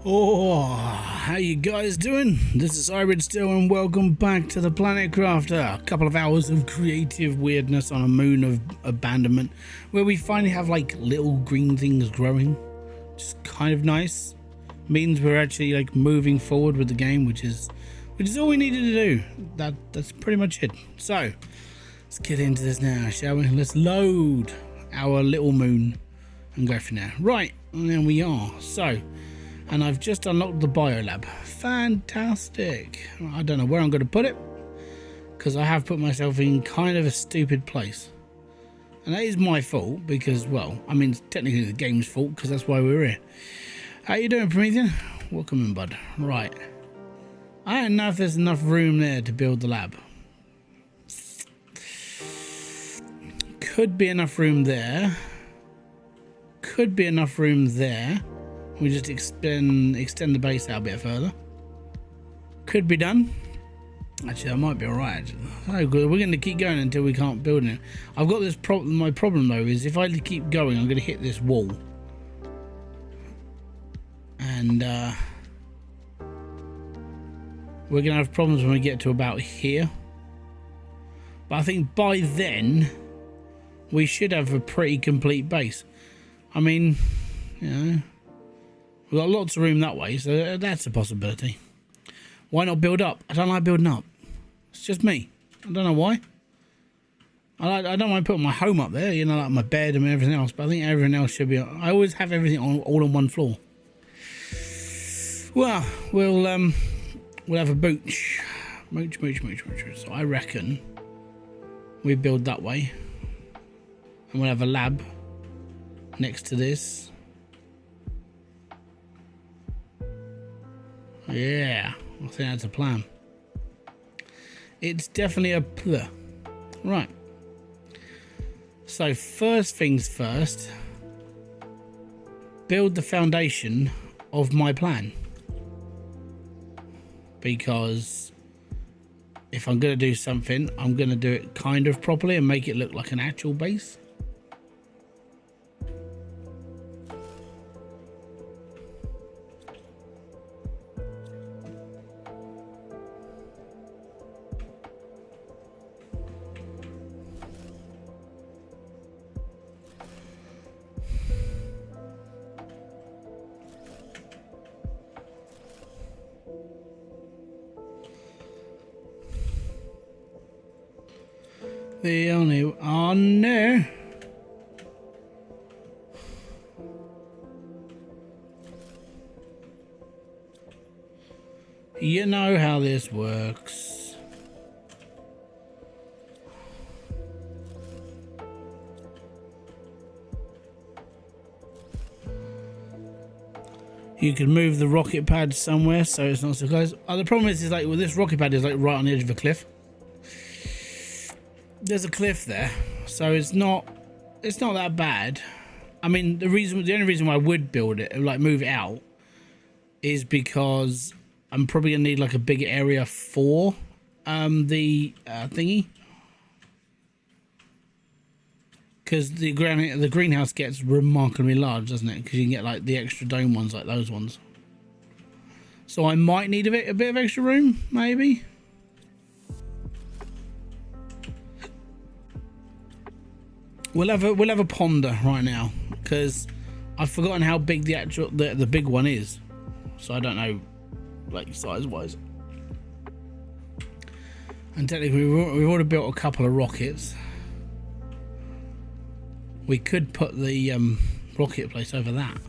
Oh, how you guys doing? This is Hybridsteel and welcome back to the Planet Crafter. A couple of hours of creative weirdness on a moon of abandonment where we finally have like little green things growing. Just kind of nice. Means we're actually like moving forward with the game, which is all we needed to do. That's pretty much it. So let's get into this now, shall we? Let's load our little moon and go from there. Right, and there we are. So, and I've just unlocked the biolab. Fantastic. I don't know where I'm going to put it because I have put myself in kind of a stupid place, and that is my fault because, well, I mean, it's technically the game's fault because that's why we're here. How you doing, Promethean? Welcome in, bud. Right, I don't know if there's enough room there to build the lab. Could be enough room there. Could be enough room there. We just extend the base out a bit further. Could be done. Actually, that might be alright. Oh, good. We're going to keep going until we can't build it. I've got this problem. My problem though is if I keep going, I'm going to hit this wall, and we're going to have problems when we get to about here. But I think by then we should have a pretty complete base. I mean, you know, we've got lots of room that way, so that's a possibility. Why not build up? I don't like building up. It's just me. I don't know why. I don't mind putting my home up there, you know, like my bed and everything else, but I think everything else should be... I always have everything all on one floor. Well, we'll have a mooch. Mooch. So I reckon we build that way. And we'll have a lab next to this. Yeah, I think that's a plan. It's definitely a plan. Right. So first things first, build the foundation of my plan. Because if I'm going to do something, I'm going to do it kind of properly and make it look like an actual base. The only... Oh no! You know how this works. You can move the rocket pad somewhere so it's not so close. Oh, the problem is like, well, this rocket pad is like right on the edge of a cliff. There's a cliff there, so it's not that bad. I mean, the only reason why I would build it, like move it out, is because I'm probably gonna need like a bigger area for the thingy, because the greenhouse gets remarkably large, doesn't it? Because you can get like the extra dome ones, like those ones. So I might need a bit of extra room, maybe. We'll have a ponder right now because I've forgotten how big the big one is, so I don't know, like size wise. And technically, we've already built a couple of rockets. We could put the rocket place over that.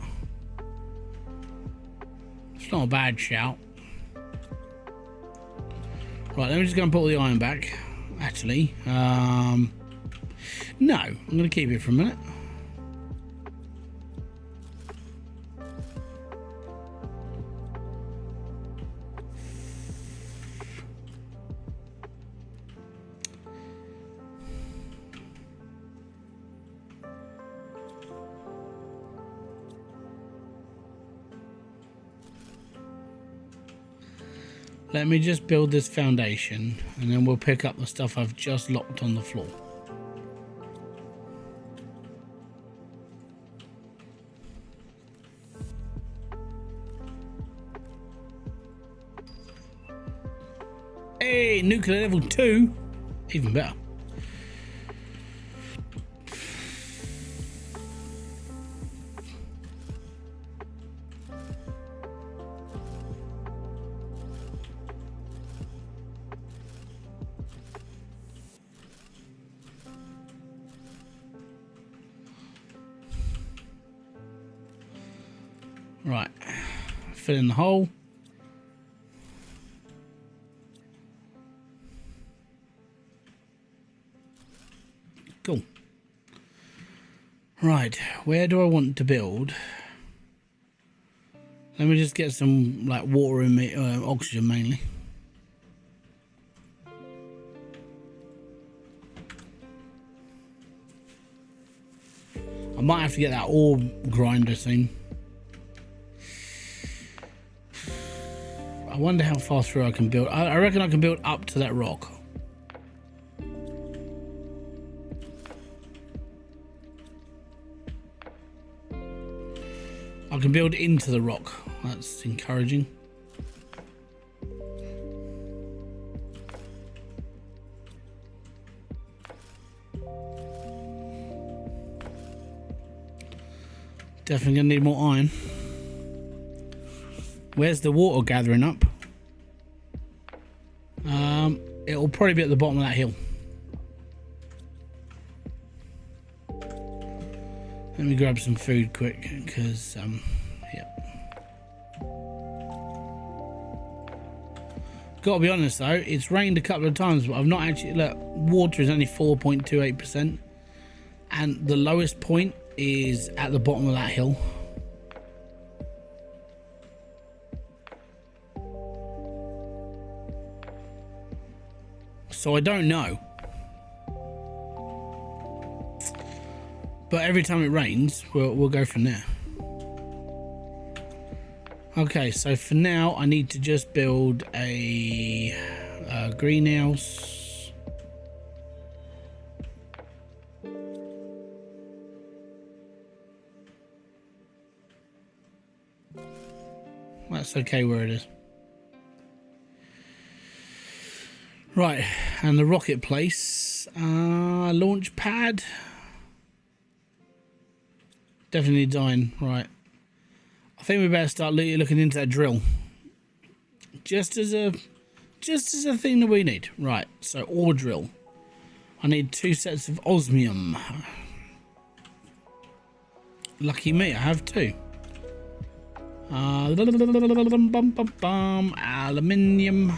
It's not a bad shout. Right, let me just go and put all the iron back. Actually, no, I'm going to keep it for a minute. Let me just build this foundation and then we'll pick up the stuff I've just locked on the floor. Hey, nuclear level 2. Even better. Right, fill in the hole. Cool. Right, where do I want to build? Let me just get some like water in me, oxygen mainly. I might have to get that ore grinder soon. I wonder how far through I can build. I reckon I can build up to that rock. I can build into the rock. That's encouraging. Definitely gonna need more iron. Where's the water gathering up? It'll probably be at the bottom of that hill. Let me grab some food quick, because yeah. Gotta be honest though, it's rained a couple of times, but I've not actually, look, water is only 4.28%, and the lowest point is at the bottom of that hill. So I don't know. But every time it rains, we'll go from there. Okay, so for now, I need to just build a greenhouse. That's okay where it is. Right, and the rocket place, launch pad. Definitely dying. Right, I think we better start looking into that drill. Just as a thing that we need. Right, so ore drill. I need 2 sets of osmium. Lucky me, I have 2. Aluminium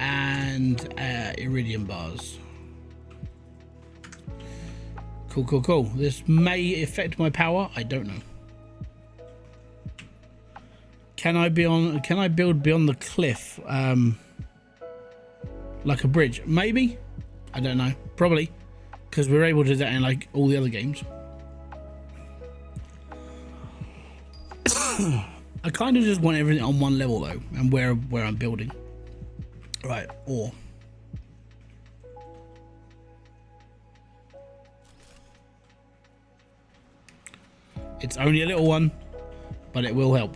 and iridium bars. Cool, cool, cool. This may affect my power. I don't know. Can I build beyond the cliff? Like a bridge? Maybe. I don't know. Probably, because we're able to do that in like all the other games. I kind of just want everything on one level though, and where I'm building. Right, ore. It's only a little one, but it will help.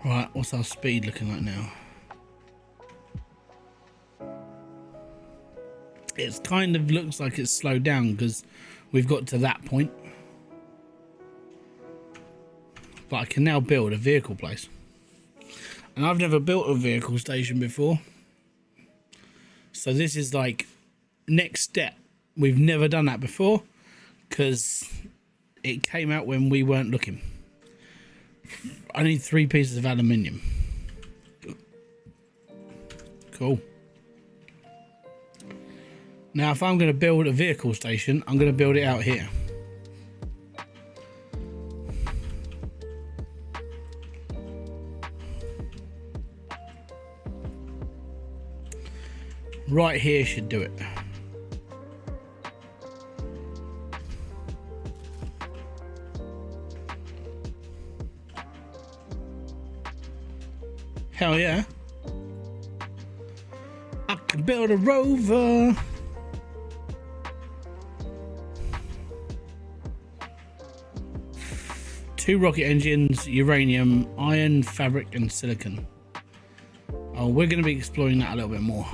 Right, what's our speed looking like now? It kind of looks like it's slowed down because we've got to that point. But I can now build a vehicle place. And I've never built a vehicle station before. So this is like next step. We've never done that before because it came out when we weren't looking. I need 3 pieces of aluminium. Cool. Now, if I'm going to build a vehicle station, I'm going to build it out here. Right here should do it. Hell yeah. I can build a rover. Two rocket engines, uranium, iron, fabric, and silicon. Oh, we're going to be exploring that a little bit more.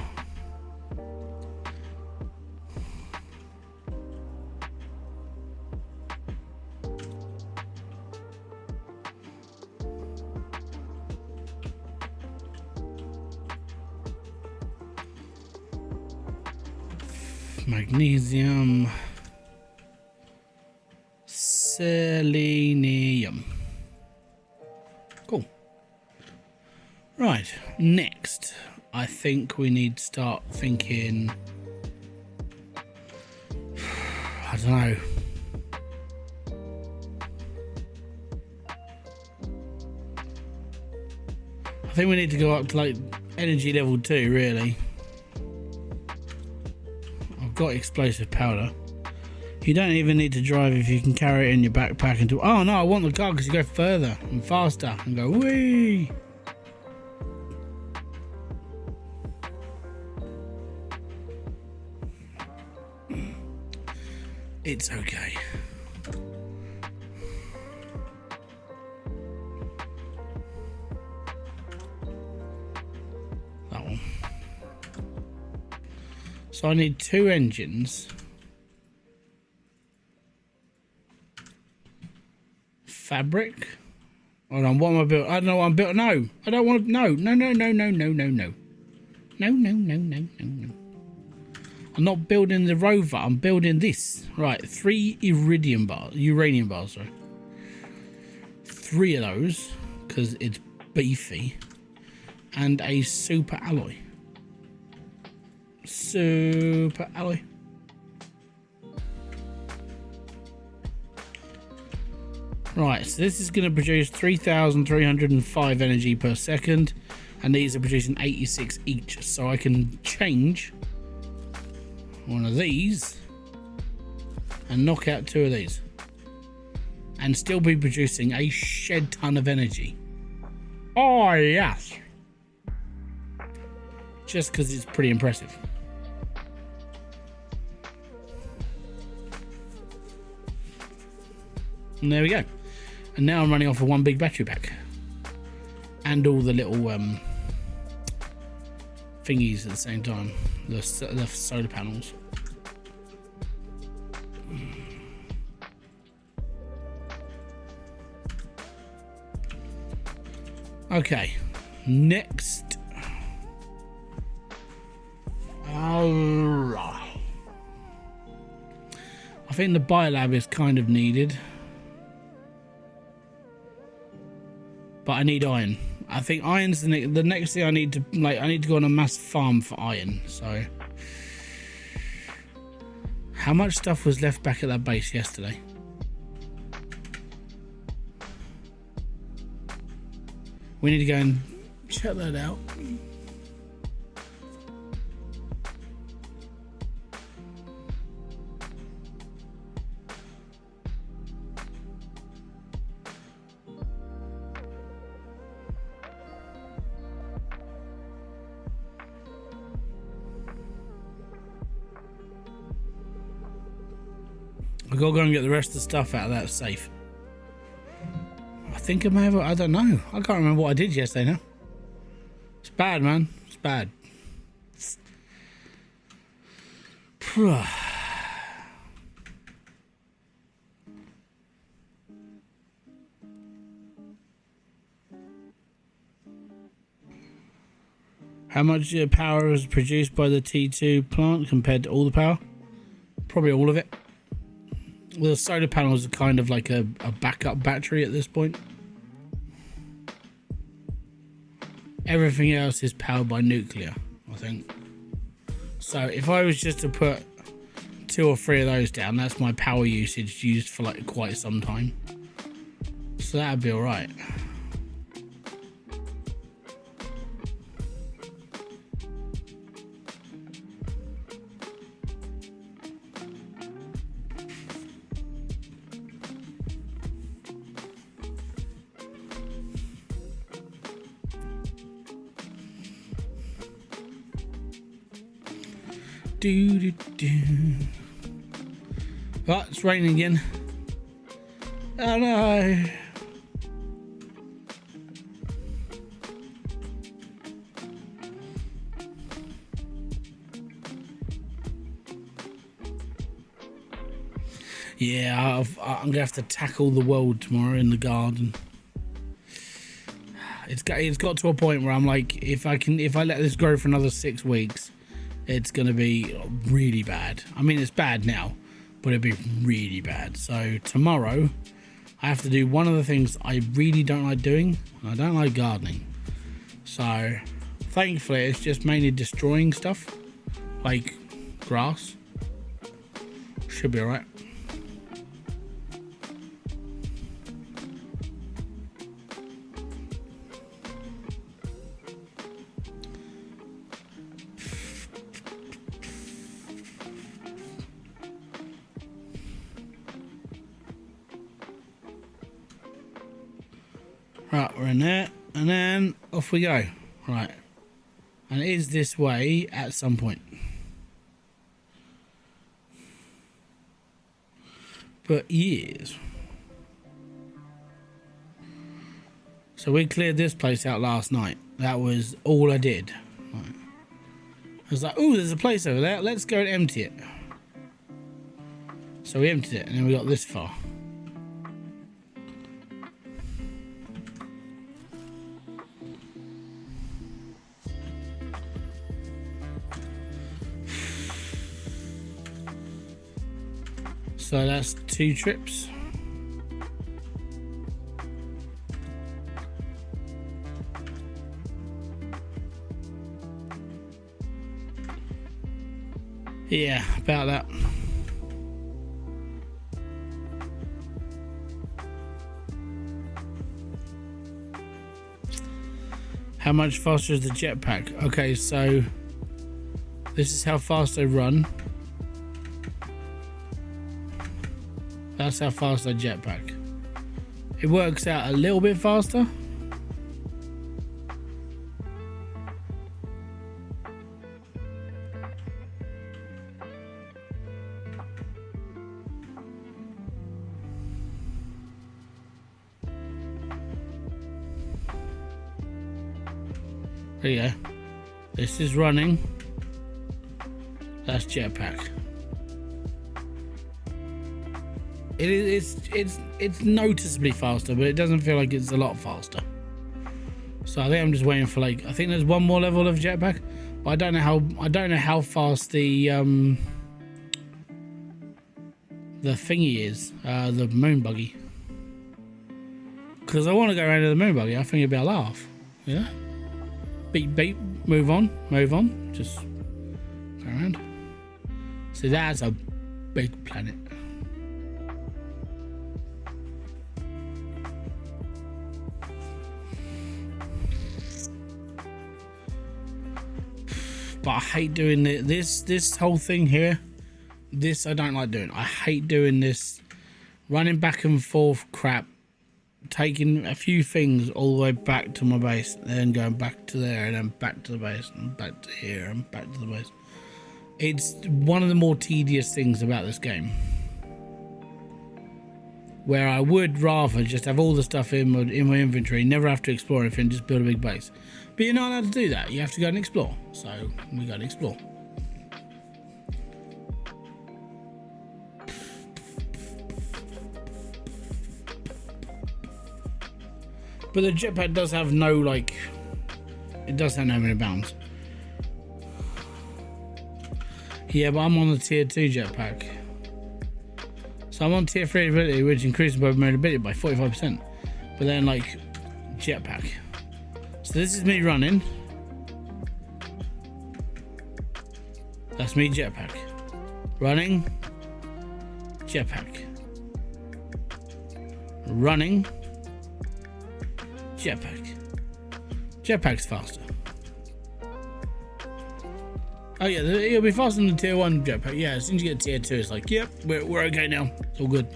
Magnesium, selenium. Cool. Right, next, I think we need to start thinking, I don't know. I think we need to go up to like energy level 2, really. Got explosive powder. You don't even need to drive if you can carry it in your backpack and do. Oh no, I want the car because you go further and faster and go whee. It's okay. That one. So I need 2 engines. Fabric. Hold on, what am I building? I don't know what I'm building. No, I don't want to. No. No. I'm not building the rover. I'm building this. Right, 3 uranium bars, sorry. 3 of those, because it's beefy. And a super alloy. Super alloy. Right, so this is going to produce 3,305 energy per second, and these are producing 86 each. So I can change one of these and knock out 2 of these, and still be producing a shed ton of energy. Oh yes, just because it's pretty impressive. And there we go. And now I'm running off of 1 big battery pack. And all the little thingies at the same time. The solar panels. Okay. Next. Alright. I think the biolab is kind of needed. But I need iron. I think iron's the next thing I need to I need to go on a mass farm for iron. So, how much stuff was left back at that base yesterday? We need to go and check that out. I've got to go and get the rest of the stuff out of that safe. I think I may have, I don't know. I can't remember what I did yesterday now. It's bad, man. It's bad. How much power is produced by the T2 plant compared to all the power? Probably all of it. Well, the solar panels are kind of like a backup battery at this point. Everything else is powered by nuclear, I think. So if I was just to put 2 or 3 of those down, that's my power usage used for like quite some time. So that'd be alright. Do, do, do. Oh, it's raining again. Oh no. Yeah, I'm gonna have to tackle the world tomorrow in the garden. It's got to a point where I'm like, if I let this grow for another 6 weeks, it's gonna be really bad. I mean, it's bad now, but it'd be really bad. So tomorrow, I have to do one of the things I really don't like doing. I don't like gardening. So thankfully, it's just mainly destroying stuff, like grass. Should be alright. Right, we're in there, and then off we go. Right, and it is this way at some point. But yes. So we cleared this place out last night. That was all I did. Right. I was like, oh, there's a place over there. Let's go and empty it. So we emptied it, and then we got this far. So that's 2 trips. Yeah, about that. How much faster is the jetpack? Okay, so this is how fast I run. That's how fast I jetpack. It works out a little bit faster. There you go. This is running. That's jetpack. It's noticeably faster, but it doesn't feel like it's a lot faster. So I think I'm just waiting for, like, I think there's one more level of jetpack, but I don't know how fast the thingy is, the moon buggy. Because I want to go around to the moon buggy. I think it'd be a laugh. Yeah. Beep beep. Move on. Move on. Just go around. See, that's a big planet. But I hate doing this whole thing here. This I don't like doing. I hate doing this running back and forth crap, taking a few things all the way back to my base, then going back to there, and then back to the base, and back to here, and back to the base. It's one of the more tedious things about this game, where I would rather just have all the stuff in my inventory, never have to explore anything, just build a big base. But you're not allowed to do that. You have to go and explore. So we got to explore. But the jetpack does have no, like, it does have no many bounds. Yeah, but I'm on the tier 2 jetpack. So I'm on tier 3 ability, which increases my mobility by 45%. But then, like, jetpack. So this is me running. That's me jetpack. Running. Jetpack. Running. Jetpack. Jetpack's faster. Oh yeah, it'll be faster than the tier 1 jetpack. Yeah, as soon as you get tier 2, it's like, yep, we're okay now. It's all good.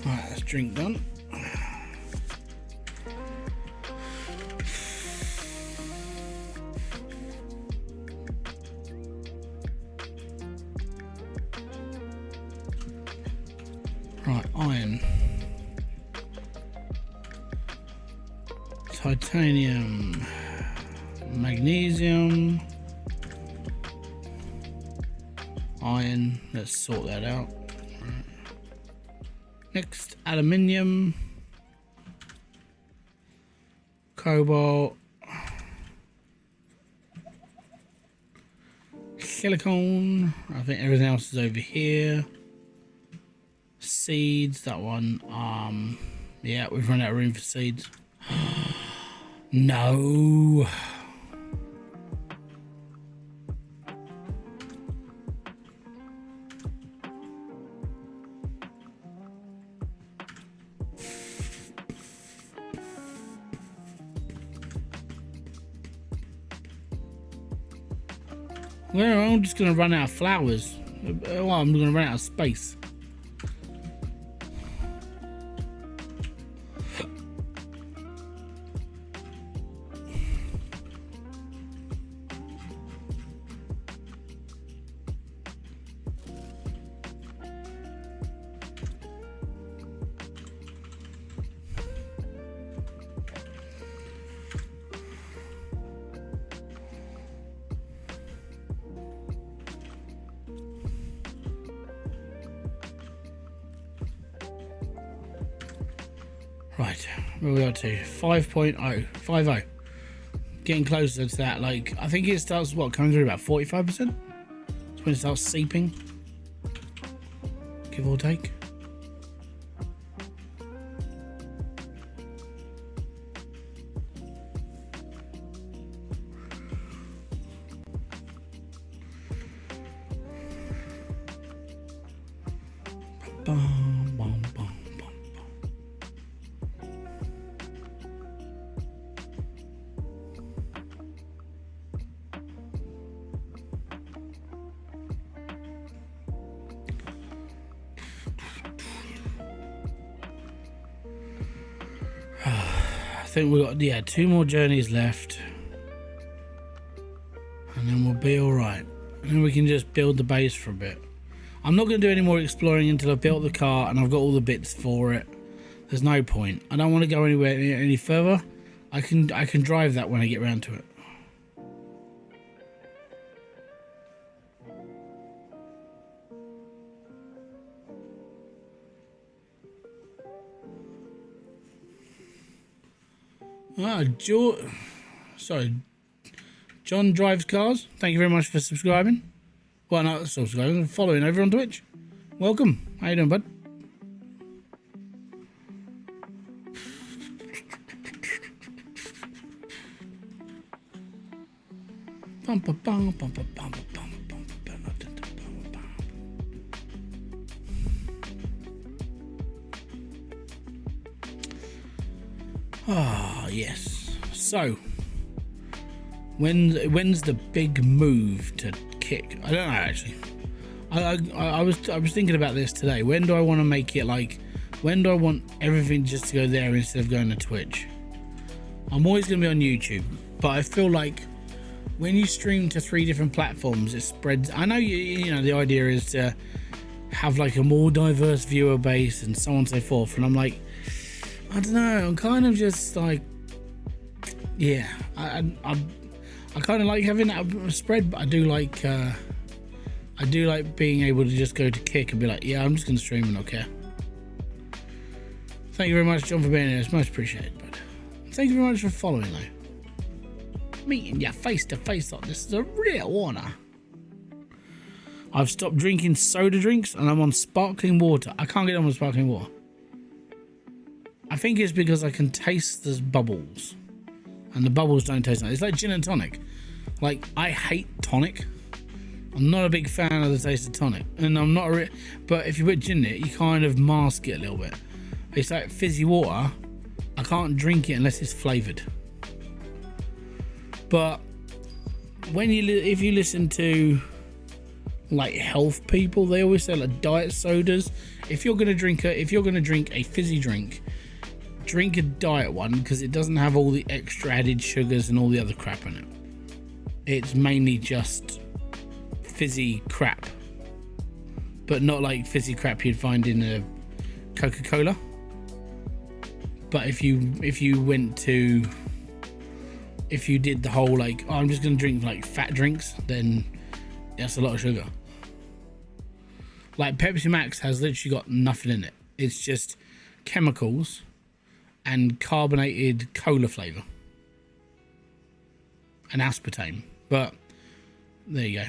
Right, that's drink done. Right, iron. Titanium. Magnesium. Iron. Let's sort that out. Right. Next, aluminium. Cobalt. Silicone. I think everything else is over here. Seeds, that one. Yeah, we've run out of room for seeds. No. Well, I'm just gonna run out of flowers. Well, I'm gonna run out of space. Right, where are we up to? 5.0, 5.0. Getting closer to that. Like, I think it starts, what, coming through about 45%? That's when it starts seeping. Give or take. Bum, bum, bum. I think we've got, yeah, 2 more journeys left. And then we'll be alright. And then we can just build the base for a bit. I'm not going to do any more exploring until I've built the car and I've got all the bits for it. There's no point. I don't want to go anywhere any further. I can drive that when I get around to it. John drives cars. Thank you very much for subscribing. Well, not subscribing, following over on Twitch. Welcome. How you doing, bud? Ah, yes. So, when's the big move to kick? I don't know, actually. I was thinking about this today. When do I want to make it, like, when do I want everything just to go there instead of going to Twitch? I'm always going to be on YouTube, but I feel like when you stream to 3 different platforms, it spreads. I know you know the idea is to have like a more diverse viewer base and so on and so forth, and I'm like, I don't know, I'm kind of just like, yeah, I kind of like having that spread, but I do like being able to just go to Kick and be like, yeah, I'm just gonna stream and not care. Thank you very much, John, for being here. It's most appreciated, bud. Thank you very much for following, though. Meeting you face to face like this is a real honour. I've stopped drinking soda drinks and I'm on sparkling water. I can't get on with sparkling water. I think it's because I can taste the bubbles, and the bubbles don't taste nice. It's like gin and tonic. Like, I hate tonic. I'm not a big fan of the taste of tonic, and I'm not but if you put gin in it, you kind of mask it a little bit. It's like fizzy water. I can't drink it unless it's flavoured. But when if you listen to like health people, they always say like diet sodas. If you're gonna drink a fizzy drink, drink a diet one, because it doesn't have all the extra added sugars and all the other crap in it. It's mainly just fizzy crap, but not like fizzy crap you'd find in a Coca-Cola. But if you did the whole like, oh, I'm just gonna drink like fat drinks, then that's a lot of sugar. Like Pepsi Max has literally got nothing in it. It's just chemicals and carbonated cola flavor and aspartame. But there you go.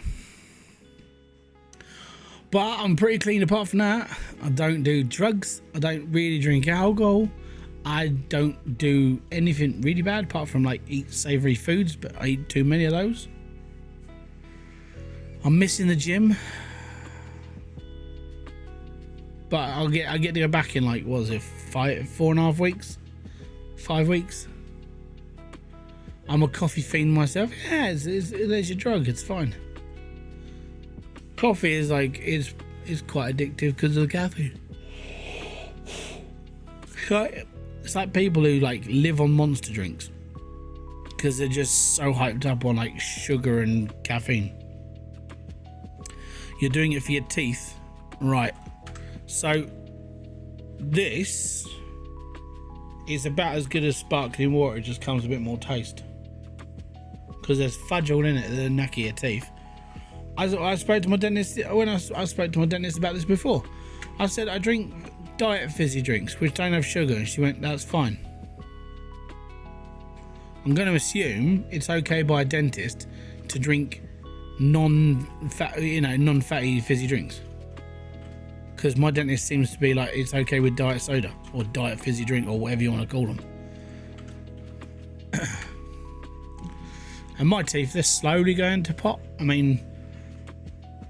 But I'm pretty clean apart from that. I don't do drugs. I don't really drink alcohol. I don't do anything really bad apart from like eat savory foods, but I eat too many of those. I'm missing the gym, but I get to go back in like, what was it, 4.5 weeks, 5 weeks. I'm a coffee fiend myself. Yeah, there's your drug. It's fine. Coffee is like is quite addictive because of the caffeine. It's like people who like live on monster drinks because they're just so hyped up on like sugar and caffeine. You're doing it for your teeth, right? So this is about as good as sparkling water. It just comes a bit more taste because there's fudge all in it that'll knacker your teeth. I spoke to my dentist when I spoke to my dentist about this before. I said I drink diet fizzy drinks which don't have sugar, and she went, that's fine. I'm going to assume it's okay by a dentist to drink non-fatty fizzy drinks, because my dentist seems to be like it's okay with diet soda or diet fizzy drink or whatever you want to call them. And my teeth, they're slowly going to pop. I mean,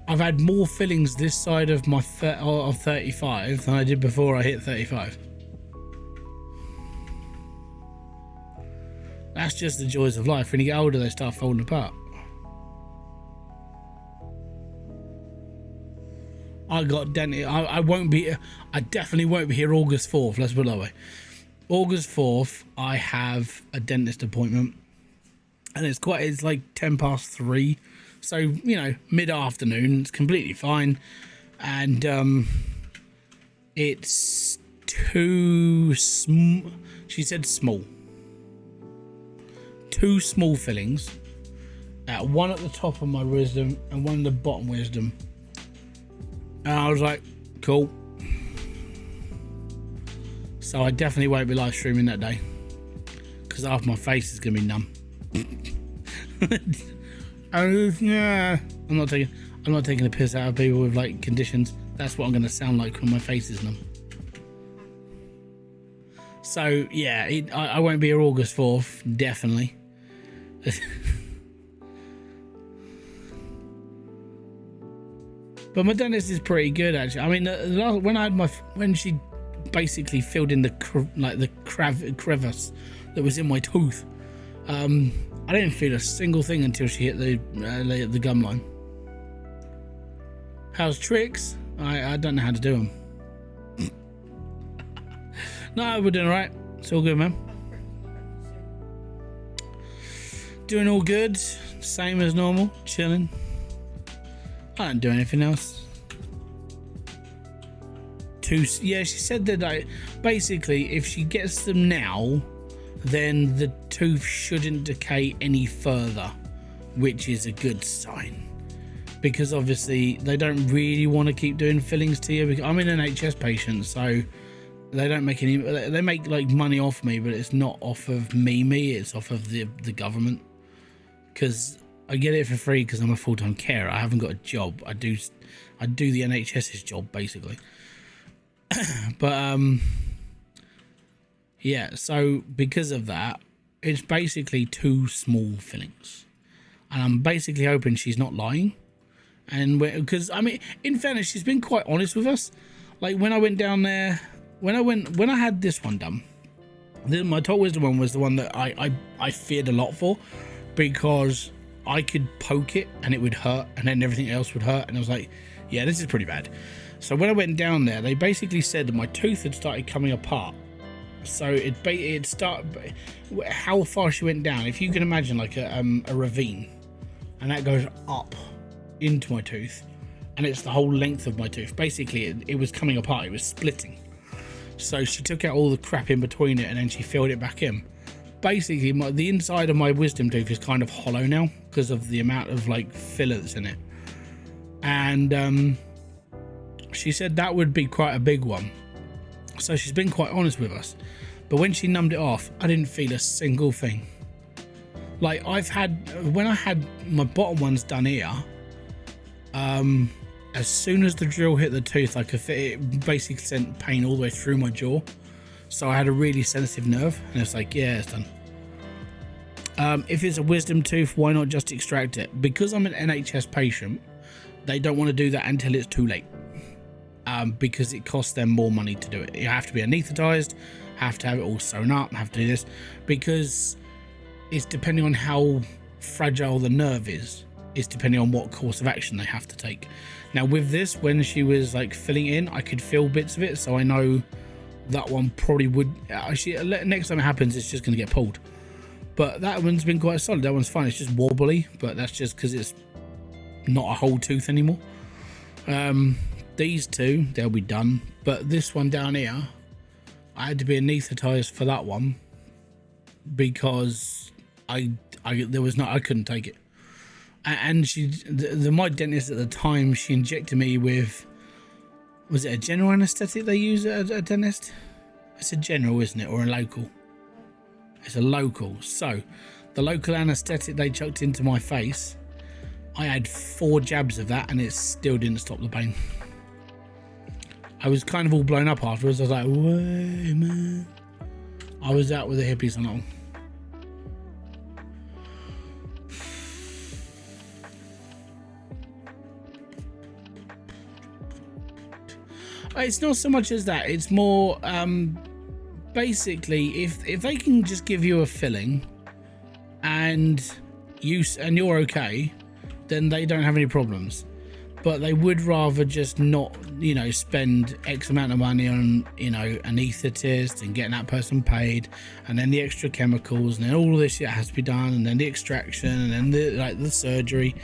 I've had more fillings this side of my 35 than I did before I hit 35. That's just the joys of life. When you get older, they start falling apart. I got dentist. I definitely won't be here August 4th. Let's put it that way. August 4th, I have a dentist appointment, and it's like 3:10. So, you know, mid-afternoon, it's completely fine. And it's too small. She said small. 2 small fillings. One at the top of my wisdom and one at the bottom wisdom. And I was like, cool. So I definitely won't be live streaming that day, because half my face is going to be numb. Yeah, I'm not taking a piss out of people with like conditions. That's what I'm going to sound like when my face is numb. So yeah, I won't be here August 4th, definitely. But my dentist is pretty good, actually. I mean, when she basically filled in the crevice that was in my tooth, I didn't feel a single thing until she hit the gum line. How's tricks? I don't know how to do them. No, we're doing all right. It's all good, man. Doing all good. Same as normal. Chilling. I don't do anything else. Yeah, she said that basically if she gets them now, then the tooth shouldn't decay any further, which is a good sign, because obviously they don't really want to keep doing fillings to you. Because I'm an NHS patient, so they don't make any. They make like money off me, but it's not off of me. It's off of the government, because I get it for free because I'm a full-time carer. I haven't got a job. I do the NHS's job basically. But yeah, so because of that, it's basically 2 small fillings, and I'm basically hoping she's not lying. And because I mean, in fairness, she's been quite honest with us. Like when I went down there, when I had this one done, my top wisdom one was the one that I feared a lot for, because I could poke it and it would hurt, and then everything else would hurt, and I was like, yeah, this is pretty bad. So when I went down there, they basically said that my tooth had started coming apart. So it started, how far she went down, if you can imagine like a ravine, and that goes up into my tooth, and it's the whole length of my tooth. Basically it was coming apart, it was splitting. So she took out all the crap in between it and then she filled it back in. Basically the inside of my wisdom tooth is kind of hollow now because of the amount of like filler that's in it. And she said that would be quite a big one. So she's been quite honest with us. But when she numbed it off, I didn't feel a single thing. Like when I had my bottom ones done here, as soon as the drill hit the tooth, I could fit it, basically sent pain all the way through my jaw. So I had a really sensitive nerve, and it's like, yeah, it's done. If it's a wisdom tooth, why not just extract it? Because I'm an NHS patient, they don't want to do that until it's too late. Because it costs them more money to do it. You have to be anaesthetized, have to have it all sewn up, have to do this, because it's depending on how fragile the nerve is. It's depending on what course of action they have to take. Now with this, when she was like filling in, I could feel bits of it, so I know that one probably would actually, next time it happens, it's just going to get pulled. But that one's been quite solid. That one's fine. It's just wobbly, but that's just because it's not a whole tooth anymore. These two, they'll be done, but this one down here, I had to be anaesthetized for that one because I couldn't take it. And my dentist at the time, she injected me with, was it a general anesthetic they use at a dentist? It's a general, isn't it, or a local? It's a local. So the local anesthetic they chucked into my face, I had 4 jabs of that and it still didn't stop the pain. I was kind of all blown up afterwards. I was like, way man. I was out with the hippies on all. It's not so much as that. It's more basically if they can just give you a filling and you're okay, then they don't have any problems. But they would rather just not, spend X amount of money on, anaesthetist and getting that person paid, and then the extra chemicals, and then all this shit has to be done, and then the extraction, and then the surgery.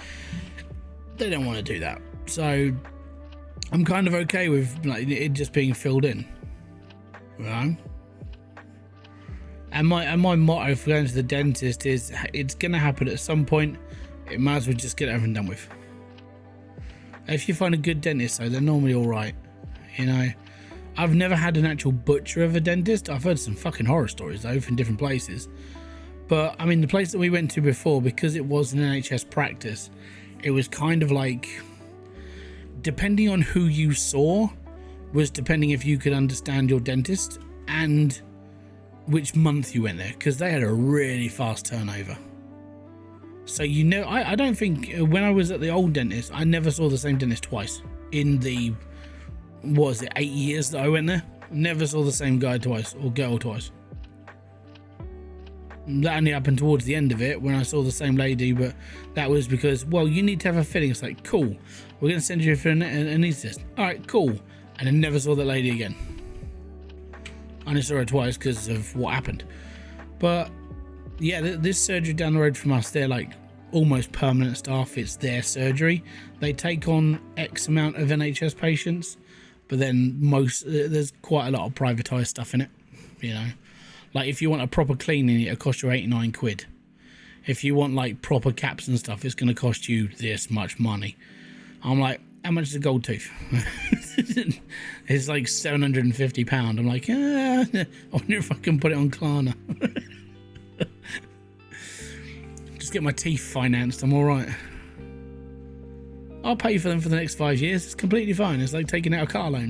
They don't want to do that. So I'm kind of okay with it just being filled in, right? And my motto for going to the dentist is, it's going to happen at some point. It might as well just get everything done with. If you find a good dentist, though, they're normally all right. I've never had an actual butcher of a dentist. I've heard some fucking horror stories though from different places. But I mean, the place that we went to before, because it was an NHS practice, it was kind of like, depending on who you saw, was depending if you could understand your dentist and which month you went there, because they had a really fast turnover. So I don't think, when I was at the old dentist, I never saw the same dentist twice in the, 8 years that I went there. Never saw the same guy twice or girl twice. That only happened towards the end of it when I saw the same lady, but that was because, well, you need to have a filling. It's like, cool, we're going to send you for an anaesthetist. All right, cool. And I never saw that lady again. I only saw her twice because of what happened. But yeah, this surgery down the road from us, they're like almost permanent staff. It's their surgery. They take on X amount of NHS patients, but then there's quite a lot of privatised stuff in it. Like if you want a proper cleaning, it'll cost you 89 quid. If you want like proper caps and stuff, it's going to cost you this much money. I'm like, how much is a gold tooth? It's like £750. I'm like, I wonder if I can put it on Klarna. Just get my teeth financed, I'm all right. I'll pay for them for the next 5 years. It's completely fine. It's like taking out a car loan.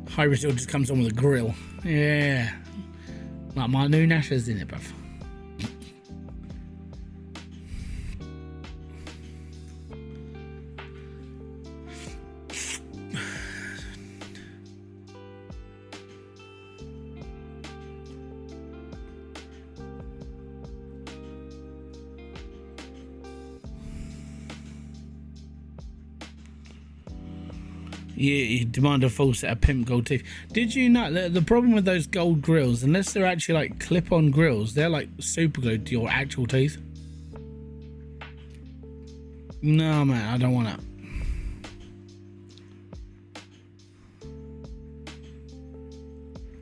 Hybridsteel just comes on with a grill. Yeah. Like my new Nash's in it, bruv. You demand a full set of pimp gold teeth. Did you know that the problem with those gold grills, unless they're actually like clip-on grills, they're like super glued to your actual teeth? No, man, I don't want that.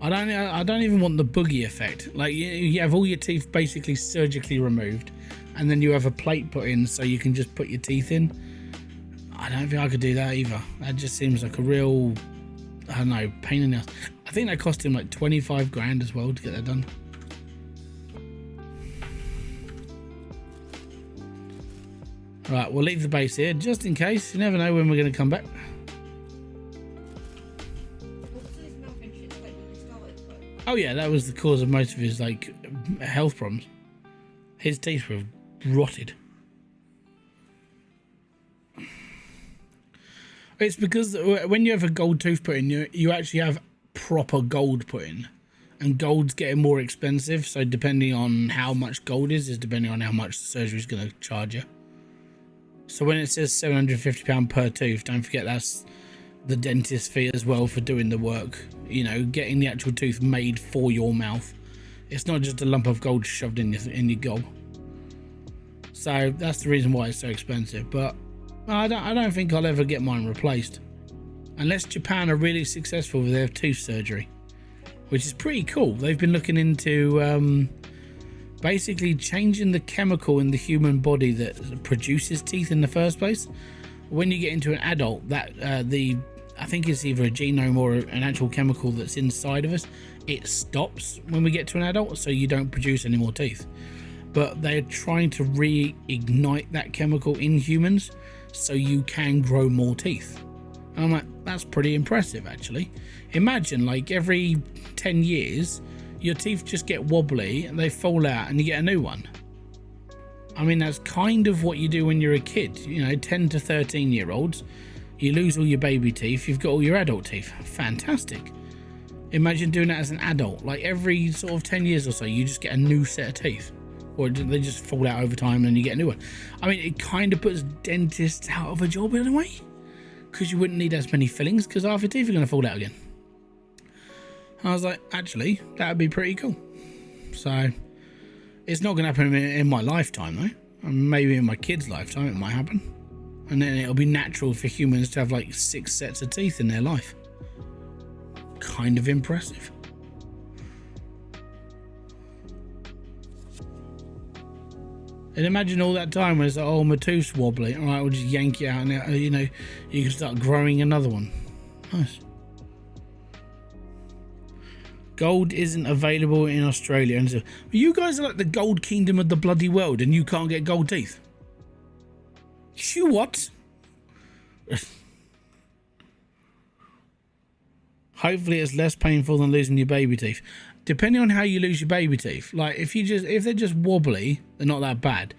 I don't even want the boogie effect. Like you have all your teeth basically surgically removed, and then you have a plate put in so you can just put your teeth in. I don't think I could do that either. That just seems like a real, I don't know, pain in the ass. I think that cost him like 25 grand as well to get that done. Right, we'll leave the base here just in case. You never know when we're going to come back. Oh yeah, that was the cause of most of his like health problems. His teeth were rotted. It's because when you have a gold tooth put in, you actually have proper gold put in, and gold's getting more expensive. So depending on how much gold is depending on how much the surgery is going to charge you. So when it says £750 per tooth, don't forget that's the dentist fee as well for doing the work. You know, getting the actual tooth made for your mouth. It's not just a lump of gold shoved in your gob. So that's the reason why it's so expensive. But I don't think I'll ever get mine replaced, unless Japan are really successful with their tooth surgery, which is pretty cool. They've been looking into basically changing the chemical in the human body that produces teeth in the first place. When you get into an adult, that I think it's either a genome or an actual chemical that's inside of us, it stops when we get to an adult, so you don't produce any more teeth. But they're trying to reignite that chemical in humans so you can grow more teeth. And I'm like, that's pretty impressive actually. Imagine like every 10 years your teeth just get wobbly and they fall out and you get a new one. I mean, that's kind of what you do when you're a kid, you know, 10 to 13 year olds. You lose all your baby teeth, you've got all your adult teeth. Fantastic. Imagine doing that as an adult. Like every sort of 10 years or so, you just get a new set of teeth. Or they just fall out over time and you get a new one. I mean, it kind of puts dentists out of a job in a way, because you wouldn't need as many fillings because half your teeth are going to fall out again. I was like, actually, that would be pretty cool. So it's not going to happen in my lifetime though. Maybe in my kid's lifetime it might happen. And then it'll be natural for humans to have like 6 sets of teeth in their life. Kind of impressive. And imagine all that time when it's like, oh, my tooth's wobbly. All right, we'll just yank it out and, you know, you can start growing another one. Nice. Gold isn't available in Australia. And so, you guys are like the gold kingdom of the bloody world and you can't get gold teeth. You what? Hopefully it's less painful than losing your baby teeth. Depending on how you lose your baby teeth. Like if they're just wobbly, they're not that bad.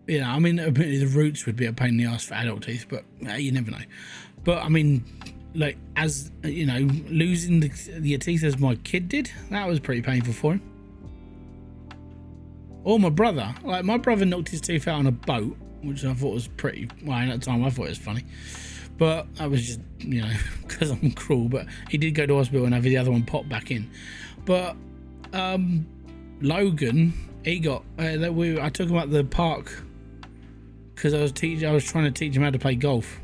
You know, I mean, the roots would be a pain in the ass for adult teeth, but you never know. But I mean, like, as you know, losing your teeth as my kid did, that was pretty painful for him. Or my brother, like my brother knocked his teeth out on a boat, which I thought was pretty, well, at the time I thought it was funny, but I was just, you know, because I'm cruel. But he did go to hospital and have the other one popped back in. But Logan, he got I took him at the park because I was trying to teach him how to play golf.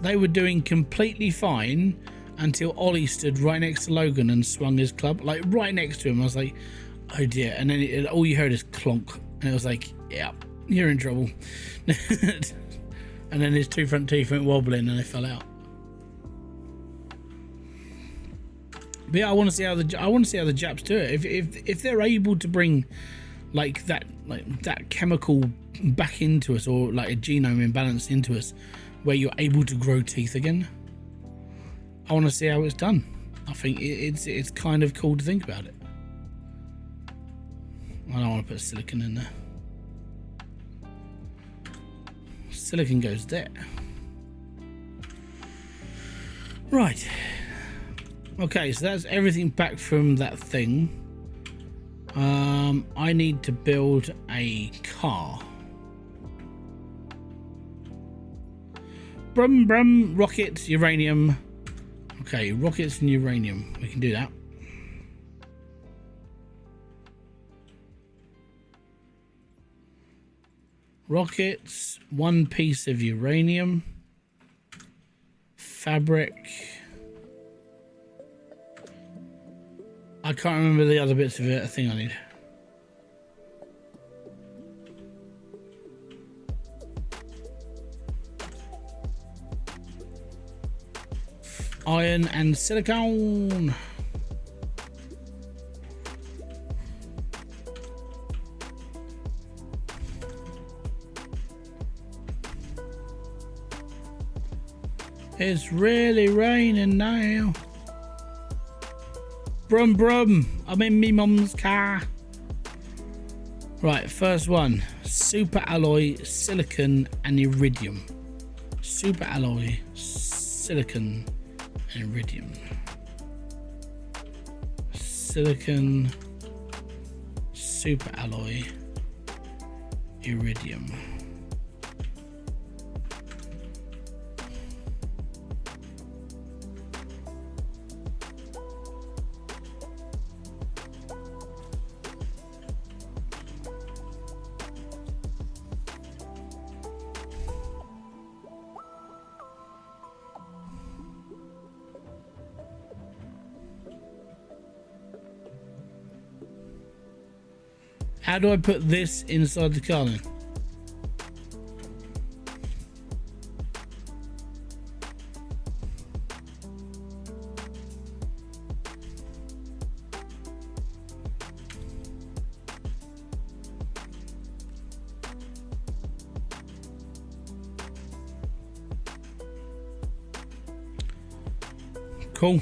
They were doing completely fine until Ollie stood right next to Logan and swung his club, like right next to him. I was like, oh dear. And then all you heard is clonk, and it was like, yeah, you're in trouble. And then his 2 front teeth went wobbling and they fell out. But yeah, I want to see how the Japs do it. If they're able to bring like that chemical back into us, or like a genome imbalance into us, where you're able to grow teeth again, I want to see how it's done. I think it's kind of cool to think about it. I don't want to put silicon in there. Silicon goes there. Right. Okay, so that's everything back from that thing. I need to build a car. Brum brum. Rockets, uranium. Okay, rockets and uranium. We can do that. Rockets, 1 piece of uranium. Fabric. I can't remember the other bits of it. I think I need. Iron and silicone. It's really raining now. Brum brum. I'm in me mum's car. Right, first one. Super alloy, silicon and iridium. Super alloy, silicon and iridium. Silicon, super alloy, iridium. How do I put this inside the car then? Cool.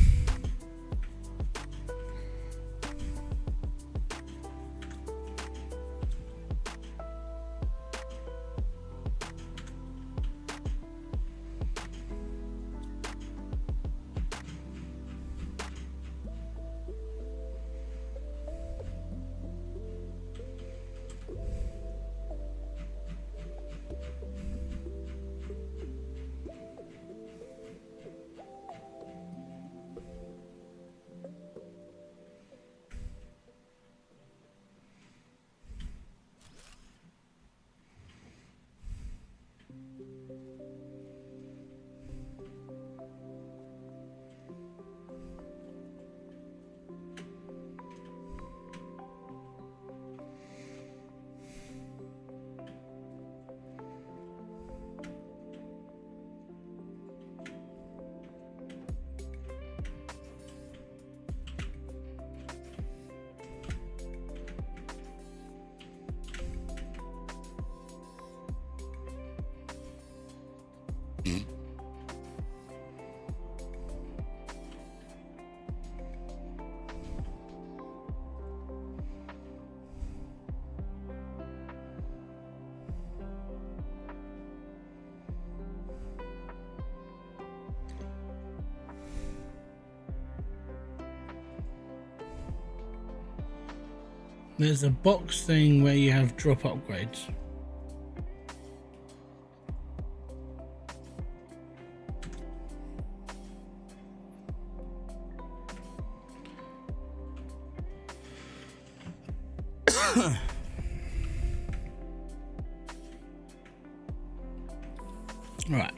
There's a box thing where you have drop upgrades. Right.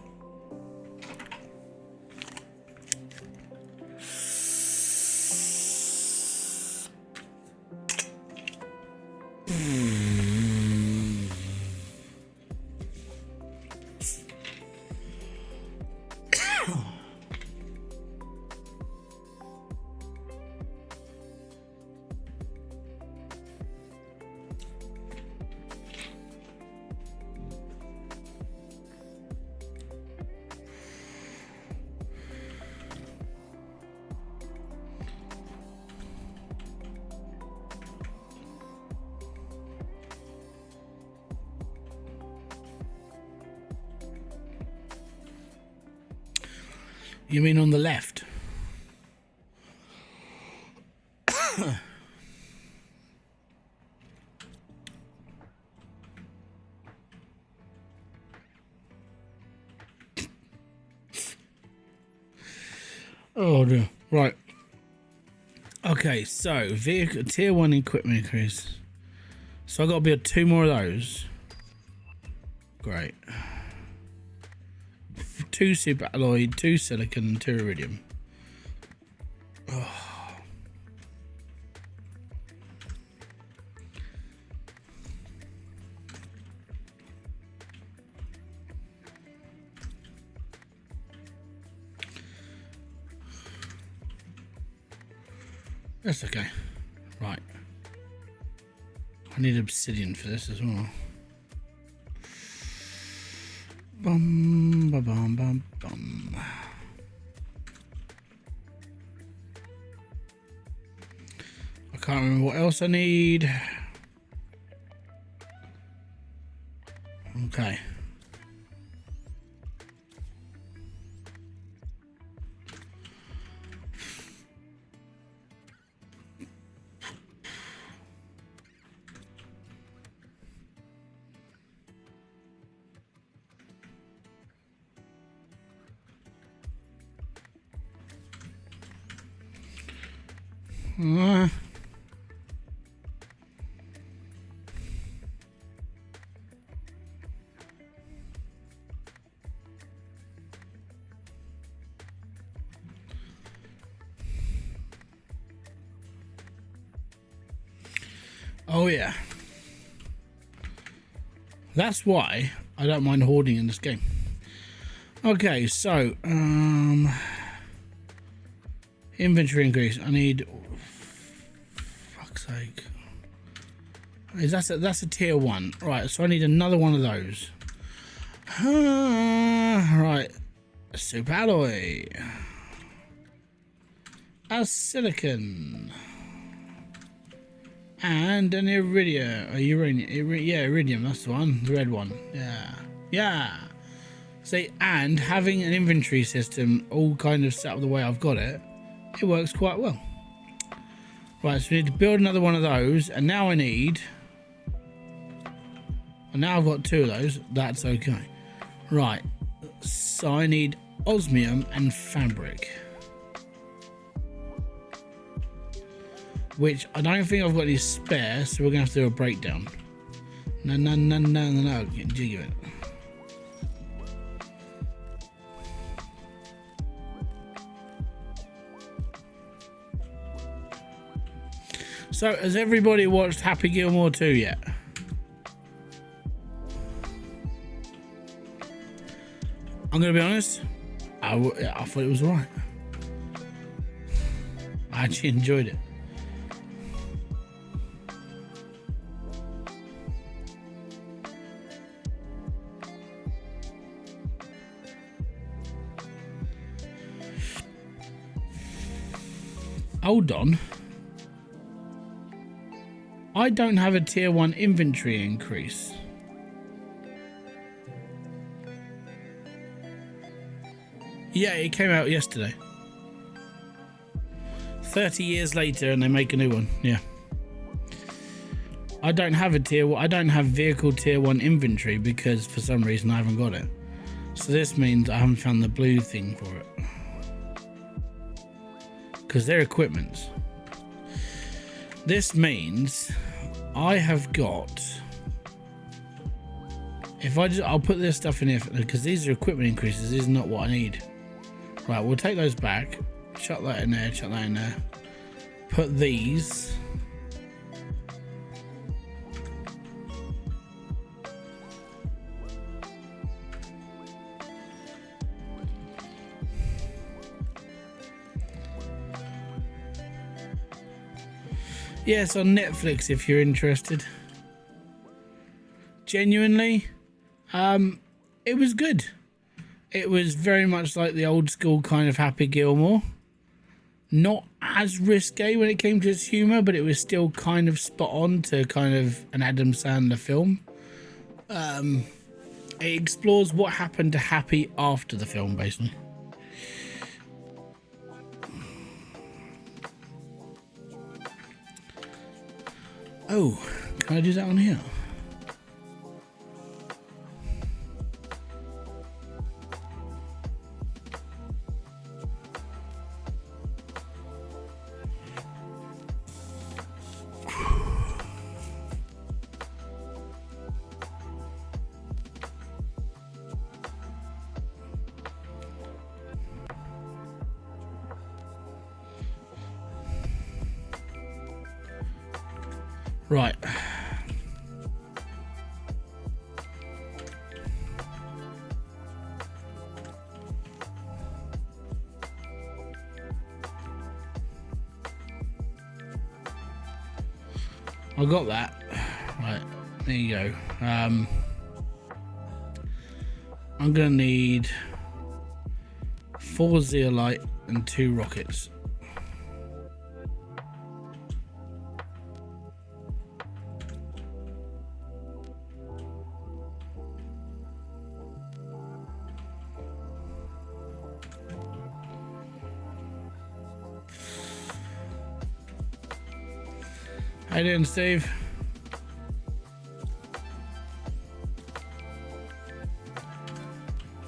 You mean on the left? Oh dear. Right. Okay, so vehicle tier 1 equipment increase. So I got to build 2 more of those. Great. 2 super alloy, 2 silicon, and 2 iridium. Oh. That's okay. Right. I need obsidian for this as well. Bum, ba, bum, bum, bum. I can't remember what else I need. Okay. Oh yeah. That's why I don't mind hoarding in this game. Okay, so inventory increase. I need, fuck's sake. That's a tier 1. Right, so I need another one of those. Right. Super alloy. A silicon. And an iridium. Iridium, that's the one. The red one. Yeah. See, and having an inventory system all kind of set up the way I've got it, it works quite well. Right, so we need to build another one of those, and now I need... And now I've got 2 of those. That's okay. Right, so I need osmium and fabric. Which I don't think I've got any spare, so we're going to have to do a breakdown. No, get jiggy with it. So, has everybody watched Happy Gilmore 2 yet? I'm going to be honest, I thought it was alright. I actually enjoyed it. Hold on. I don't have a tier 1 inventory increase. Yeah, it came out yesterday. 30 years later and they make a new one. Yeah. I don't have I don't have vehicle tier 1 inventory because for some reason I haven't got it. So this means I haven't found the blue thing for it. Because they're equipments. This means I have got, I'll put this stuff in here because these are equipment increases. This is not what I need. Right, we'll take those back, chuck that in there, chuck that in there, put these. Yes, on Netflix if you're interested. Genuinely, it was good. It was very much like the old school kind of Happy Gilmore. Not as risque when it came to its humour, but it was still kind of spot on to kind of an Adam Sandler film. It explores what happened to Happy after the film, basically. Oh, can I do that on here? Right. I got that. Right, there you go. I'm gonna need 4 zeolite and 2 rockets. How you doing, Steve?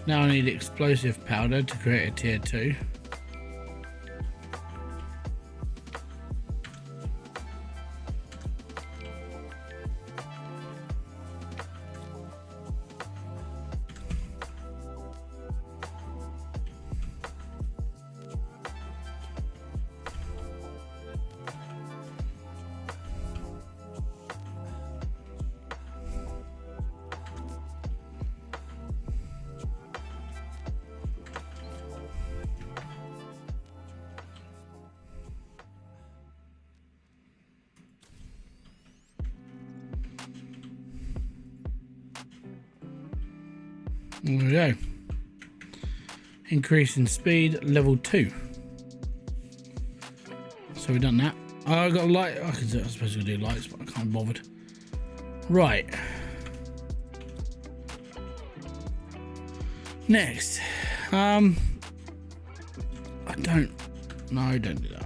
Now I need explosive powder to create a tier 2. There we go. Increase in speed, level 2. So we've done that. Oh, I got a light. I suppose I could do lights, but I can't be bothered. Right. Next. I don't. No, don't do that.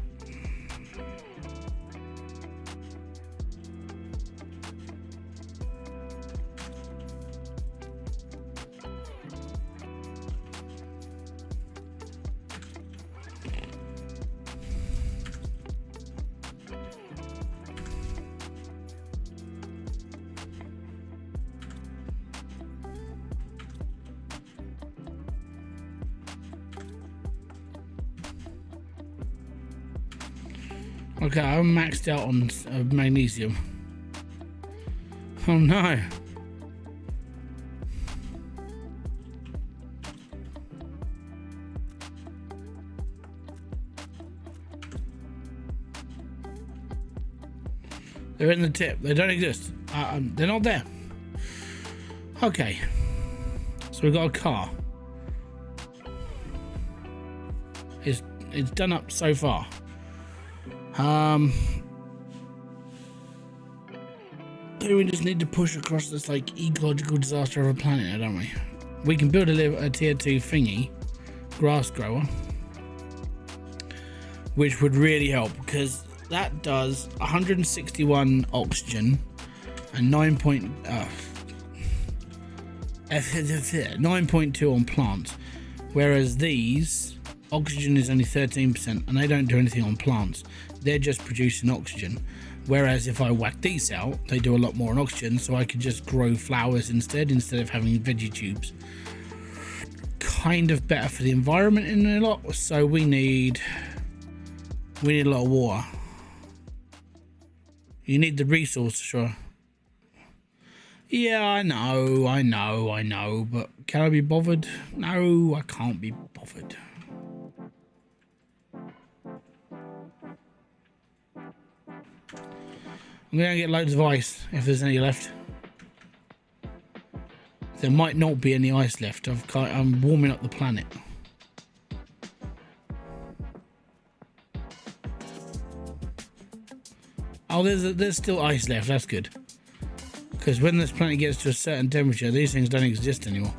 Okay, I'm maxed out on magnesium. Oh no. They're in the tip. They don't exist. They're not there. Okay. So we've got a car. It's done up so far. We just need to push across this like ecological disaster of a planet, don't we? We can build a tier 2 thingy, grass grower, which would really help because that does 161 oxygen and 9.2 on plants, whereas these oxygen is only 13% and they don't do anything on plants. They're just producing oxygen, whereas if I whack these out, they do a lot more on oxygen, so I could just grow flowers instead of having veggie tubes. Kind of better for the environment in a lot. So we need a lot of water. You need the resource, sure. Yeah, I know, but can I be bothered? No, I can't be bothered. I'm gonna get loads of ice if there's any left. There might not be any ice left. I'm warming up the planet. Oh, there's still ice left. That's good. Because when this planet gets to a certain temperature, these things don't exist anymore.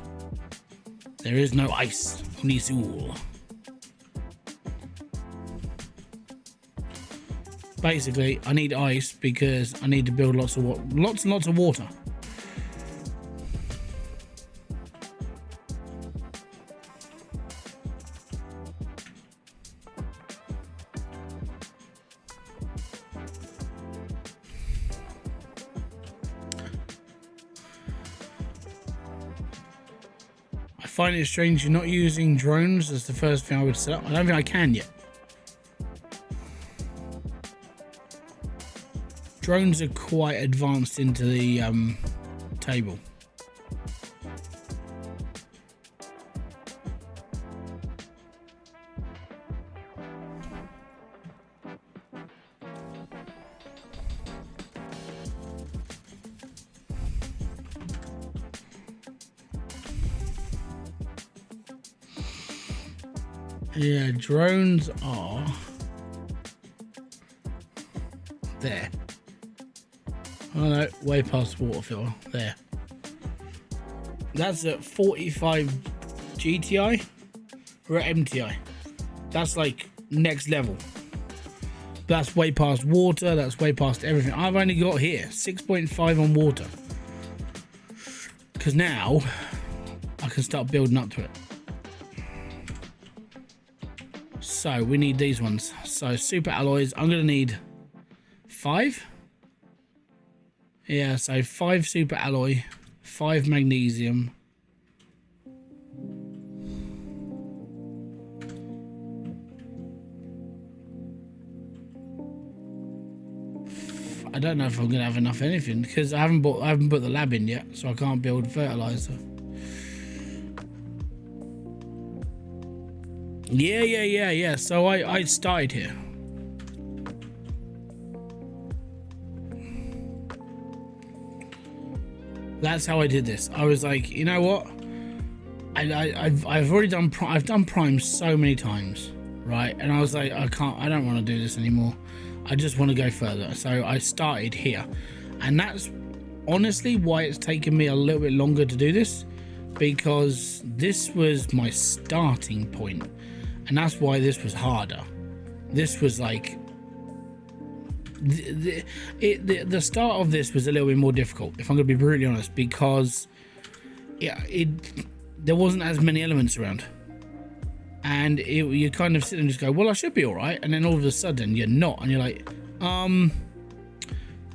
There is no ice. Only Zool. Basically, I need ice because I need to build lots and lots of water. I find it strange you're not using drones as the first thing I would set up. I don't think I can yet. drones are quite advanced into the table. Yeah, drones are there. Oh no, way past water filter. There. That's at 45 GTI. We're at MTI. That's like next level. That's way past water. That's way past everything. I've only got here 6.5 on water. Because now I can start building up to it. So we need these ones. So super alloys, I'm gonna need 5. Yeah, so 5 super alloy, 5 magnesium. I don't know if I'm gonna have enough anything because I haven't put the lab in yet, so I can't build fertilizer. Yeah. So I started here. That's how I did this. I was like, you know what? I've already done I've done Prime so many times, right? And I was like, I don't want to do this anymore. I just want to go further. So I started here, and that's honestly why it's taken me a little bit longer to do this, because this was my starting point. And that's why this was harder. This was like the start of this was a little bit more difficult, if I'm going to be brutally honest, because there wasn't as many elements around, and you kind of sit and just go, well, I should be all right, and then all of a sudden you're not, and you're like,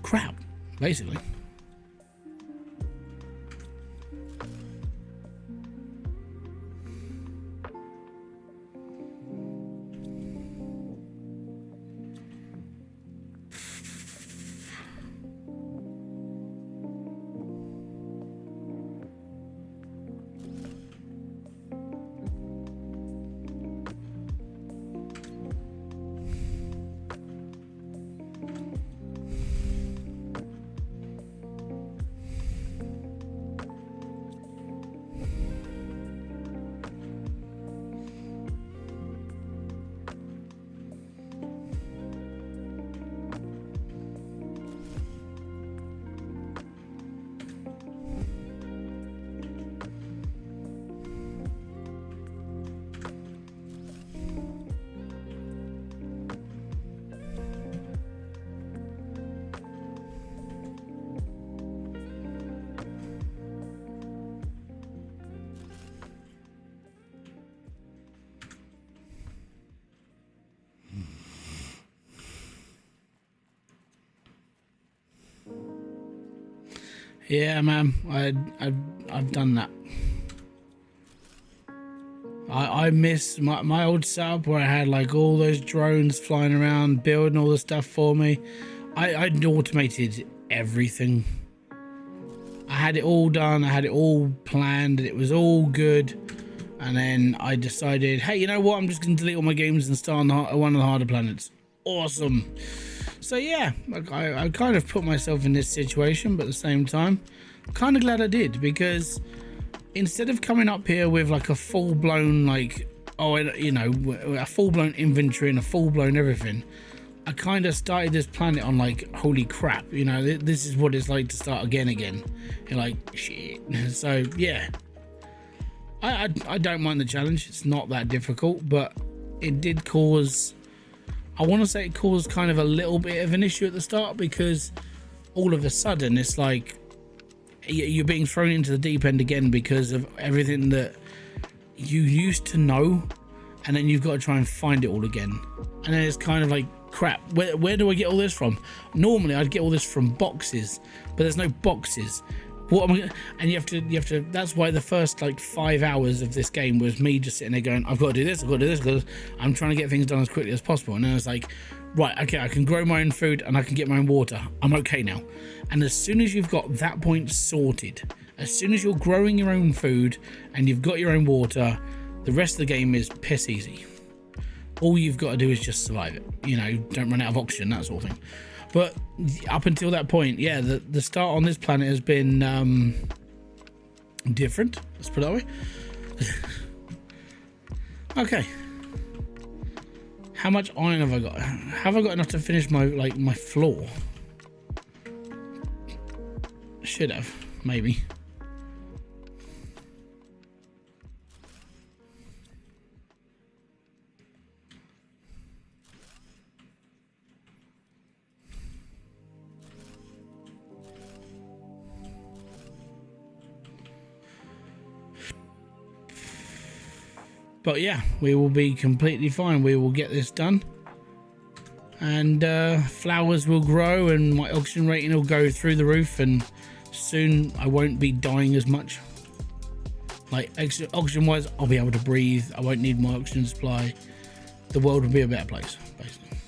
crap, basically. Yeah, man, I've done that. I miss my old setup where I had like all those drones flying around, building all the stuff for me. I'd automated everything. I had it all done. I had it all planned. It was all good. And then I decided, hey, you know what? I'm just going to delete all my games and start on one of the harder planets. Awesome. So yeah, I kind of put myself in this situation, but at the same time, I'm kind of glad I did, because instead of coming up here with like a full-blown, like, a full-blown inventory and a full-blown everything, I kind of started this planet on like, holy crap, this is what it's like to start again. You're like, shit. So yeah, I don't mind the challenge. It's not that difficult, but it did cause, I want to say it caused kind of a little bit of an issue at the start, because all of a sudden it's like you're being thrown into the deep end again because of everything that you used to know, and then you've got to try and find it all again. And then it's kind of like, crap, where do I get all this from? Normally I'd get all this from boxes, but there's no boxes. What am I, and you have to, that's why the first like 5 hours of this game was me just sitting there going, I've got to do this, I've got to do this, because I'm trying to get things done as quickly as possible. And then I was like, right, okay, I can grow my own food and I can get my own water. I'm okay now. And as soon as you've got that point sorted, as soon as you're growing your own food and you've got your own water, the rest of the game is piss easy. All you've got to do is just survive it. You know, don't run out of oxygen, that sort of thing. But up until that point, yeah, the start on this planet has been different. Let's put it that way. Okay. How much iron have I got? Have I got enough to finish my floor? Should have, maybe. But yeah, we will be completely fine. We will get this done. And flowers will grow and my oxygen rating will go through the roof, and soon I won't be dying as much. Like oxygen wise, I'll be able to breathe. I won't need my oxygen supply. The world will be a better place, basically.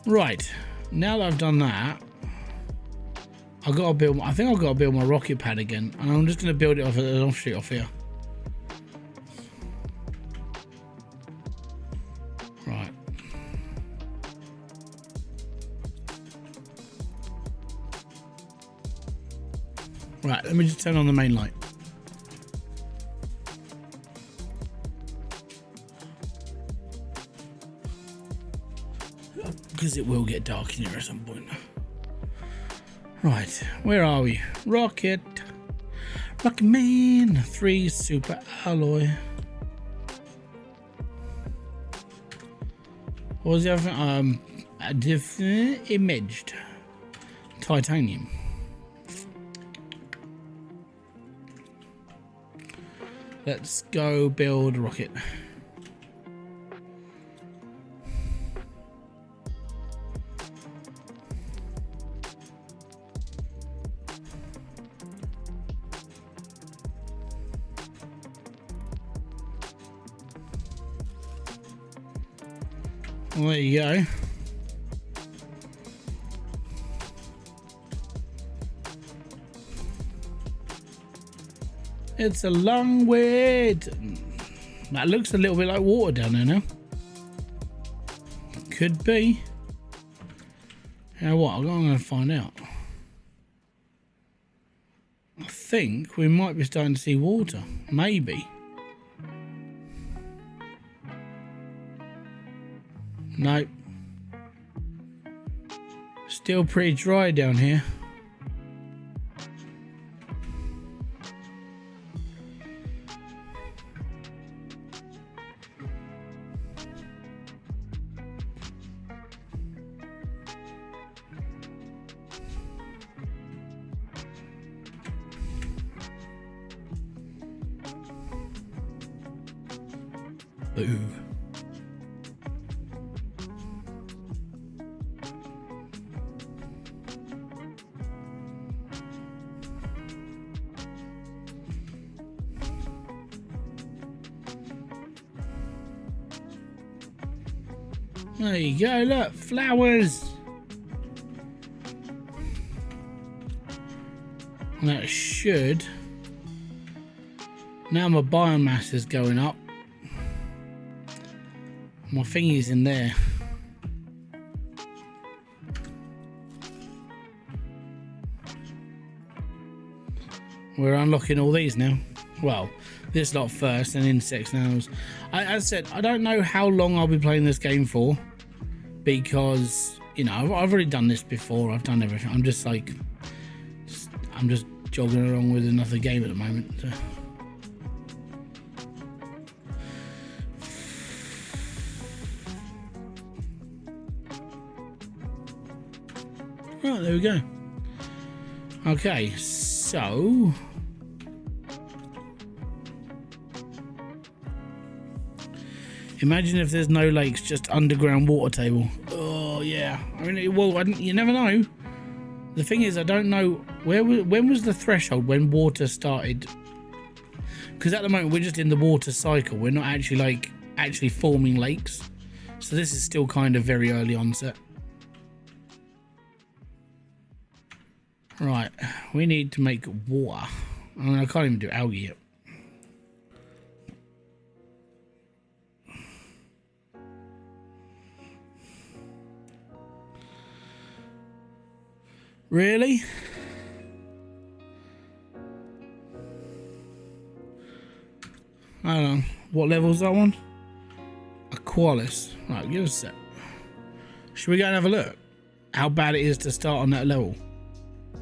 Right, now that I've done that, I think I've got to build my rocket pad again, and I'm just going to build it off an offshoot off here. Right, let me just turn on the main light. Because it will get dark in here at some point. Right, where are we? Rocket Man 3 super alloy. What was the other thing? A different imaged titanium. Let's go build a rocket. Well, there you go. It's a long way. That looks a little bit like water down there now. Could be. You know what? I'm going to find out. I think we might be starting to see water. Maybe. Nope. Still pretty dry down here. Ooh. There you go, look, flowers. And that should. Now my biomass is going up. My thingy's in there. We're unlocking all these now. Well, this lot first, and insects now. As I said, I don't know how long I'll be playing this game for, because, you know, I've already done this before. I've done everything. I'm just like, I'm just jogging along with another game at the moment. So. Right, there we go. Okay, so imagine if there's no lakes, just underground water table. Oh yeah, I mean, well, you never know. The thing is, I don't know When was the threshold when water started? Because at the moment we're just in the water cycle. We're not actually actually forming lakes. So this is still kind of very early onset. Right, we need to make water. I mean, I can't even do algae yet. Really? I don't know. What level is that one? Aqualis. Right, give us a sec. Should we go and have a look? How bad it is to start on that level?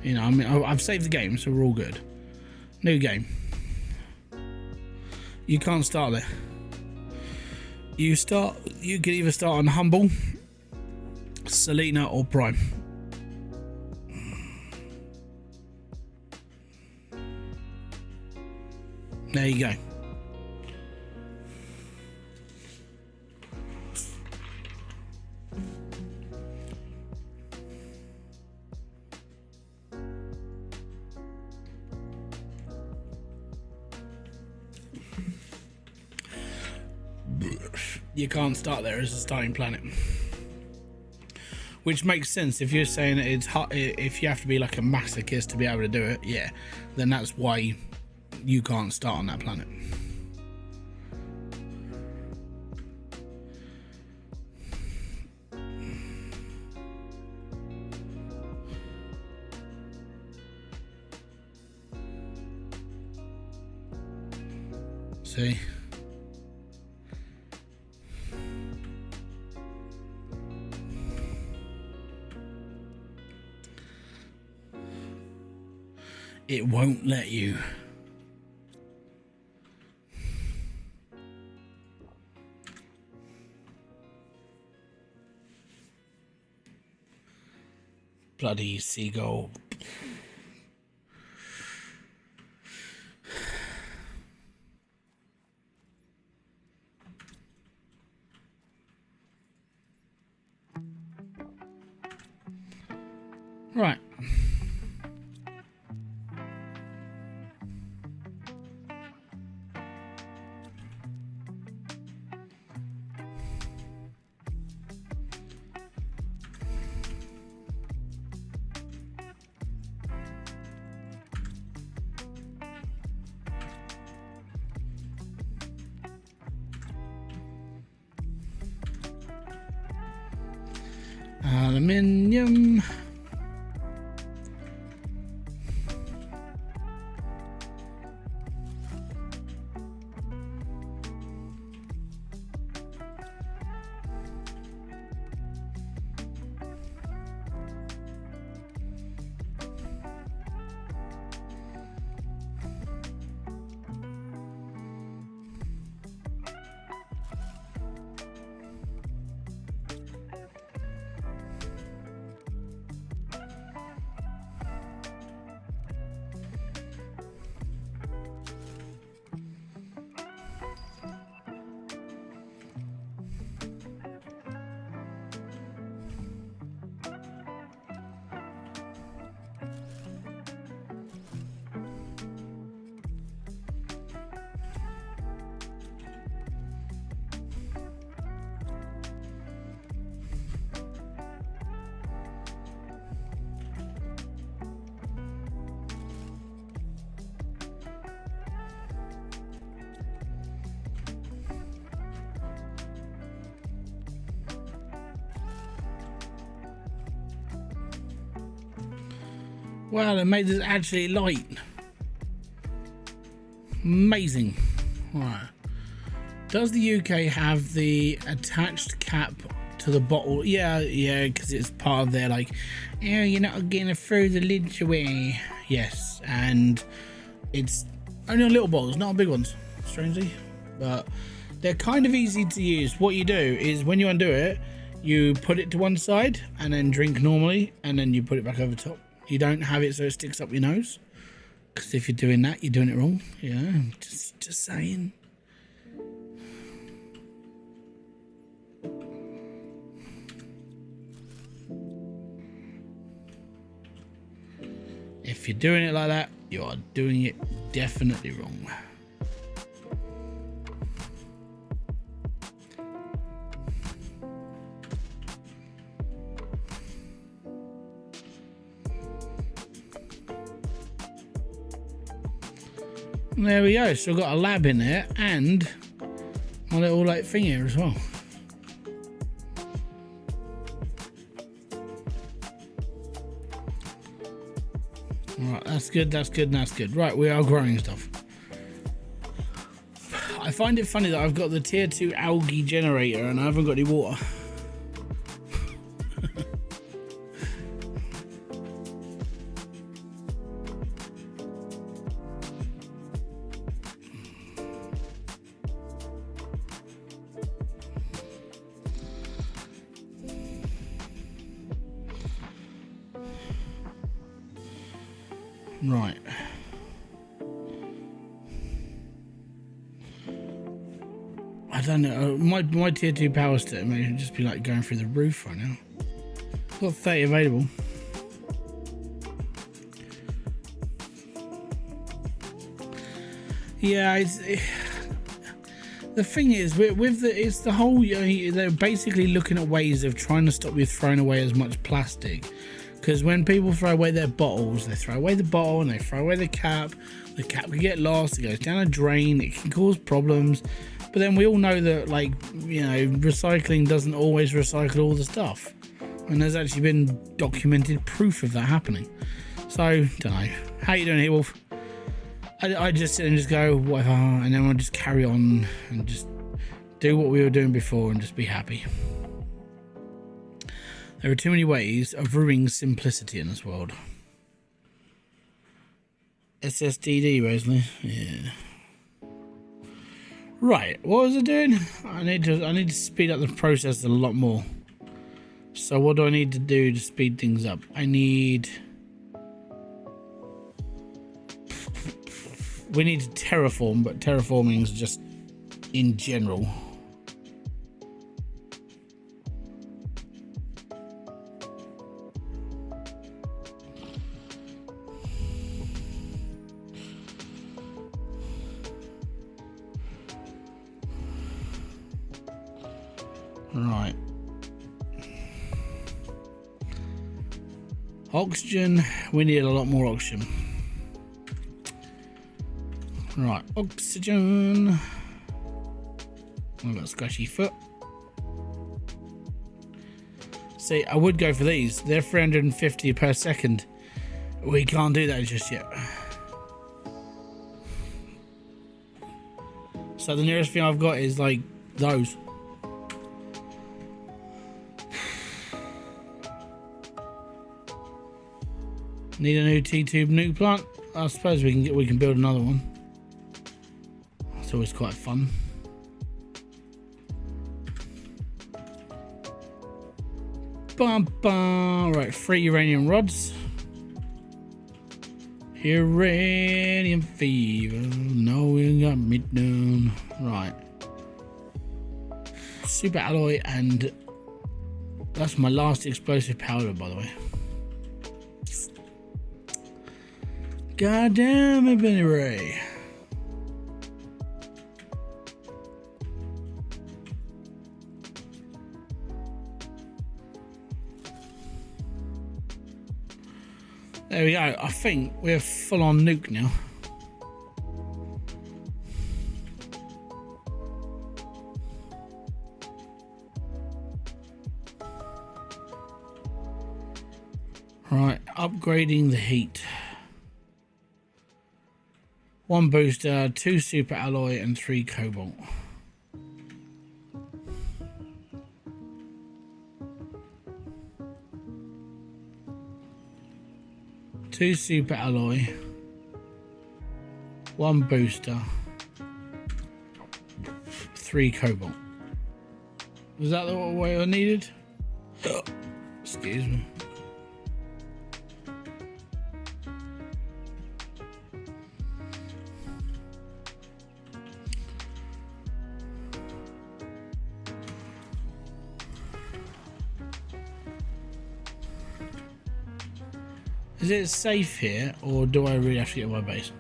You know, I mean, I've saved the game, so we're all good. New game. You can't start there. You can either start on Humble, Selena, or Prime. There you go. You can't start there as a starting planet, which makes sense if you're saying that it's hot. If you have to be like a masochist to be able to do it, yeah, then that's why you can't start on that planet. See? It won't let you. Bloody seagull. Right. Aluminium. Wow, they made this actually light. Amazing. Right. Does the UK have the attached cap to the bottle? Yeah, because it's part of their like, oh, you're not gonna throw the lids away. Yes, and it's only on little bottles, not on big ones, strangely. But they're kind of easy to use. What you do is when you undo it, you put it to one side and then drink normally, and then you put it back over top. You don't have it so it sticks up your nose, because if you're doing that, you're doing it wrong. Yeah, just saying. If you're doing it like that, you are doing it definitely wrong. And there we go. So I've got a lab in there and my little like thing here as well. Right, that's good, that's good, and that's good. Right, we are growing stuff. I find it funny that I've got the tier 2 algae generator and I haven't got any water. Right. I don't know. My tier 2 power state may just be like going through the roof right now. Got 30 available. Yeah, the thing is it's the whole. They're basically looking at ways of trying to stop you throwing away as much plastic. Because when people throw away their bottles, they throw away the bottle and they throw away the cap. The cap can get lost, it goes down a drain, it can cause problems. But then we all know that, like, you know, recycling doesn't always recycle all the stuff. And there's actually been documented proof of that happening. So, don't know. How you doing here, Wolf? I just sit and just go, whatever, and then we'll just carry on and just do what we were doing before and just be happy. There are too many ways of ruining simplicity in this world. SSDD, Rosalie. Yeah. Right, what was I doing? I need to speed up the process a lot more. So what do I need to do to speed things up? We need to terraform, but terraforming is just in general. Right. Oxygen. We need a lot more oxygen. Right. Oxygen. I've got a scratchy foot. See, I would go for these. They're 350 per second. We can't do that just yet. So the nearest thing I've got is like those. Need a new T-tube nuke plant? I suppose we can build another one. It's always quite fun. Bum, bum. Right, 3 uranium rods. Uranium fever. No, you got me down. Right. Super alloy, and that's my last explosive powder, by the way. God damn it, Benny Ray. There we go. I think we're full on nuke now. Right, upgrading the heat. 1 booster, 2 super alloy, and 3 cobalt. Two super alloy, 1 booster, 3 cobalt. Was that the way I needed? Excuse me. Is it safe here, or do I really have to get my base?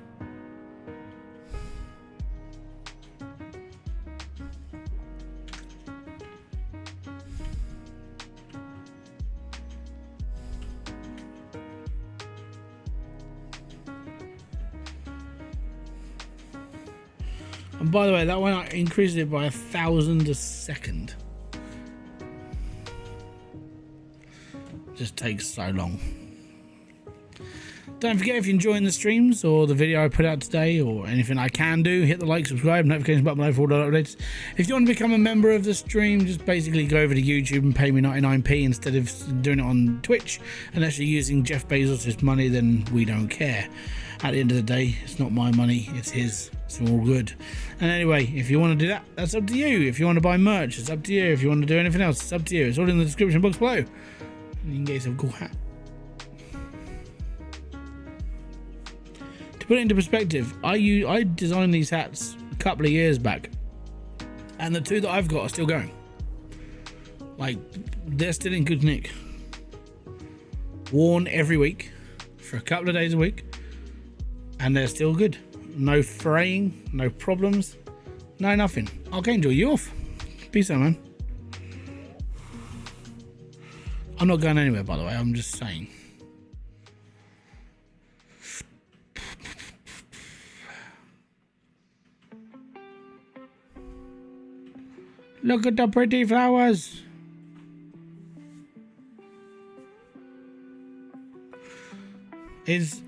And by the way, that one increased it by 1,000 a second. Just takes so long. Don't forget, if you're enjoying the streams or the video I put out today or anything I can do, hit the like, subscribe, notifications button below for all the updates. If you want to become a member of the stream, just basically go over to YouTube and pay me 99p instead of doing it on Twitch. Unless you're using Jeff Bezos' money, then we don't care. At the end of the day, it's not my money, it's his. It's all good. And anyway, if you want to do that, that's up to you. If you want to buy merch, it's up to you. If you want to do anything else, it's up to you. It's all in the description box below. And you can get yourself a cool hat. To put it into perspective, I designed these hats a couple of years back, and the two that I've got are still going. Like, they're still in good nick. Worn every week for a couple of days a week, and they're still good. No fraying, no problems, no nothing. Archangel, you off? Peace out, man. I'm not going anywhere, by the way. I'm just saying. Look at the pretty flowers.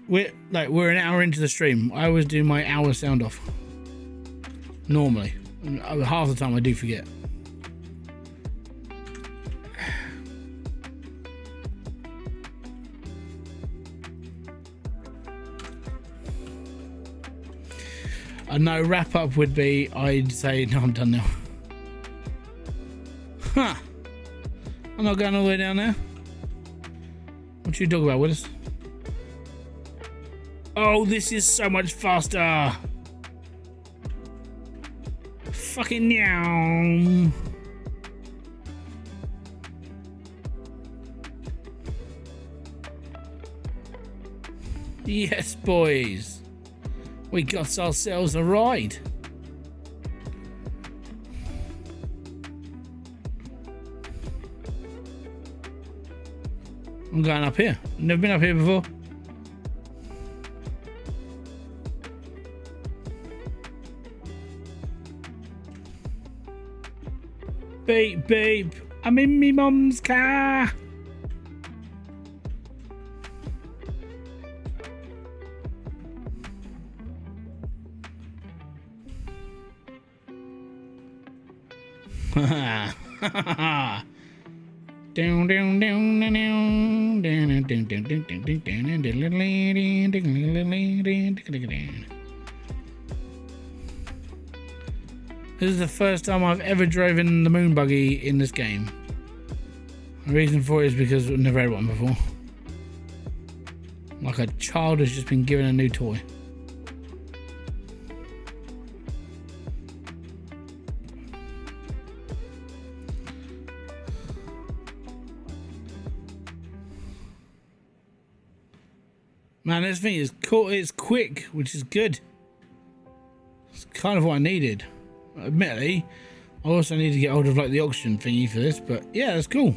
We're an hour into the stream. I always do my hour sound off. Normally. Half the time I do forget. A no wrap up would be, I'd say, no, I'm done now. Huh. I'm not going all the way down there. What you talking about, Willis? Oh, this is so much faster. Fucking meow. Yes, boys. We got ourselves a ride. I'm going up here. Never been up here before. Beep, beep. I'm in me mum's car. Down, down, down, down, down, down, down, down, down. This is the first time I've ever driven the moon buggy in this game. The reason for it is because I've never had one before. Like a child has just been given a new toy. Man, this thing is cool. It's quick, which is good. It's kind of what I needed. Admittedly, I also need to get hold of like the oxygen thingy for this, but yeah, that's cool.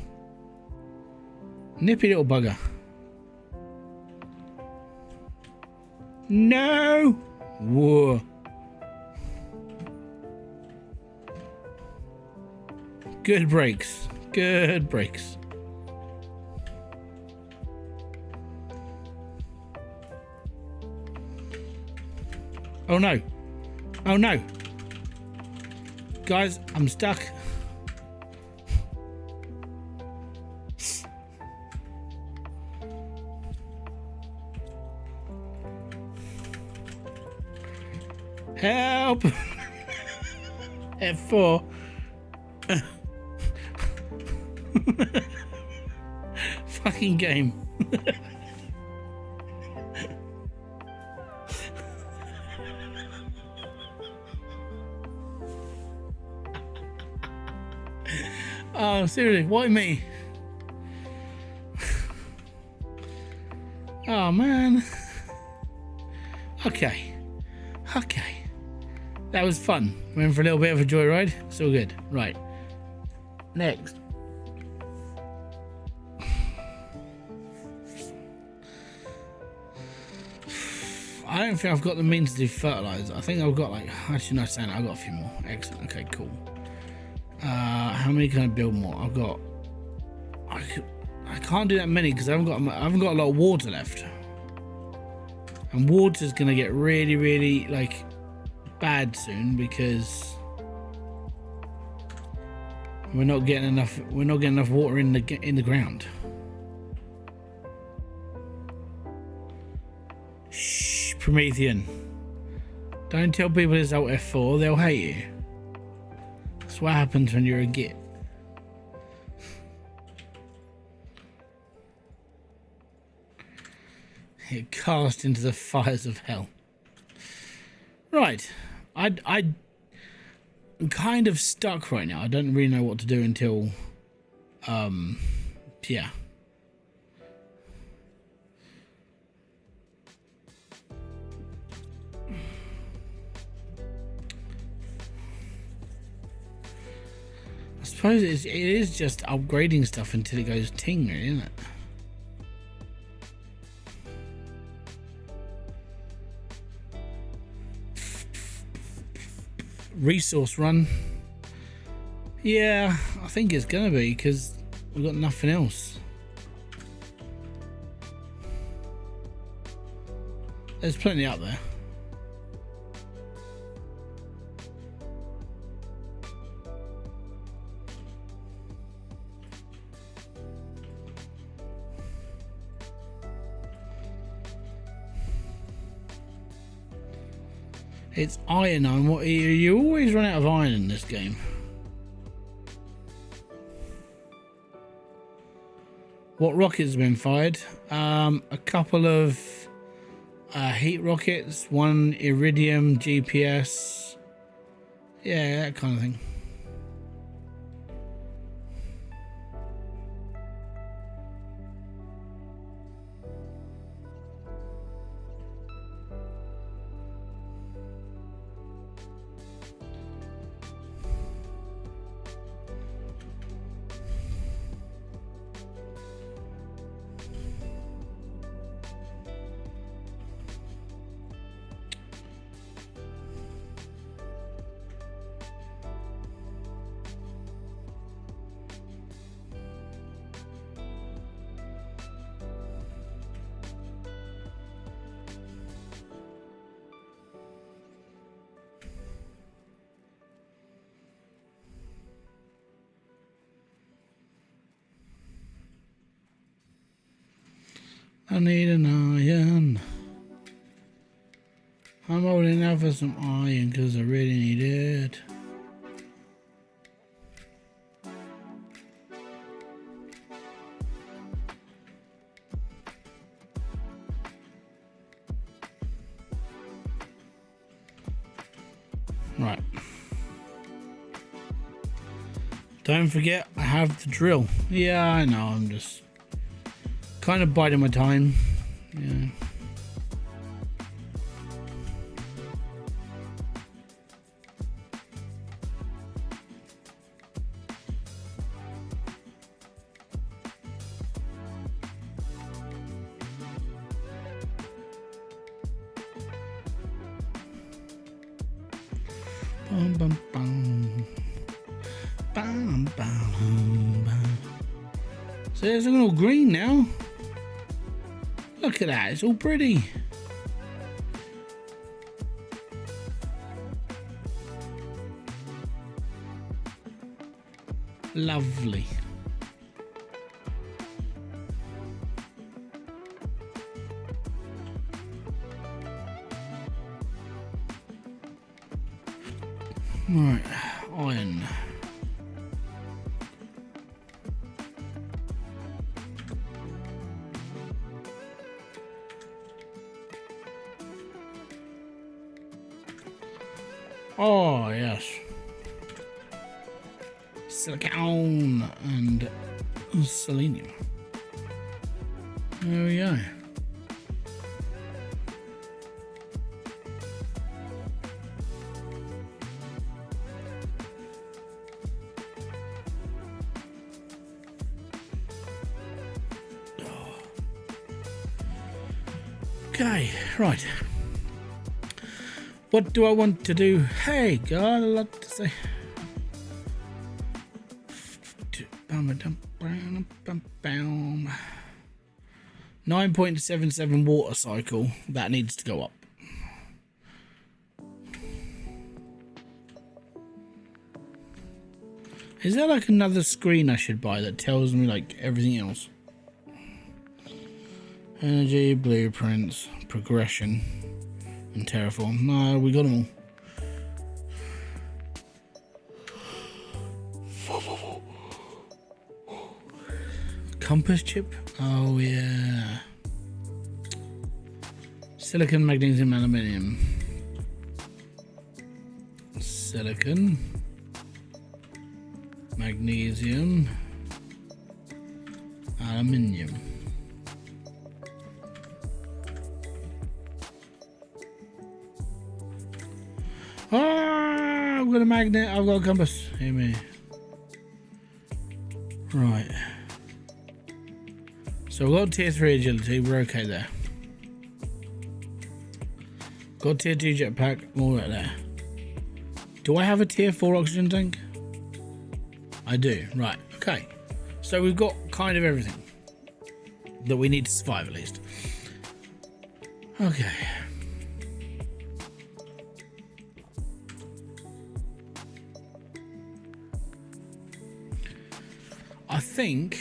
Nippy little bugger. No! Whoa. Good brakes. Good brakes. Oh no. Oh no. Guys, I'm stuck. Help! F4. Fucking game. Oh, seriously, why me? Oh Oh man. Okay. Okay. That was fun. Went for a little bit of a joyride. It's all good. Right. Next. I don't think I've got the means to do fertilizer. I think I've got like, actually no, saying I've got a few more. Excellent. Okay, cool. How many can I build more? I've got. I can't do that many because I haven't got a lot of water left. And water's gonna get really, really like bad soon because we're not getting enough. We're not getting enough water in the ground. Shh, Promethean. Don't tell people it's Alt F4. They'll hate you. That's what happens when you're a git. Get cast into the fires of hell. Right, I'm kind of stuck right now. I don't really know what to do until, yeah. I suppose it is just upgrading stuff until it goes ting, really, isn't it? Resource run. Yeah, I think it's gonna be because we've got nothing else. There's plenty out there. It's iron. What you always run out of iron in this game. What rockets have been fired? A couple of heat rockets, one iridium GPS. Yeah, that kind of thing. I need an iron. I'm holding out for some iron because I really need it. Right. Don't forget, I have the drill. Yeah, I know, I'm just kind of biding my time. Yeah. Bum, bum, bum. Bum, bum, bum. So it's all green now. Look at that, it's all pretty. Lovely. Right, iron. Oh, yes. Silicon and selenium. There we go. Okay, right. What do I want to do? Hey, got a lot to say. 9.77 water cycle. That needs to go up. Is there like another screen I should buy that tells me like everything else? Energy, blueprints, progression, and terraform. No, we got them all. Compass chip? Oh yeah. Silicon, magnesium, aluminium. Silicon, magnesium, aluminium. Ah, I've got a magnet, I've got a compass. Hear me. Right. So we've got tier 3 agility, we're okay there. Got tier 2 jetpack, all right there. Do I have a tier 4 oxygen tank? I do, right, okay. So we've got kind of everything that we need to survive at least. Okay. I think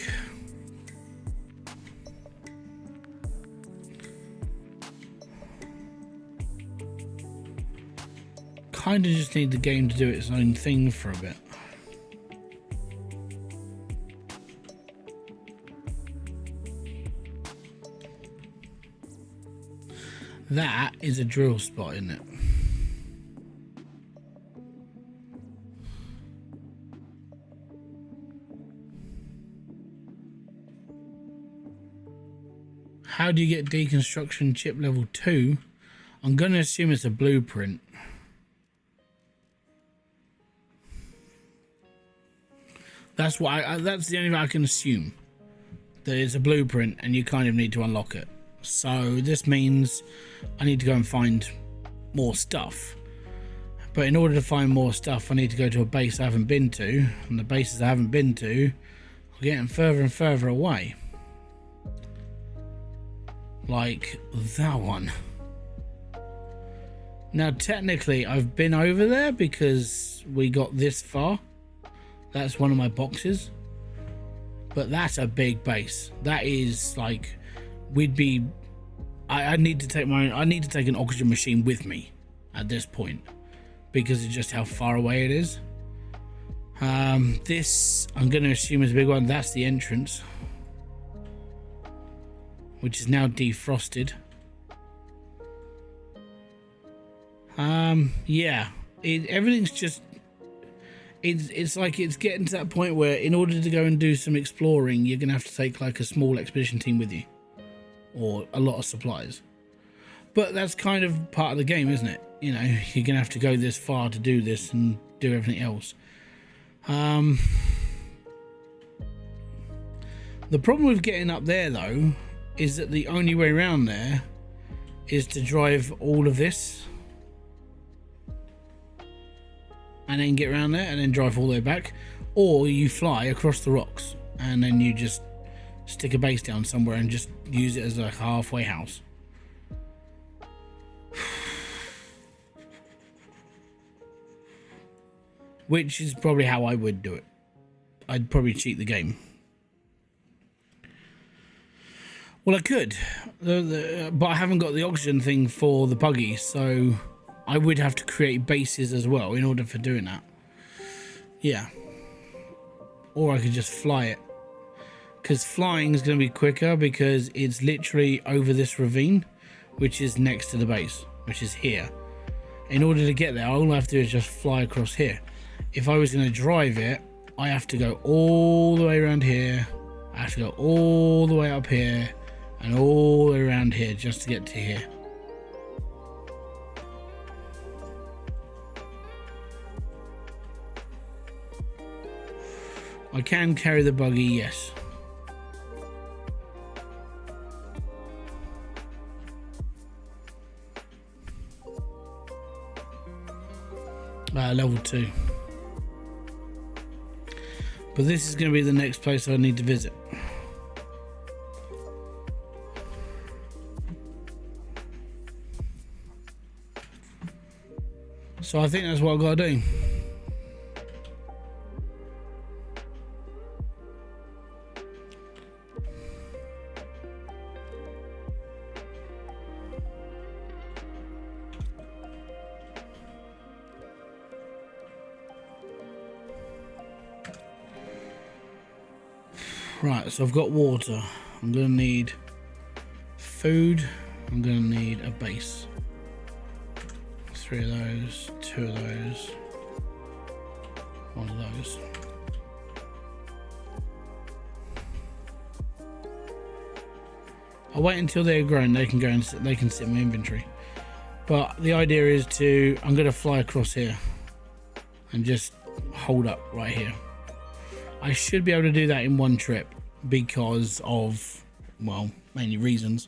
kind of just need the game to do its own thing for a bit. That is a drill spot, isn't it? How do you get deconstruction chip level 2? I'm going to assume it's a blueprint. That's what that's the only way I can assume. That it's a blueprint and you kind of need to unlock it. So this means I need to go and find more stuff. But in order to find more stuff, I need to go to a base I haven't been to. And the bases I haven't been to are getting further and further away. Like that one. Now technically I've been over there because we got this far. That's one of my boxes. But that's a big base. That is like, we'd be, I need to take an oxygen machine with me at this point because of just how far away it is. This I'm going to assume is a big one. That's the entrance, which is now defrosted. Yeah, everything's just, it's like it's getting to that point where in order to go and do some exploring, you're gonna have to take like a small expedition team with you or a lot of supplies. But that's kind of part of the game, isn't it? You know, you're gonna have to go this far to do this and do everything else. The problem with getting up there though is that the only way around there is to drive all of this and then get around there and then drive all the way back, or you fly across the rocks and then you just stick a base down somewhere and just use it as a halfway house. Which is probably how I would do it. I'd probably cheat the game. Well, I could, but I haven't got the oxygen thing for the buggy, so I would have to create bases as well in order for doing that. Yeah. Or I could just fly it. Because flying is going to be quicker because it's literally over this ravine, which is next to the base, which is here. In order to get there, all I have to do is just fly across here. If I was going to drive it, I have to go all the way around here. I have to go all the way up here and all the way around here just to get to here. I can carry the buggy, yes. Level 2. But this is going to be the next place I need to visit. So I think that's what I've got to do. Right, so I've got water. I'm going to need food. I'm going to need a base. 3 of those, 2 of those, 1 of those. I'll wait until they're grown. They can go and sit, they can sit in my inventory. But the idea is I'm going to fly across here and just hold up right here. I should be able to do that in one trip because of, well, mainly reasons.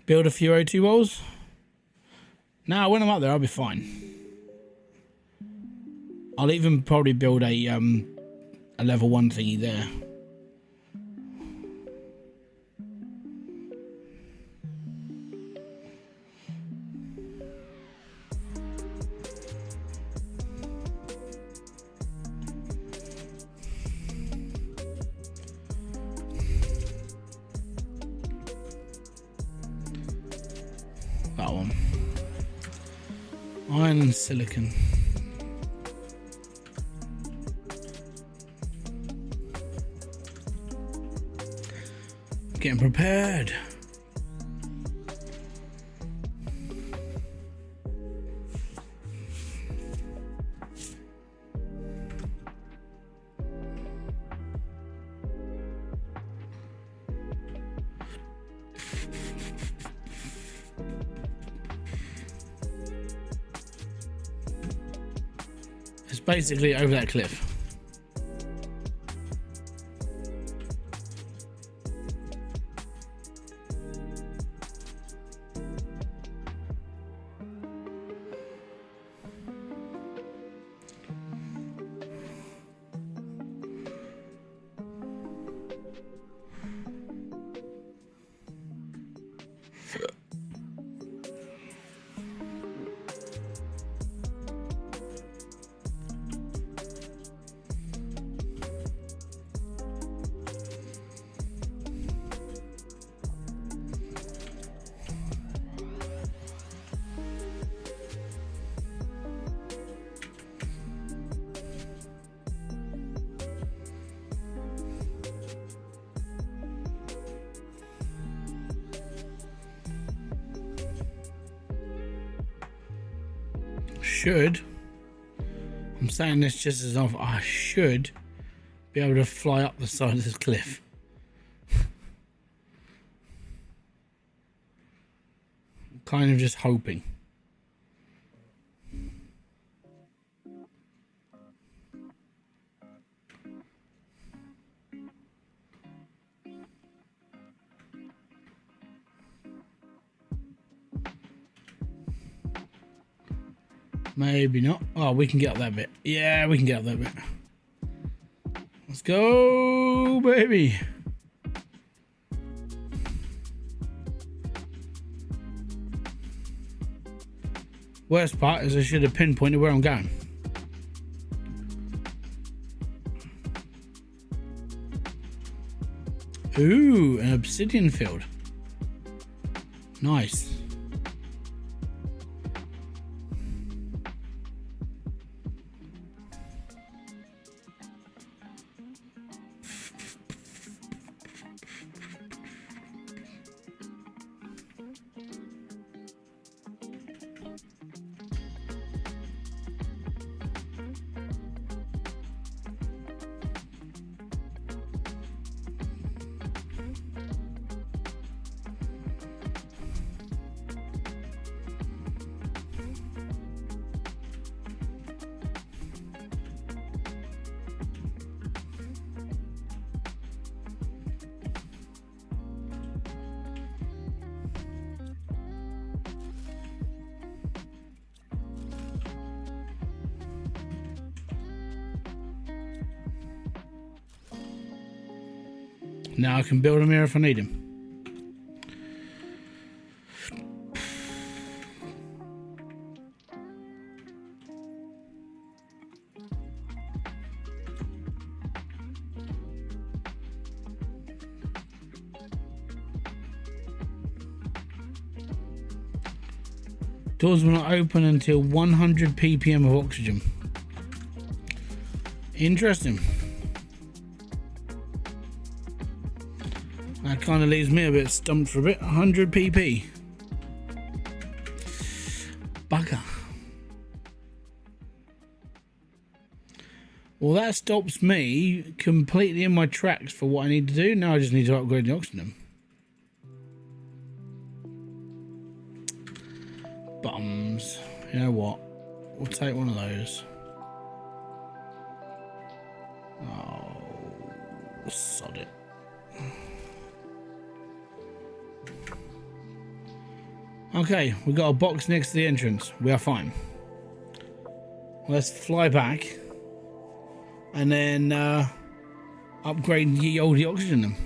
Build a few O2 walls. Now, when I'm up there, I'll be fine. I'll even probably build a level 1 thingy there. That one. Iron and silicon. Getting prepared. It's basically over that cliff. I'm saying this just as if I should be able to fly up the side of this cliff. I'm kind of just hoping. Maybe not. Oh, we can get up that bit. Yeah, we can get up that bit. Let's go, baby. Worst part is I should have pinpointed where I'm going. Ooh, an obsidian field. Nice. Now I can build him here if I need him. Doors will not open until 100 ppm of oxygen. Interesting. That kind of leaves me a bit stumped for a bit. 100 pp. Bugger. Well, that stops me completely in my tracks for what I need to do. Now I just need to upgrade the oxygen. Bums. You know what? We'll take one of those. Oh, sod it. Okay, we got a box next to the entrance. We are fine. Let's fly back and then upgrade ye olde oxygen them.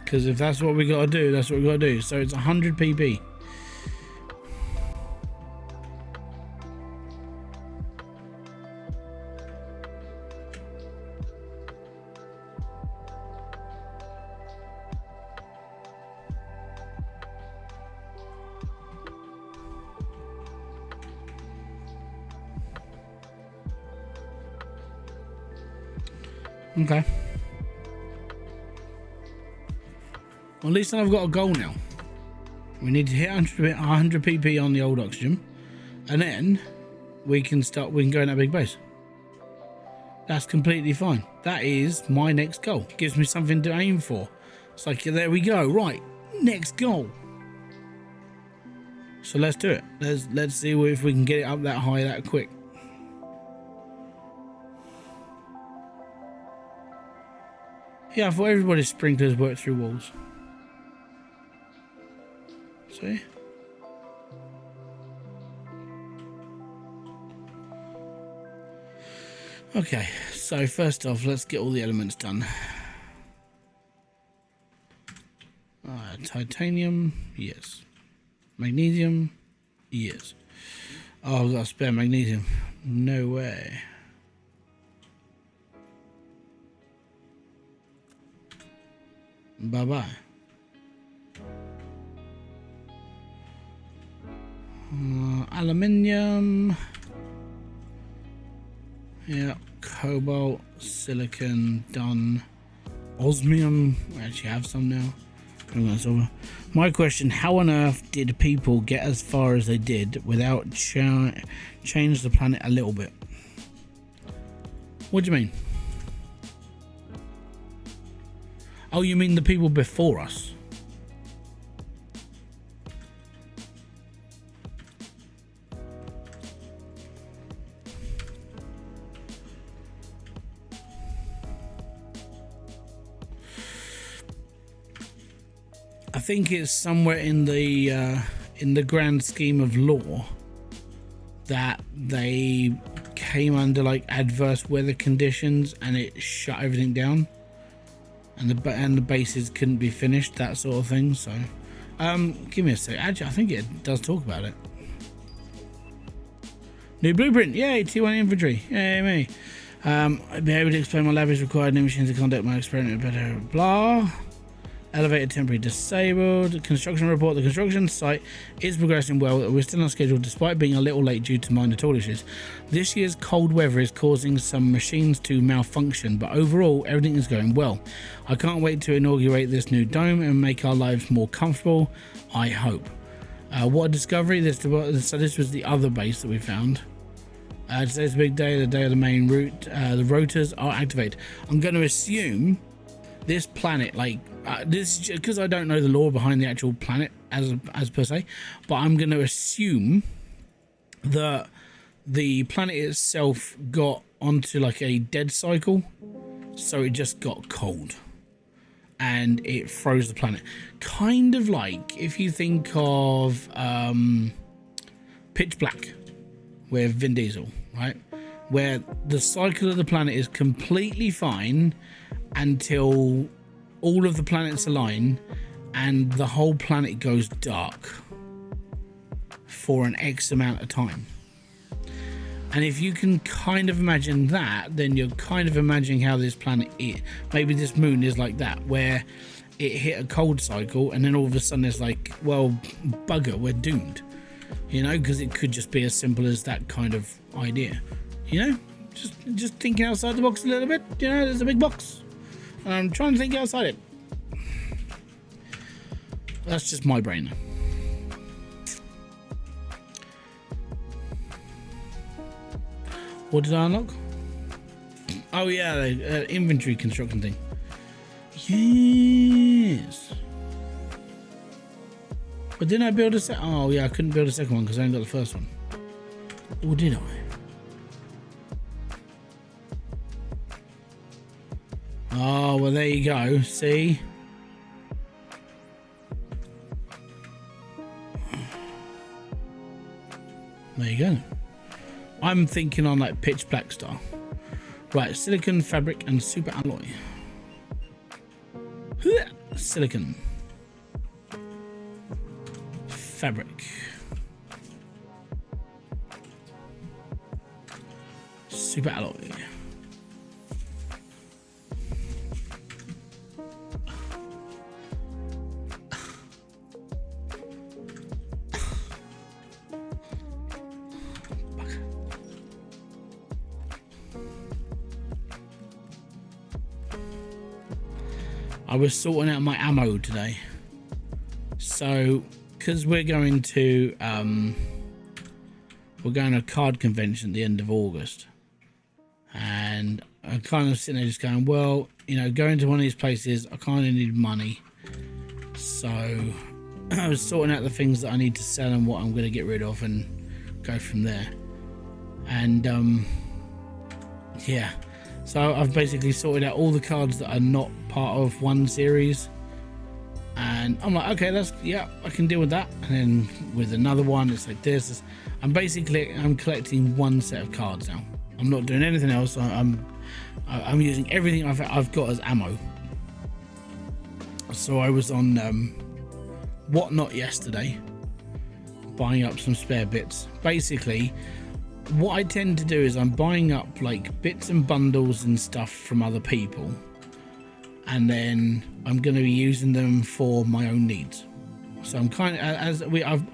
Because if that's what we got to do, that's what we got to do. So it's 100 pp. Okay. Well, at least I've got a goal now. We need to hit 100 pp on the old oxygen, and then we can go in that big base. That's completely fine. That is my next goal. Gives me something to aim for. It's like, there we go. Right, next goal. So let's do it. Let's see if we can get it up that high that quick. Yeah, I thought everybody's sprinklers work through walls. See? Okay, so first off, let's get all the elements done. Titanium, yes. Magnesium, yes. Oh, I've got a spare magnesium. No way. Bye-bye. Aluminium. Yeah, cobalt, silicon, done. Osmium, we actually have some now. My question, how on earth did people get as far as they did without change the planet a little bit? What do you mean? Oh, you mean the people before us? I think it's somewhere in the grand scheme of law that they came under like adverse weather conditions and it shut everything down, and the bases couldn't be finished, that sort of thing. So, give me a sec. Actually, I think it does talk about it. New blueprint, yay! T1 infantry, yay me. I'd be able to explain my lab is required. New machines to conduct my experiment better. Blah. Elevator temporary disabled. Construction report. The construction site is progressing well. We're still on schedule despite being a little late due to minor tool issues. This year's cold weather is causing some machines to malfunction, but overall everything is going well. I can't wait to inaugurate this new dome and make our lives more comfortable, I hope. What a discovery. So this was the other base that we found. Today's a big day, the day of the main route. The rotors are activated. I'm going to assume this planet, like this, because I don't know the lore behind the actual planet as per se, but I'm going to assume that the planet itself got onto like a dead cycle, so it just got cold and it froze the planet. Kind of like if you think of Pitch Black with Vin Diesel, right? Where the cycle of the planet is completely fine until all of the planets align and the whole planet goes dark for an X amount of time. And if you can kind of imagine that, then you're kind of imagining how this planet is. Maybe this moon is like that, where it hit a cold cycle and then all of a sudden it's like, well, bugger, we're doomed. You know, because it could just be as simple as that kind of idea. You know, just thinking outside the box a little bit. You know, there's a big box, and I'm trying to think outside it. That's just my brain. What did I unlock? Oh yeah, the inventory construction thing. Yes. But didn't I build a set? Oh yeah, I couldn't build a second one because I only got the first one. Or did I? Oh well, there you go. See. There you go. I'm thinking on like pitch black style. Right, silicon, fabric, and super alloy. Silicon. Fabric. Super alloy. I was sorting out my ammo today, so because we're going to a card convention at the end of August, and I'm kind of sitting there just going, well, you know, going to one of these places, I kind of need money, so I was sorting out the things that I need to sell and what I'm going to get rid of and go from there. And yeah, so I've basically sorted out all the cards that are not part of one series, and I'm like, okay, I can deal with that. And then with another one, it's like this. I'm collecting one set of cards now. I'm not doing anything else. I'm using everything I've got as ammo. So I was on Whatnot yesterday, buying up some spare bits. Basically, what I tend to do is I'm buying up like bits and bundles and stuff from other people, and then I'm going to be using them for my own needs. So I'm kind of,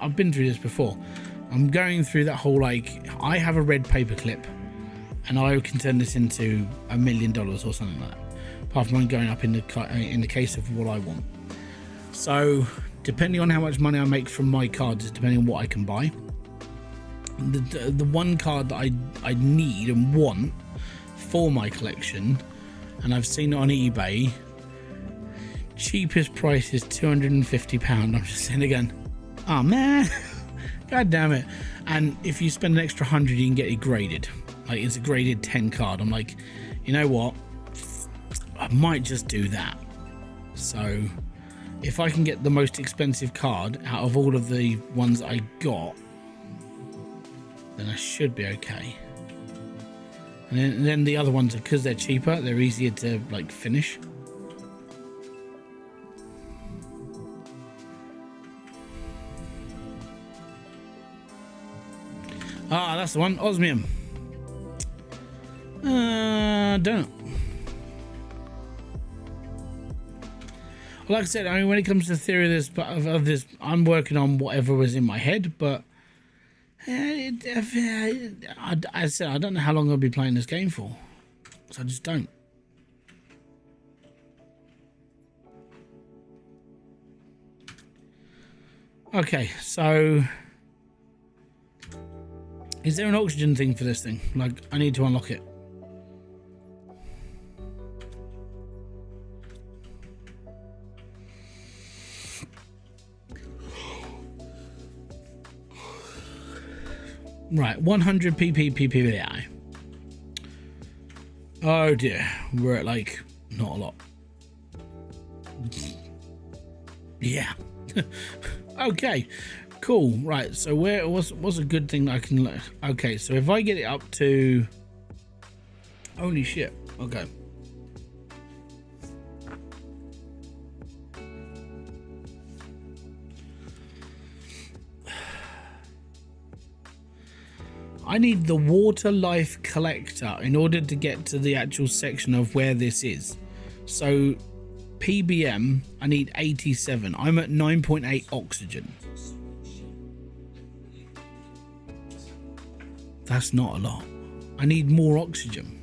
I've been through this before. I'm going through that whole, like, I have a red paper clip and I can turn this into $1 million or something like that, apart from going up in the case of what I want. So depending on how much money I make from my cards is depending on what I can buy. The one card that I need and want for my collection, and I've seen it on eBay, cheapest price is £250. I'm just saying again, oh man, god damn it. And if you spend an extra 100, you can get it graded. Like, it's a graded 10 card. I'm like, you know what, I might just do that. So if I can get the most expensive card out of all of the ones I got, then I should be okay. And then the other ones, because they're cheaper, they're easier to like finish. Ah, that's the one, osmium. Don't know. Like I said, I mean, when it comes to the theory of this, I'm working on whatever was in my head, but I said I don't know how long I'll be playing this game for, so I just don't. Okay, so is there an oxygen thing for this thing? Like, I need to unlock it. Right, 100 pppi. Oh dear, we're at like not a lot. Yeah. Okay, cool. Right, so what's a good thing that I can? Okay, so if I get it up to, holy shit. Okay. I need the water life collector in order to get to the actual section of where this is. So PBM, I need 87. I'm at 9.8 oxygen. That's not a lot. I need more oxygen.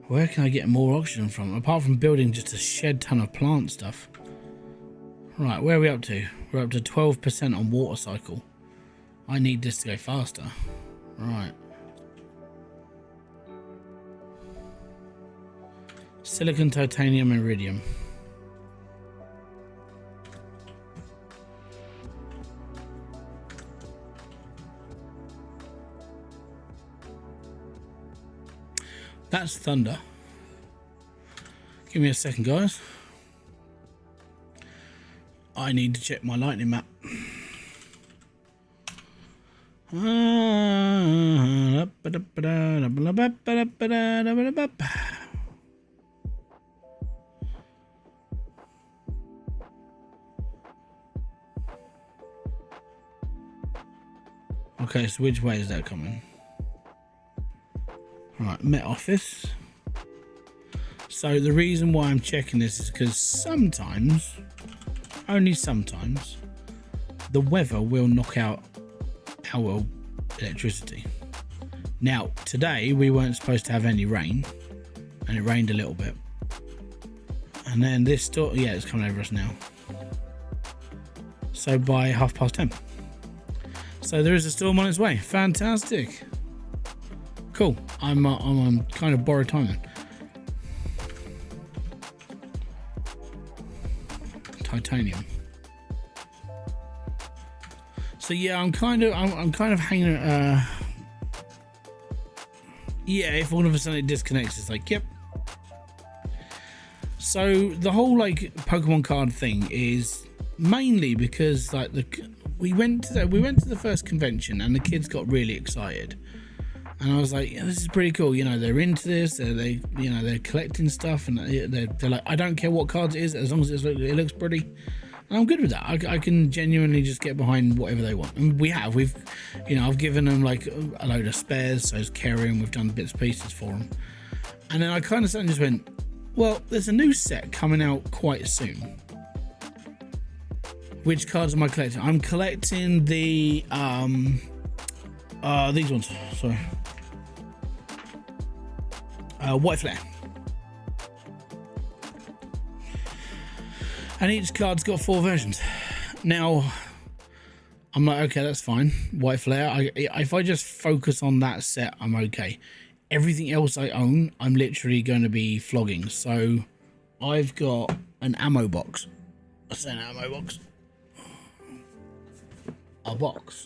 Where can I get more oxygen from? Apart from building just a shed ton of plant stuff. Right, where are we up to? We're up to 12% on water cycle. I need this to go faster. Right. Silicon, titanium, and iridium. That's thunder. Give me a second, guys. I need to check my lightning map. Okay, so which way is that coming? Right, Met Office. So the reason why I'm checking this is because sometimes, only sometimes, the weather will knock out our electricity. Now, today we weren't supposed to have any rain, and it rained a little bit. And then this storm, yeah, it's coming over us now. So by 10:30. So there is a storm on its way. Fantastic. Cool. I'm on kind of borrowed time then. Titanium. So yeah, I'm kind of hanging. Yeah, if all of a sudden it disconnects, it's like, yep. So the whole like Pokemon card thing is mainly because like we went to the first convention and the kids got really excited. And I was like, yeah, this is pretty cool. You know, they're into this. They're collecting stuff, and they're like, I don't care what cards it is, as long as it looks pretty. And I'm good with that. I can genuinely just get behind whatever they want. And I've given them like a load of spares, so it's carrying. We've done bits and pieces for them. And then I kind of suddenly just went, well, there's a new set coming out quite soon. Which cards am I collecting? I'm collecting the these ones. Sorry. White Flare. And each card's got 4 versions. Now, I'm like, okay, that's fine. White Flare. If I just focus on that set, I'm okay. Everything else I own, I'm literally going to be flogging. So, I've got an ammo box. What's an ammo box? A box.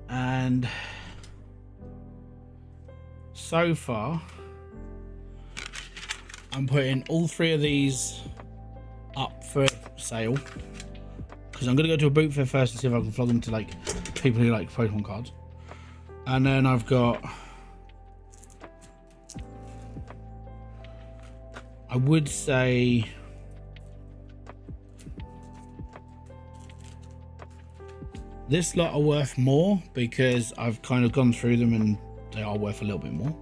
And so far I'm putting all 3 of these up for sale because I'm going to go to a boot fair first and see if I can flog them to like people who like Pokemon cards. And then I've got, I would say, this lot are worth more because I've kind of gone through them and they are worth a little bit more,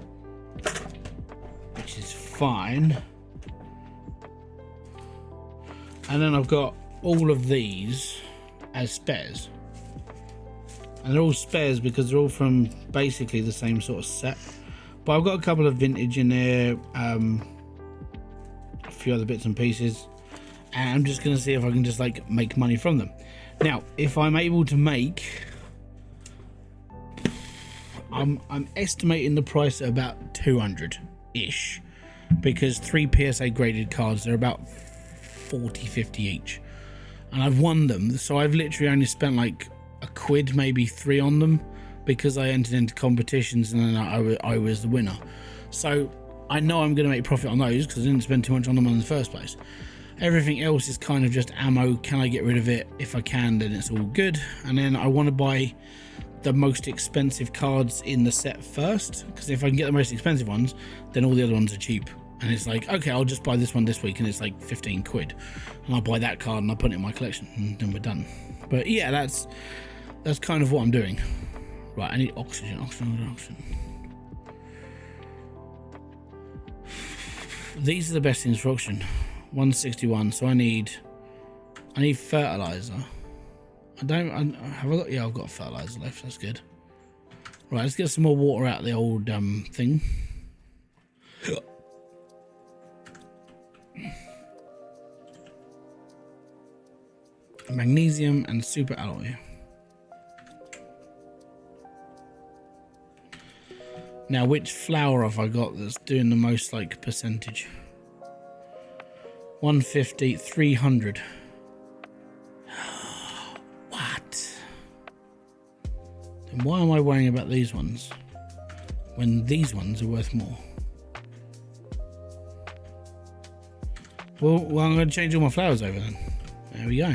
which is fine. And then I've got all of these as spares, and they're all spares because they're all from basically the same sort of set, but I've got a couple of vintage in there, a few other bits and pieces, and I'm just going to see if I can just like make money from them. Now, if I'm able to make, I'm estimating the price at about 200-ish, because 3 PSA graded cards are about 40-50 each, and I've won them, so I've literally only spent like a quid, maybe 3 on them, because I entered into competitions and then I was the winner. So I know I'm going to make profit on those because I didn't spend too much on them in the first place. Everything else is kind of just ammo. Can I get rid of it? If I can, then it's all good. And then I want to buy the most expensive cards in the set first, because if I can get the most expensive ones, then all the other ones are cheap. And it's like, okay, I'll just buy this one this week and it's like 15 quid, and I'll buy that card and I'll put it in my collection and then we're done. But yeah, that's kind of what I'm doing. Right, I need oxygen. These are the best things for auction. 161, so I need fertilizer. Have I got? Yeah, I've got fertilizer left. That's good. Right, let's get some more water out of the old thing. Magnesium and super alloy. Now, which flour have I got that's doing the most like percentage? 150, 300. What? Then why am I worrying about these ones when these ones are worth more? Well, I'm going to change all my flours over then. There we go.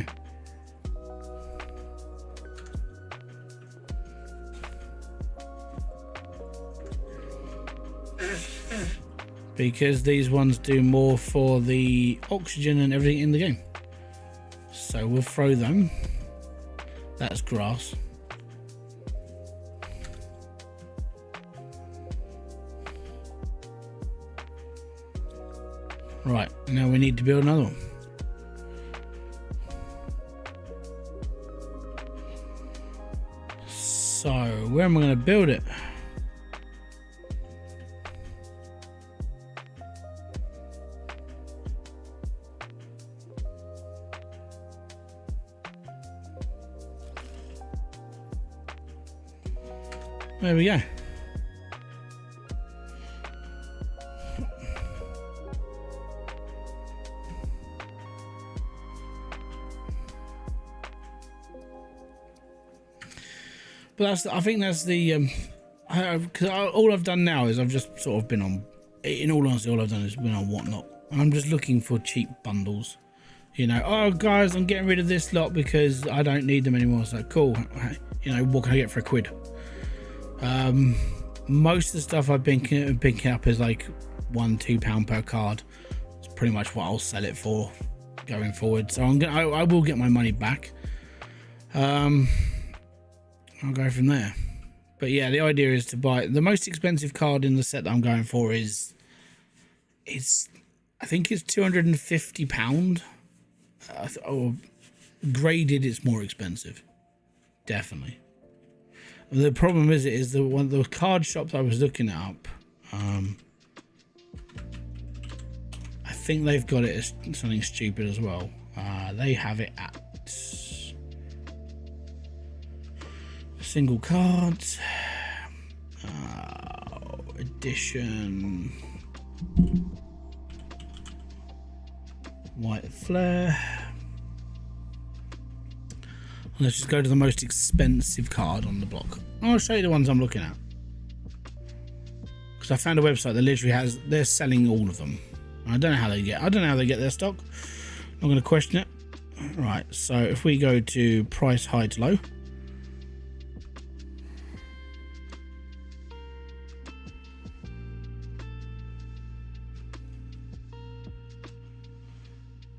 Because these ones do more for the oxygen and everything in the game. So we'll throw them. That's grass. Right, now we need to build another one. So where am I going to build it? There we go. But I think that's the because all I've done now is I've just sort of been on, in all honesty, all I've done is been on Whatnot. I'm just looking for cheap bundles. You know, oh guys, I'm getting rid of this lot because I don't need them anymore. So cool. You know, what can I get for a quid? Most of the stuff I've been picking up is like £1-2 per card. It's pretty much what I'll sell it for going forward. So I will get my money back. I'll go from there. But yeah, the idea is to buy the most expensive card in the set that I'm going for is I think it's £250. Or graded, it's more expensive, definitely. The problem is the card shops I was looking up. I think they've got it as something stupid as well. They have it at single cards, edition, white flare. Let's just go to the most expensive card on the block. I'll show you the ones I'm looking at, because I found a website that literally they're selling all of them. I don't know how they get their stock. I'm going to question it. Right, so if we go to price high to low,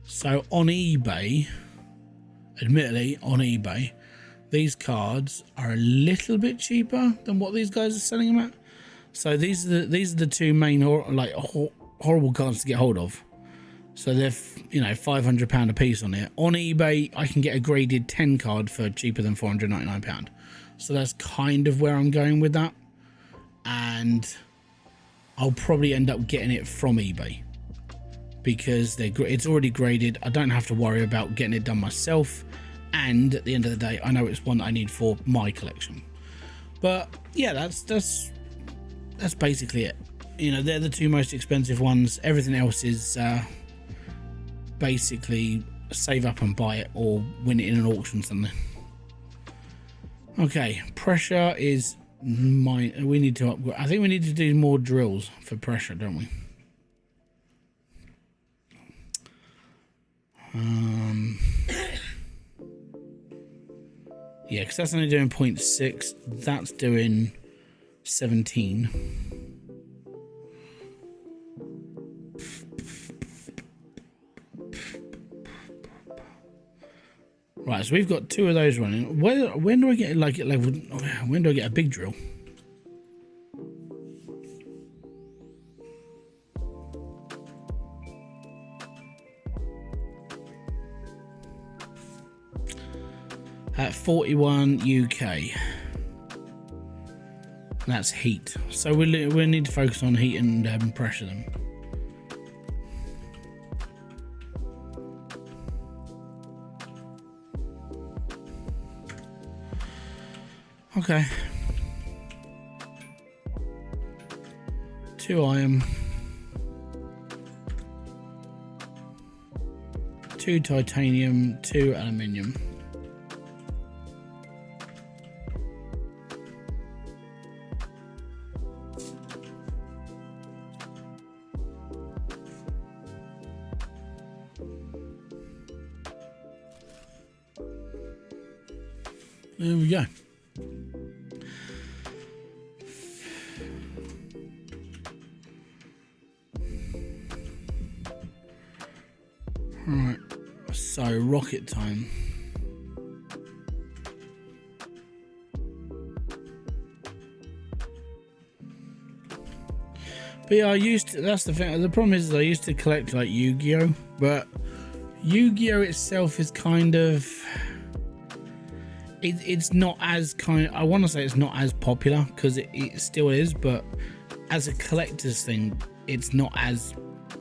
so on eBay, admittedly on eBay, these cards are a little bit cheaper than what these guys are selling them at. So these are the two main horrible cards to get hold of. So they're £500 a piece on it. On eBay, I can get a graded 10 card for cheaper than £499. So that's kind of where I'm going with that, and I'll probably end up getting it from eBay because it's already graded. I don't have to worry about getting it done myself, and at the end of the day I know it's one that I need for my collection. But yeah, that's basically it. You know, they're the two most expensive ones. Everything else is basically save up and buy it or win it in an auction something. Okay, pressure is mine. We need to upgrade. I think we need to do more drills for pressure, don't we? Yeah, because that's only doing 0.6. That's doing 17. Right, so we've got 2 of those running. When do I get like it leveled? When do I get a big drill? At 41 UK. That's heat. So we need to focus on heat and pressure them. Okay. 2 iron. 2 titanium, 2 aluminium. There we go. Right, so rocket time. But yeah, that's the thing. The problem is I used to collect like Yu-Gi-Oh, but Yu-Gi-Oh itself is kind of, it's not as I want to say it's not as popular, because it still is, but as a collector's thing, it's not as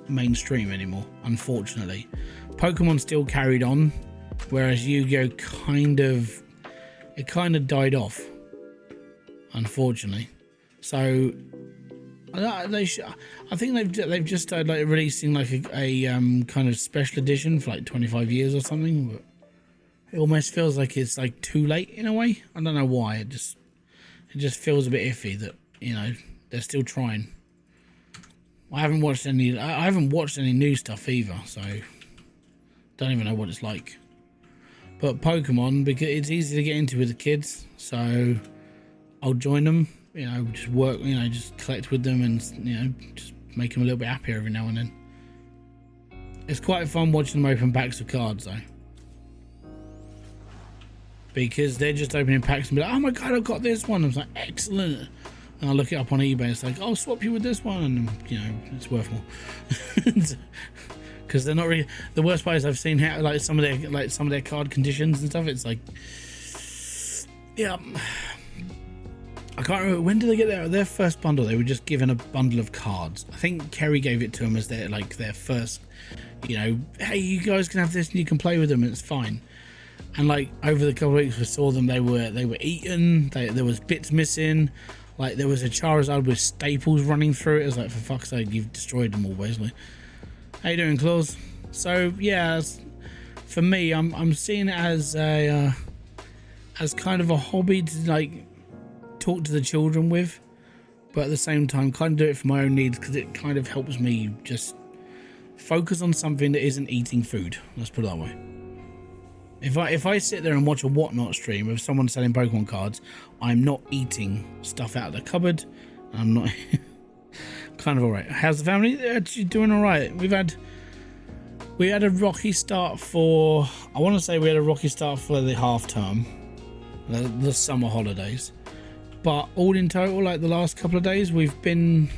mainstream anymore, unfortunately. Pokemon still carried on, whereas Yu-Gi-Oh kind of died off, unfortunately. So I think they've just started like releasing like a kind of special edition for like 25 years or something, but it almost feels like it's like too late in a way. I don't know why. It just feels a bit iffy that, you know, they're still trying. I haven't watched any new stuff either, so don't even know what it's like. But Pokemon, because it's easy to get into with the kids, so I'll join them. You know, just work. You know, just collect with them, and you know, just make them a little bit happier every now and then. It's quite fun watching them open packs of cards, though, because they're just opening packs and be like, "Oh my god, I've got this one." I'm like, "Excellent." And I look it up on eBay. It's like, I'll swap you with this one, and you know, it's worth more. Because they're not really. The worst part is I've seen how like some of their card conditions and stuff. It's like, yeah, I can't remember, when did they get their first bundle? They were just given a bundle of cards. I think Kerry gave it to them as their first, you know, hey, you guys can have this and you can play with them and it's fine. And like over the couple of weeks we saw them, they were eaten. There was bits missing. Like there was a Charizard with staples running through it. It was like, for fuck's sake, you've destroyed them all basically. How you doing, Claus? So yeah, for me, I'm seeing it as kind of a hobby to like talk to the children with, but at the same time kind of do it for my own needs, because it kind of helps me just focus on something that isn't eating food. Let's put it that way. If I sit there and watch a Whatnot stream of someone selling Pokemon cards, I'm not eating stuff out of the cupboard. I'm not. Kind of alright. How's the family? Actually doing alright. We had a rocky start for, I want to say we had a rocky start for the half term, the summer holidays, but all in total, like the last couple of days, it's been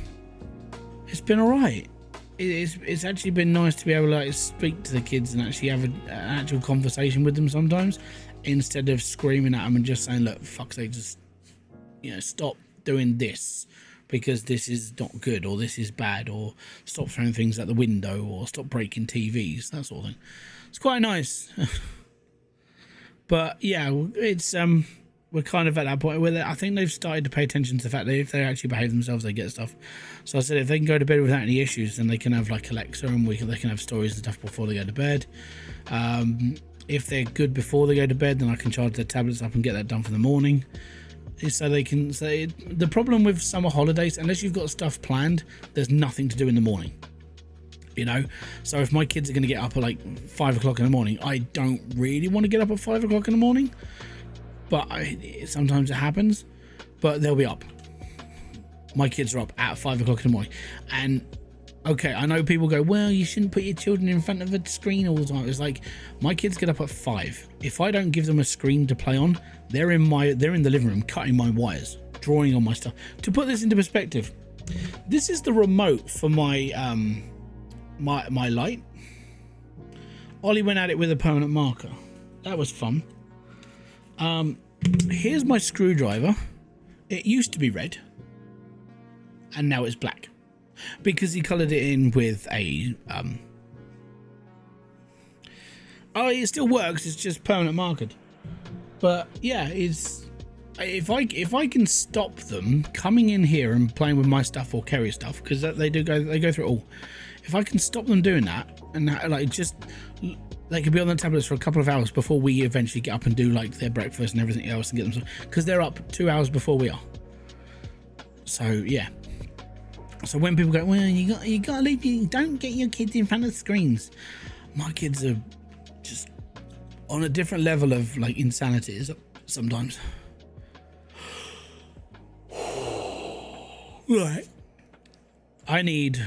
alright. It's actually been nice to be able to like speak to the kids and actually have an actual conversation with them sometimes, instead of screaming at them and just saying, look, fuck's sake, just, you know, stop doing this, because this is not good, or this is bad, or stop throwing things at the window, or stop breaking TVs, that sort of thing. It's quite nice. But yeah, it's we're kind of at that point where I think they've started to pay attention to the fact that if they actually behave themselves, they get stuff. So I said if they can go to bed without any issues, then they can have like Alexa, and they can have stories and stuff before they go to bed. If they're good before they go to bed, then I can charge their tablets up and get that done for the morning. So they can say the problem with summer holidays, unless you've got stuff planned, there's nothing to do in the morning. You know, so if my kids are going to get up at like 5 o'clock in the morning, I don't really want to get up at 5 o'clock in the morning, but sometimes it happens. But they'll be up. My kids are up at 5 o'clock in the morning, and okay, I know people go, well, you shouldn't put your children in front of a screen all the time. It's like, my kids get up at 5. If I don't give them a screen to play on, they're in the living room cutting my wires, drawing on my stuff. To put this into perspective, this is the remote for my my light. Ollie went at it with a permanent marker. That was fun. Here's my screwdriver. It used to be red, and now it's black, because he coloured it in with a oh, it still works, it's just permanent markered. But yeah, it's if I can stop them coming in here and playing with my stuff or Kerry's stuff, because they go through it all. If I can stop them doing that, and like just they could be on the tablets for a couple of hours before we eventually get up and do like their breakfast and everything else and get them, because they're up 2 hours before we are. So yeah. So when people go, well, you gotta leave, don't get your kids in front of screens. My kids are just on a different level of like insanity sometimes. Right. I need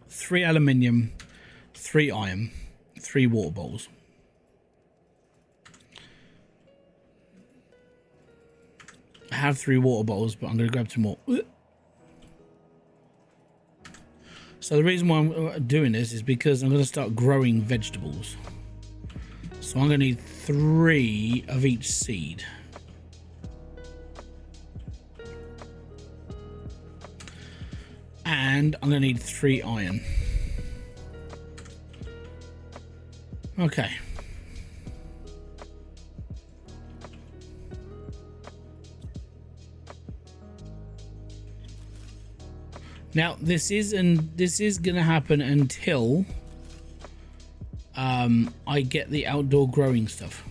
3 aluminium, 3 iron, 3 water bowls. I have 3 water bowls, but I'm going to grab 2 more. So the reason why I'm doing this is because I'm going to start growing vegetables. So I'm going to need 3 of each seed. And I'm going to need 3 iron. Okay. Now this is going to happen until I get the outdoor growing stuff.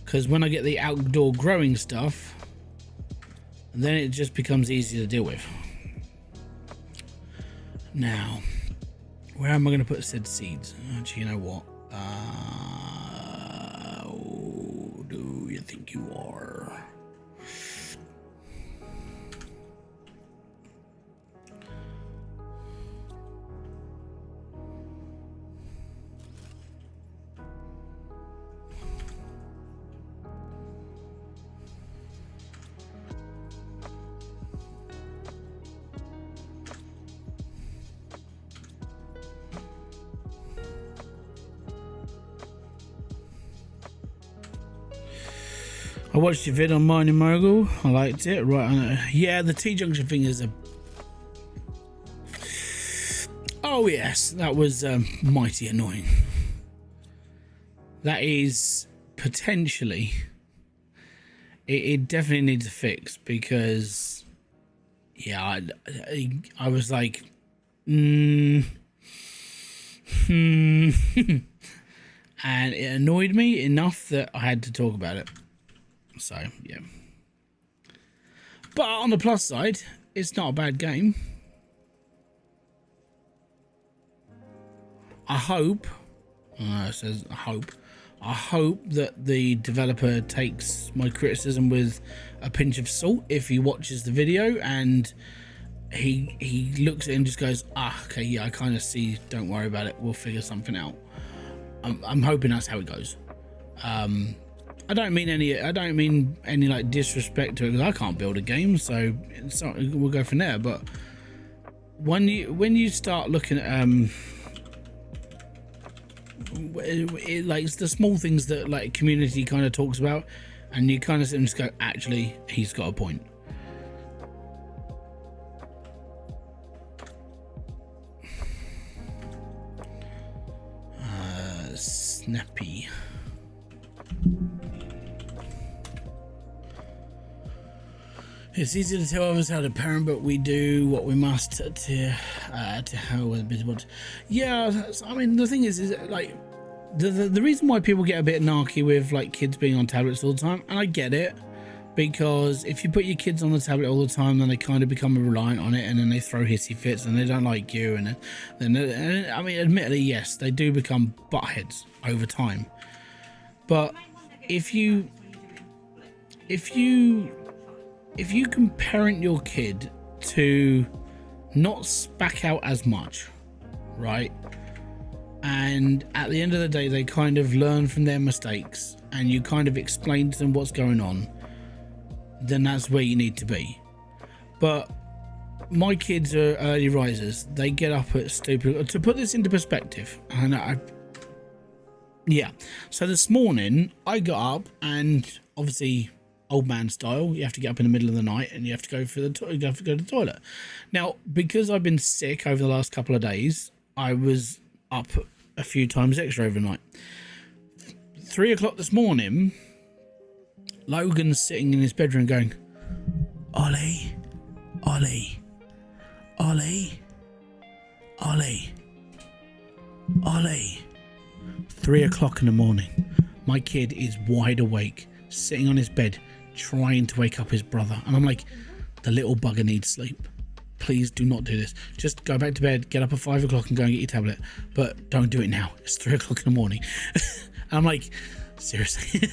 Because when I get the outdoor growing stuff, then it just becomes easier to deal with. Now, where am I going to put said seeds? Actually, you know what? Who do you think you are? I watched your vid on Mining Mogul. I liked it. Right, I know. Yeah, the T-junction thing is a... Oh yes, that was mighty annoying. That is potentially... It definitely needs a fix, because... Yeah, I was like... And it annoyed me enough that I had to talk about it. So yeah, but on the plus side, it's not a bad game. I hope it says I hope that the developer takes my criticism with a pinch of salt if he watches the video and he looks at it and just goes, okay, yeah, I kind of see, don't worry about it, we'll figure something out. I'm hoping that's how it goes. I don't mean any like disrespect to it, because I can't build a game, so we'll go from there. But when you start looking at like it's the small things that like community kind of talks about, And you kind of sit and just go, actually, he's got a point. Snappy. It's easy to tell others how to parent, but we do what we must to how we're busy. Yeah, I mean, the thing is like the reason why people get a bit narky with like kids being on tablets all the time, and I get it, because if you put your kids on the tablet all the time, then they kind of become reliant on it, and then they throw hissy fits, and they don't like you, and then I mean, admittedly, yes, they do become buttheads over time. But if you can parent your kid to not spack out as much, right? And at the end of the day, they kind of learn from their mistakes, and you kind of explain to them what's going on, then that's where you need to be. But my kids are early risers. They get up at stupid. To put this into perspective, and yeah. So this morning I got up, and obviously, old man style, you have to get up in the middle of the night and you have to go for you have to go to the toilet. Now, because I've been sick over the last couple of days, I was up a few times extra overnight. 3 o'clock this morning, Logan's sitting in his bedroom going, Ollie, Ollie, Ollie, Ollie, Ollie. 3 o'clock in the morning. My kid is wide awake, sitting on his bed, trying to wake up his brother, and I'm like, the little bugger needs sleep. Please do not do this. Just go back to bed, get up at 5 o'clock and go and get your tablet, but don't do it now. It's 3 o'clock in the morning. And I'm like, seriously?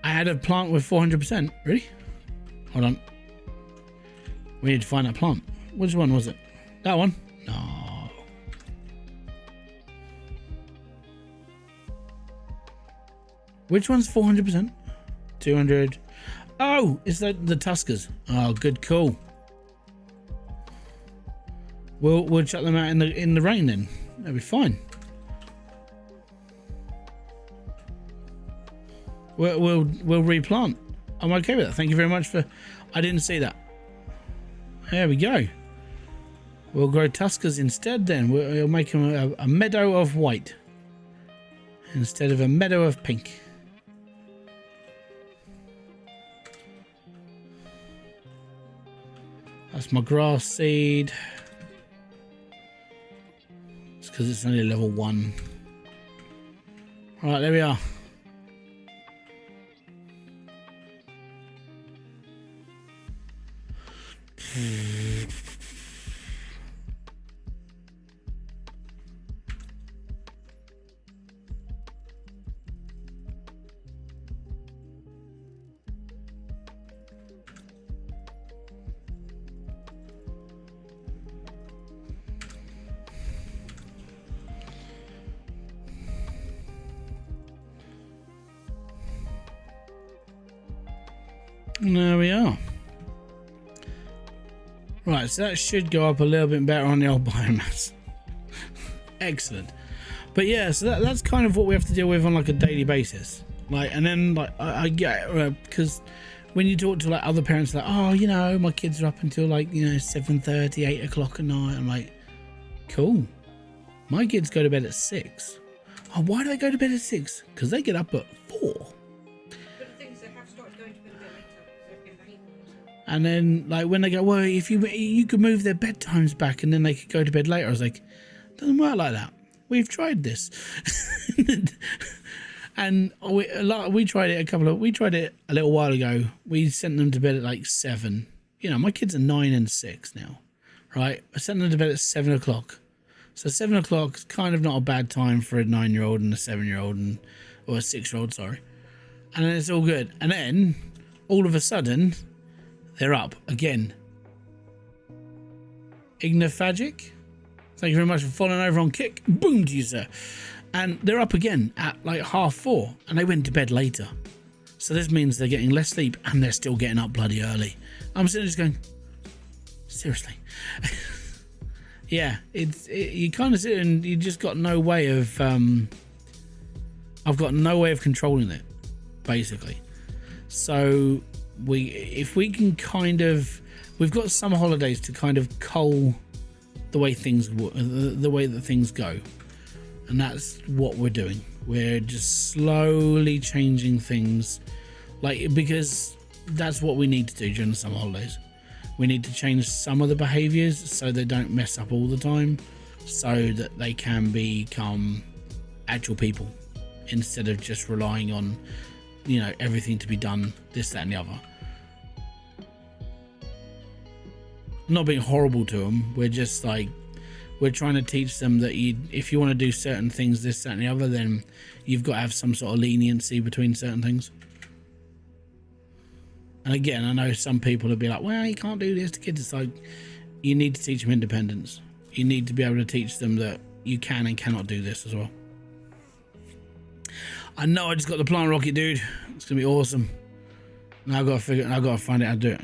I had a plant with 400%. Really? Hold on, we need to find that plant. Which one was it? That one? No. Which one's 400%? 200. Oh, is that the Tuskers? Oh, good call. We'll chuck them out in the rain then. That'll be fine. We'll replant. I'm okay with that. Thank you very much for. I didn't see that. There we go. We'll grow Tuskers instead. Then we'll make them a meadow of white instead of a meadow of pink. That's my grass seed. It's because it's only level 1. Right, there we are. There we are. Right, so that should go up a little bit better on the old biomass. Excellent. But yeah, so that's kind of what we have to deal with on like a daily basis. Like, and then like I get because when you talk to like other parents, like, oh, you know, my kids are up until like, you know, 7:30, 8 o'clock at night. I'm like, cool. My kids go to bed at 6. Oh, why do they go to bed at 6? Because they get up at 4. And then, like, when they go, well, if you could move their bedtimes back and then they could go to bed later, I was like, doesn't work like that. We've tried this. And we tried it a little while ago. We sent them to bed at like 7. You know, my kids are 9 and 6 now, right? I sent them to bed at 7 o'clock. So 7 o'clock is kind of not a bad time for a 9-year-old and a 7-year-old or a 6-year-old, sorry. And then it's all good. And then all of a sudden, they're up again. Ignophagic, thank you very much for following over on Kick. Boom to you, sir. And they're up again at like 4:30, and they went to bed later. So this means they're getting less sleep and they're still getting up bloody early. I'm sitting just going, seriously. Yeah, you kind of sit and you just got no way of I've got no way of controlling it. basically. So if we can kind of, we've got summer holidays to kind of cull the way that things go, and that's what we're doing. We're just slowly changing things, like, because that's what we need to do during the summer holidays. We need to change some of the behaviors so they don't mess up all the time, so that they can become actual people instead of just relying on, you know, everything to be done this, that and the other. Not being horrible to them, we're just like, we're trying to teach them that if you want to do certain things this, that and the other, then you've got to have some sort of leniency between certain things. And again, I know some people will be like, well, you can't do this to kids. It's like, you need to teach them independence. You need to be able to teach them that you can and cannot do this as well. I know I just got the plant rocket, dude. It's gonna be awesome. Now I've got to find out how to do it.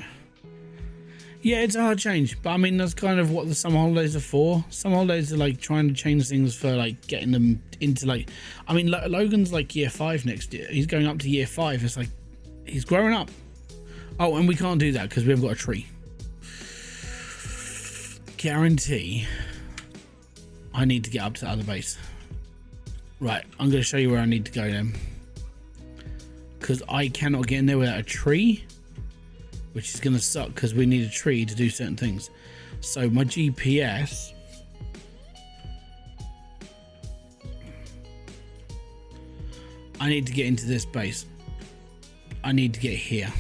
Yeah, it's a hard change, but I mean, that's kind of what the summer holidays are for. Summer holidays are like trying to change things for like getting them into, like, I mean, Logan's like year 5 next year. He's going up to year 5. It's like, he's growing up. Oh, and we can't do that because we haven't got a tree. Guarantee I need to get up to the other base. Right, I'm going to show you where I need to go then, because I cannot get in there without a tree, which is going to suck because we need a tree to do certain things. So my GPS, I need to get into this base. I need to get here.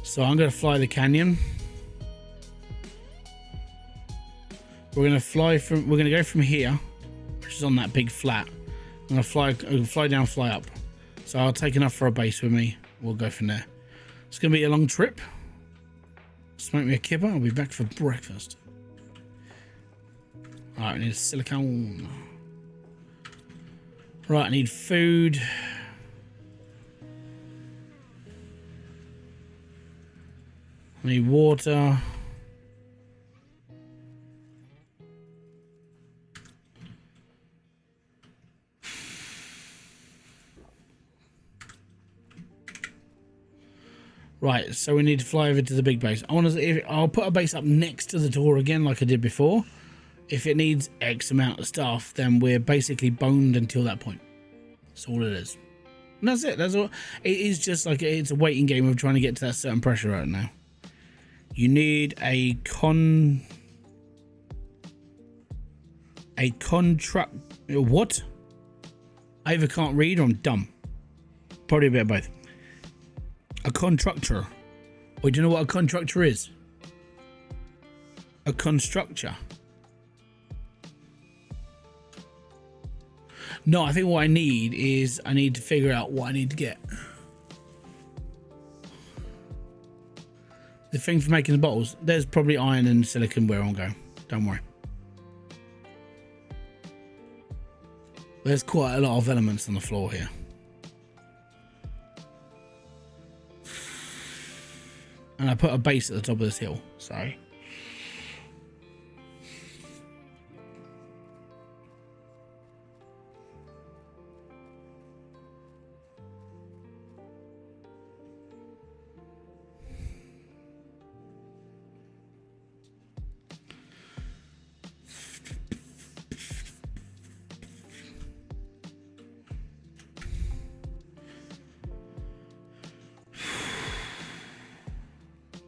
So I'm going to fly the canyon. We're going to go from here, which is on that big flat. I'm going to fly down, fly up. So I'll take enough for a base with me. We'll go from there. It's going to be a long trip. Smoke me a kipper. I'll be back for breakfast. Alright, I need a silicone. Right, I need food. I need water. Right, so we need to fly over to the big base. I'll put a base up next to the door again, like I did before. If it needs X amount of stuff, then we're basically boned until that point. That's all it is. And that's it. That's all. It is just like, it's a waiting game of trying to get to that certain pressure right now. You need a contract. What? I either can't read or I'm dumb. Probably a bit of both. A contractor. Or do you know what a contractor is? A constructor. No, I think what I need is, I need to figure out what I need to get. The thing for making the bottles, there's probably iron and silicon where I'm going. Don't worry. There's quite a lot of elements on the floor here. And I put a base at the top of this hill, so.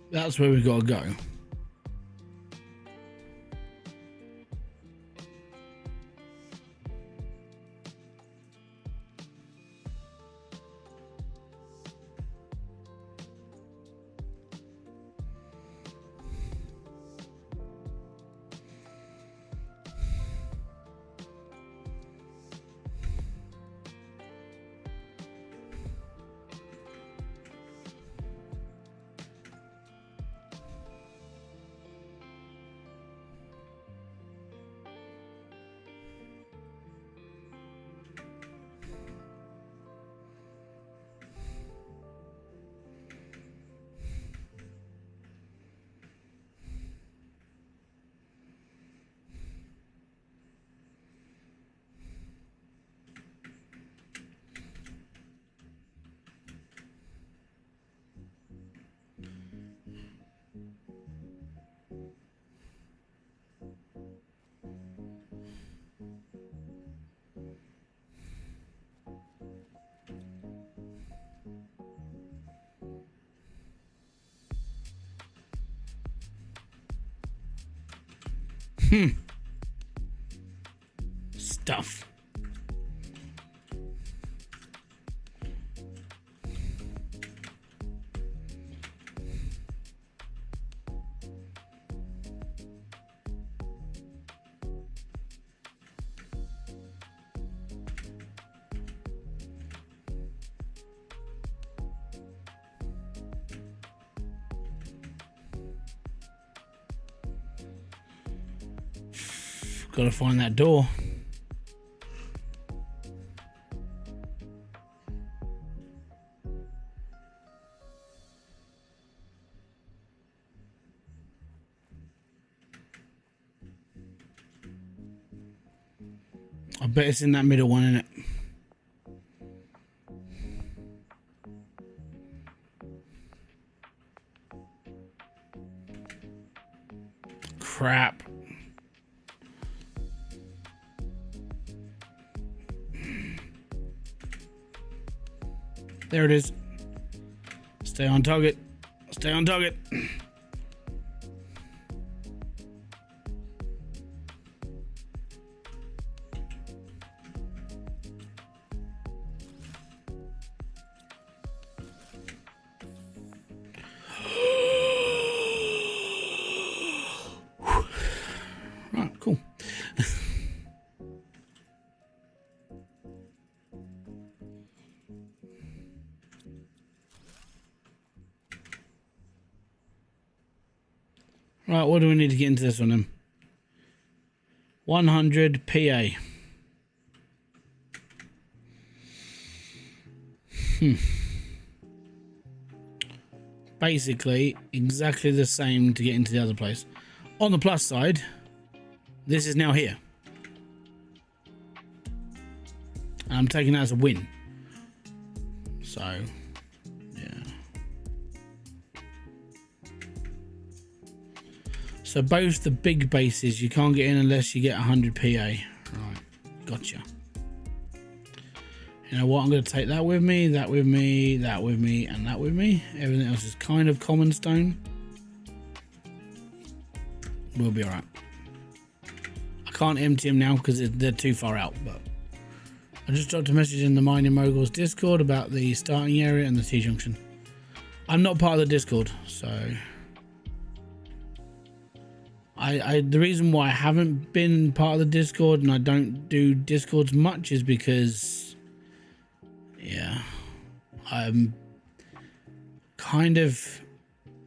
That's where we've got to go. Stuff. Gotta find that door. I bet it's in that middle one, isn't it? Crap. There it is. Stay on target. Stay on target. Right, cool. Right, what do we need to get into this one then? 100 PA. Basically, exactly the same to get into the other place. On the plus side, this is now here. And I'm taking that as a win. So, yeah. So both the big bases, you can't get in unless you get 100 PA. Right, gotcha. You know what, I'm going to take that with me, that with me, that with me, and that with me. Everything else is kind of common stone. We'll be alright. I can't empty them now because they're too far out, but I just dropped a message in the Mining Moguls Discord about the starting area and the T-junction. I'm not part of the Discord, so... the reason why I haven't been part of the Discord and I don't do Discords much is because, yeah, I'm kind of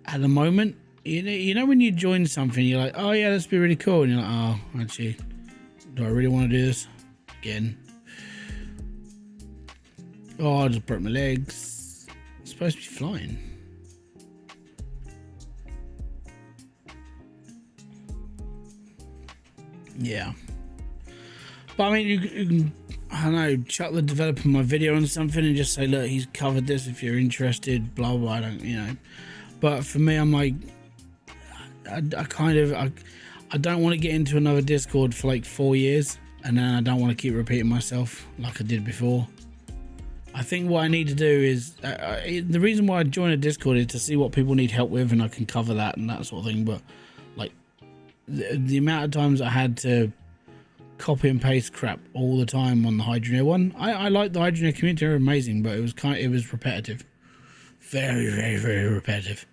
at the moment, you know when you join something, you're like, oh yeah, this would be really cool, and you're like, oh, actually, do I really want to do this again? Oh, I just broke my legs. I'm supposed to be flying. Yeah, but I mean, you can, I don't know, chuck the developer my video on something and just say, look, he's covered this if you're interested, blah blah. I don't, you know. But for me, I'm like, I don't want to get into another Discord for like 4 years, and then I don't want to keep repeating myself like I did before. I think what I need to do is the reason why I join a Discord is to see what people need help with, and I can cover that and that sort of thing. But like, the amount of times I had to copy and paste crap all the time on the Hybridsteel one, I like the Hybridsteel community, they're amazing, but it was repetitive, very, very, very repetitive.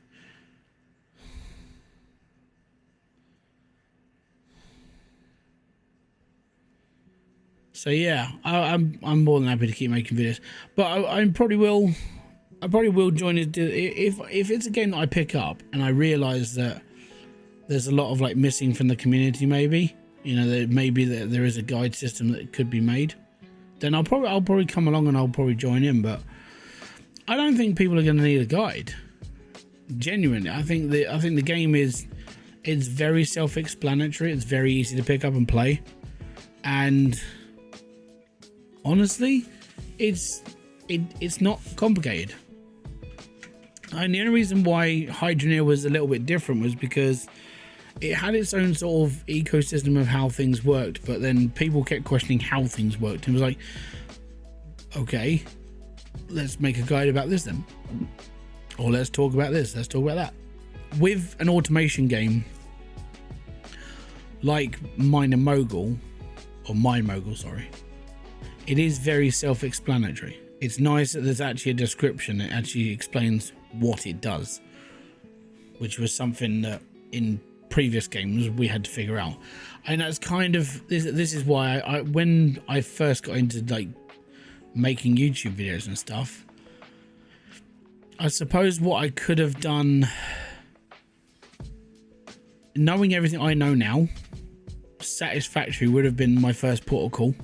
So yeah, I'm more than happy to keep making videos, but I probably will join it if it's a game that I pick up and I realize that there's a lot of like missing from the community, maybe, you know, that maybe there is a guide system that could be made, then I'll probably come along and I'll probably join in. But I don't think people are going to need a guide. Genuinely, I think the game it's very self-explanatory. It's very easy to pick up and play, and honestly, it's not complicated. And the only reason why Hybridsteel was a little bit different was because it had its own sort of ecosystem of how things worked, but then people kept questioning how things worked, and it was like, okay, let's make a guide about this then, or let's talk about this, let's talk about that. With an automation game, like Miner Mogul, or Mine Mogul, sorry, it is very self-explanatory. It's nice that there's actually a description that actually explains what it does, which was something that in previous games we had to figure out. And that's kind of this is why I when I first got into like making YouTube videos and stuff, I suppose what I could have done, knowing everything I know now, Satisfactory would have been my first portal call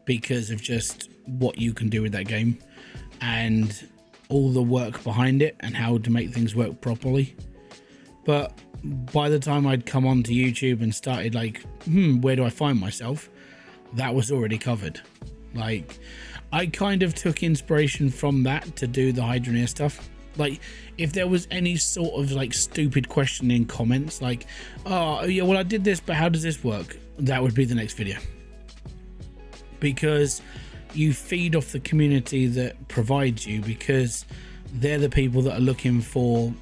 because of just what you can do with that game and all the work behind it and how to make things work properly. But by the time I'd come onto YouTube and started like, where do I find myself, that was already covered. Like, I kind of took inspiration from that to do the Hybridsteel stuff. Like, if there was any sort of like stupid question in comments, like, oh yeah, well I did this, but how does this work? That would be the next video. Because you feed off the community that provides you, because they're the people that are looking for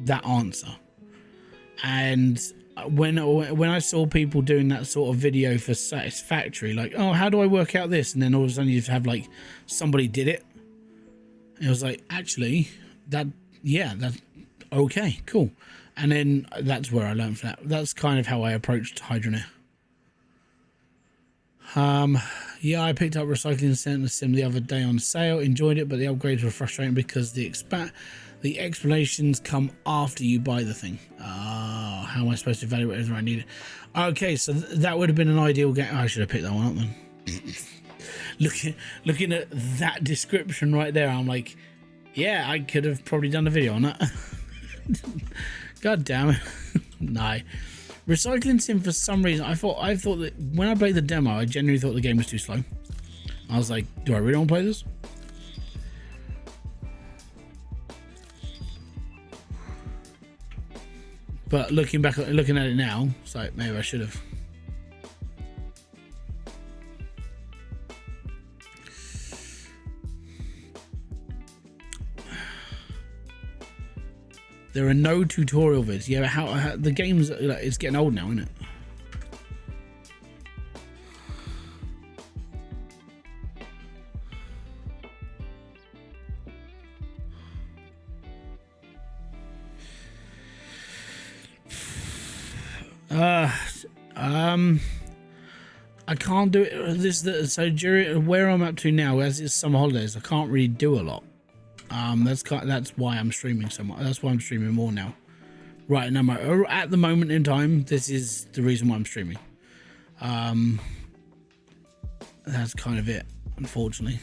that answer. And when I saw people doing that sort of video for Satisfactory, like, oh, how do I work out this? And then all of a sudden you have like somebody did it. And it was like, actually, that's okay, cool. And then that's where I learned from that. That's kind of how I approached Hybridsteel. Yeah, I picked up Recycling Center Sim the other day on sale, enjoyed it, but the upgrades were frustrating because the explanations come after you buy the thing. How am I supposed to evaluate whether I need it? Okay, so that would have been an ideal game. I should have picked that one up then. looking at that description right there, I'm like, yeah, I could have probably done a video on that. God damn it. No. Recycling Sim, for some reason, I thought that when I played the demo, I genuinely thought the game was too slow. I was like, do I really want to play this? But looking at it now, it's like, maybe I should have. There are no tutorial vids. Yeah, how the game's like, it's getting old now, isn't it? I can't do it. So during where I'm up to now, as it's summer holidays, I can't really do a lot. That's why I'm streaming so much. That's why I'm streaming more now. Right now, at the moment in time, this is the reason why I'm streaming. That's kind of it, unfortunately.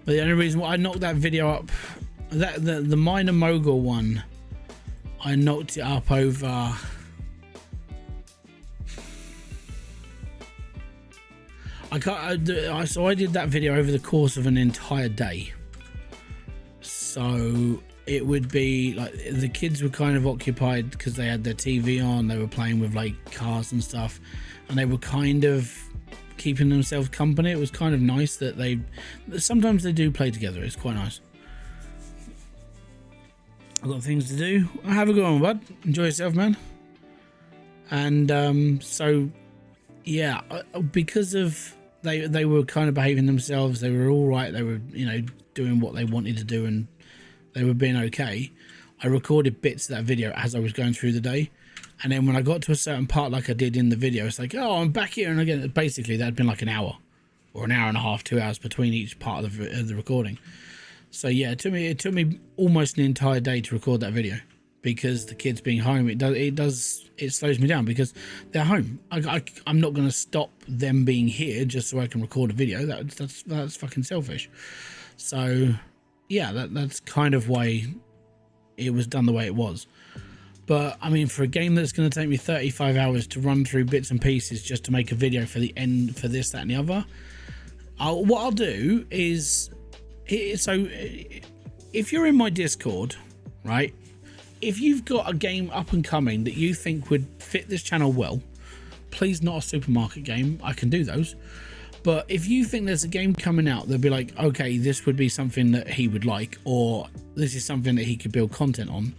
But the only reason why I knocked that video up, the Miner Mogul one, I knocked it up over so I did that video over the course of an entire day. So it would be like the kids were kind of occupied because they had their TV on, they were playing with like cars and stuff, and they were kind of keeping themselves company. It was kind of nice that sometimes they do play together. It's quite nice. I've got things to do. Have a good one, bud. Enjoy yourself, man. And so yeah, because of they were kind of behaving themselves, they were all right, they were, you know, doing what they wanted to do, and they were being okay. I recorded bits of that video as I was going through the day, and then when I got to a certain part, like I did in the video, it's like, oh, I'm back here, and again, basically that had been like an hour or an hour and a half, 2 hours between each part of the recording. So yeah, it took me almost an entire day to record that video, because the kids being home, it slows me down because they're home. I'm not going to stop them being here just so I can record a video. That's fucking selfish. So yeah, that's kind of why it was done the way it was. But I mean, for a game that's going to take me 35 hours to run through bits and pieces just to make a video for the end, for this, that and the other, what I'll do is, so if you're in my Discord, right, if you've got a game up and coming that you think would fit this channel well, please, not a supermarket game, I can do those, But if you think there's a game coming out, they'll be like, okay, this would be something that he would like, or this is something that he could build content on.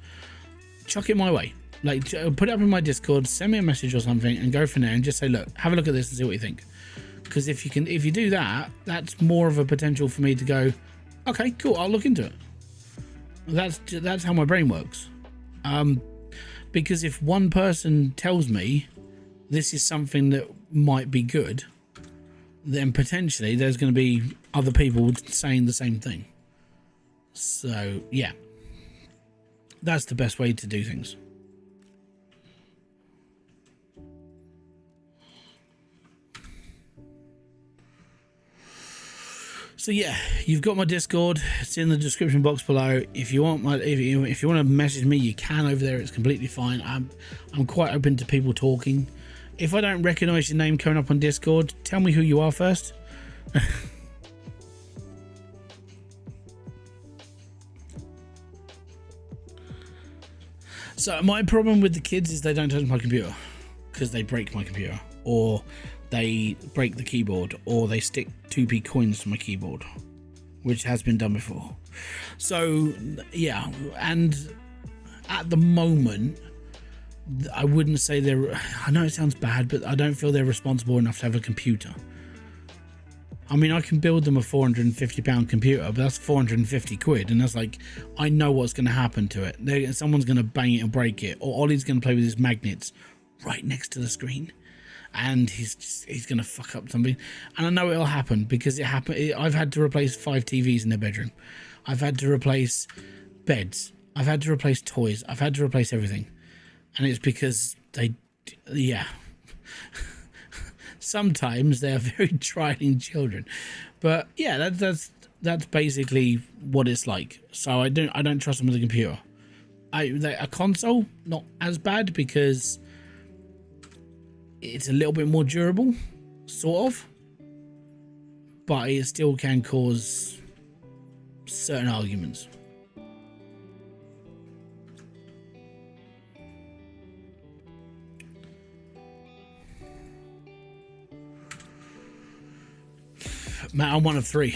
Chuck it my way. Like, put it up in my Discord, send me a message or something, and go from there and just say, look, have a look at this and see what you think. Because if you do that, that's more of a potential for me to go, okay, cool, I'll look into it. That's how my brain works. Because if one person tells me this is something that might be good, then potentially there's going to be other people saying the same thing. So yeah, that's the best way to do things. So yeah, you've got my Discord. It's in the description box below. If you want if you want to message me, you can over there. It's completely fine. I'm quite open to people talking. If I don't recognize your name coming up on Discord, tell me who you are first. So my problem with the kids is they don't touch my computer because they break my computer, or they break the keyboard, or they stick 2p coins to my keyboard, which has been done before. So yeah, and at the moment, I wouldn't say I know it sounds bad, but I don't feel they're responsible enough to have a computer. I mean, I can build them a £450 computer, but that's 450 quid, and that's like, I know what's going to happen to it. Someone's going to bang it and break it, or Ollie's going to play with his magnets right next to the screen, and he's going to fuck up something. And I know it'll happen because it happened. I've had to replace 5 TVs in their bedroom. I've had to replace beds. I've had to replace toys. I've had to replace everything. And it's because yeah. Sometimes they are very trying children, but yeah, that's basically what it's like. So I don't trust them with a computer. A console, not as bad because it's a little bit more durable, sort of, but it still can cause certain arguments. Matt, I'm one of 3.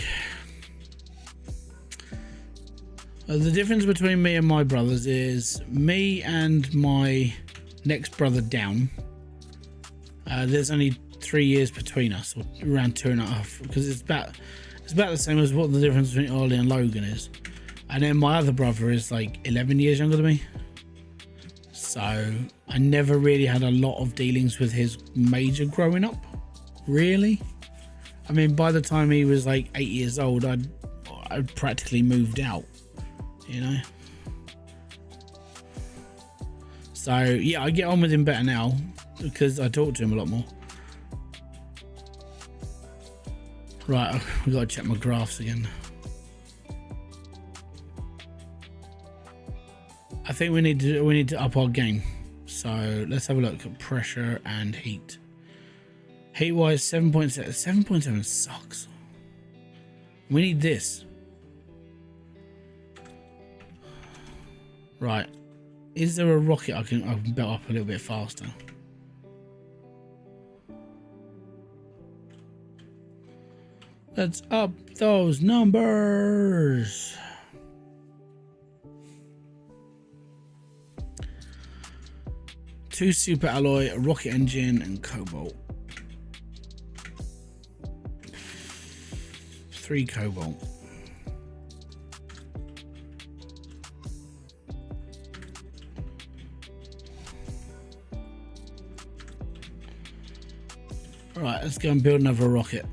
The difference between me and my brothers is me and my next brother down. There's only 3 years between us, or around 2.5, because it's about the same as what the difference between Ollie and Logan is. And then my other brother is like 11 years younger than me. So I never really had a lot of dealings with his major growing up, really. I mean, by the time he was like 8 years old, I'd practically moved out, you know. So yeah, I get on with him better now because I talk to him a lot more. Right, we gotta check my graphs again. I think we need to up our game. So let's have a look at pressure and heat. Heat wise, 7.7. 7.7 sucks. We need this. Right. Is there a rocket I can build up a little bit faster? Let's up those numbers. Two super alloy, a rocket engine, and cobalt. 3 cobalt. Right, let's go and build another rocket.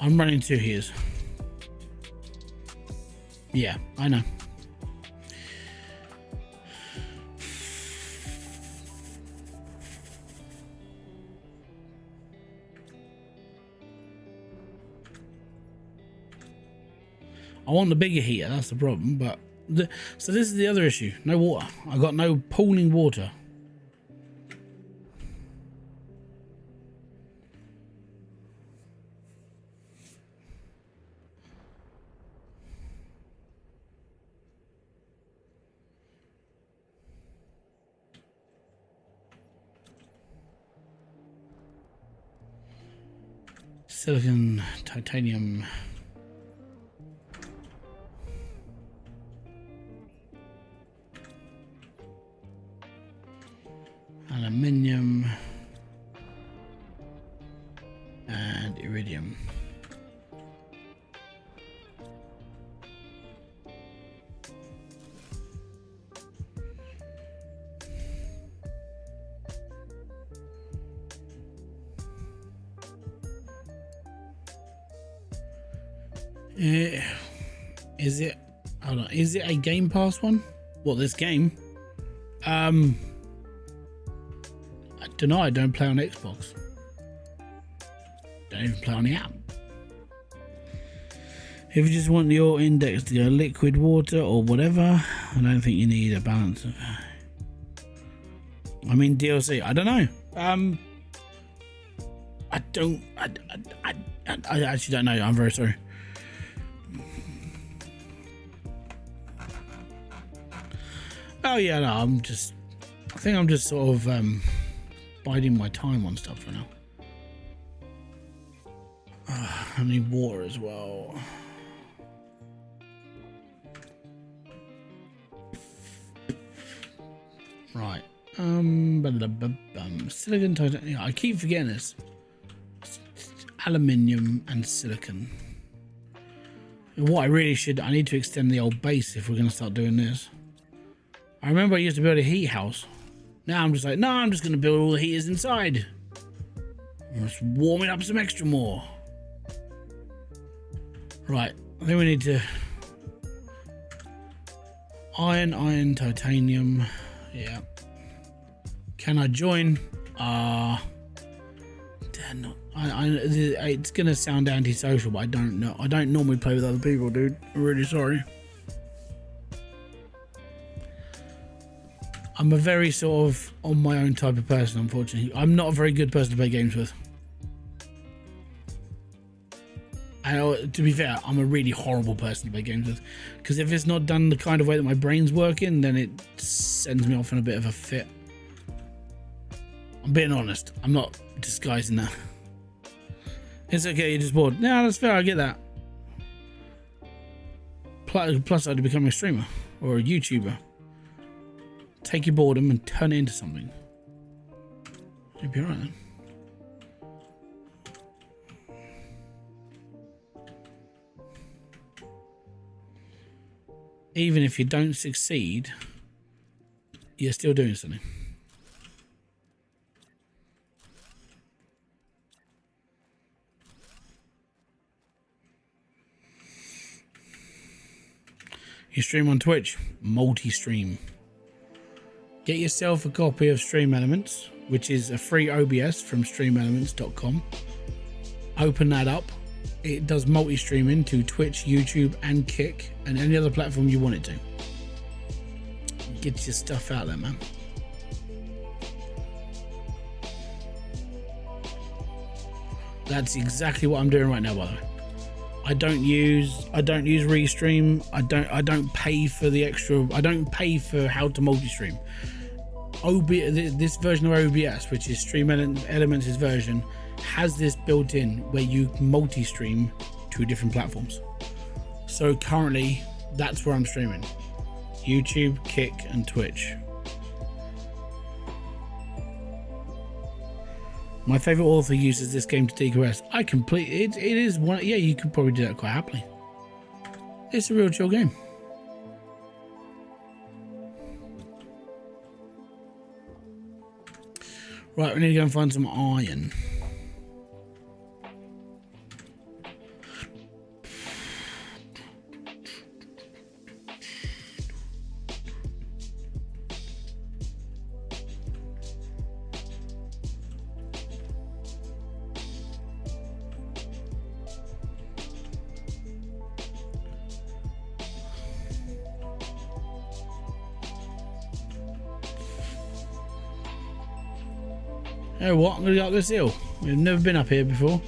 I'm running 2 heaters. Yeah, I know. I want the bigger heater, that's the problem, but So this is the other issue. No water. I got no pooling water. Silicon, titanium. Aluminium and iridium. Is it? Hold on. Is it a Game Pass one? What, this game? I don't know. I don't play on Xbox. Don't even play on the app. If you just want your index to go liquid water or whatever, I don't think you need a balance of. I mean DLC. I don't know. I actually don't know. I'm very sorry. Oh yeah, no. I think I'm just sort of biding my time on stuff for now. I need water as well. Right. Silicon, titanium. Yeah, I keep forgetting this. Aluminium and silicon. What I really should, I need to extend the old base if we're going to start doing this. I remember I used to build a heat house. Now I'm just like, no, I'm just going to build all the heaters inside. I'm just warming up some extra more. Right, I think we need to... Iron, titanium. Yeah. Can I join? It's going to sound antisocial, but I don't know. I don't normally play with other people, dude. I'm really sorry. I'm a very sort of on my own type of person, unfortunately. I'm not a very good person to play games with. And to be fair, I'm a really horrible person to play games with. Because if it's not done the kind of way that my brain's working, then it sends me off in a bit of a fit. I'm being honest. I'm not disguising that. It's okay, you're just bored. No, that's fair, I get that. Plus, I'd become a streamer or a YouTuber. Take your boredom and turn it into something. You'll be alright then. Even if you don't succeed, you're still doing something. You stream on Twitch, multi-stream. Get yourself a copy of Stream Elements, which is a free OBS from streamelements.com. Open that up. It does multi-streaming to Twitch, YouTube, and Kick, and any other platform you want it to. Get your stuff out there, man. That's exactly what I'm doing right now, by the way. I don't use Restream. I don't pay for the extra. I don't pay for how to multi-stream. This version of OBS, which is Stream Elements' version, has this built in where you multi-stream to different platforms. So currently, that's where I'm streaming: YouTube, Kick, and Twitch. My favorite author uses this game to decompress. I completely. It is one. Yeah, you could probably do that quite happily. It's a real chill game. Right, we need to go and find some iron. Oh what? I'm gonna go up this hill. We've never been up here before.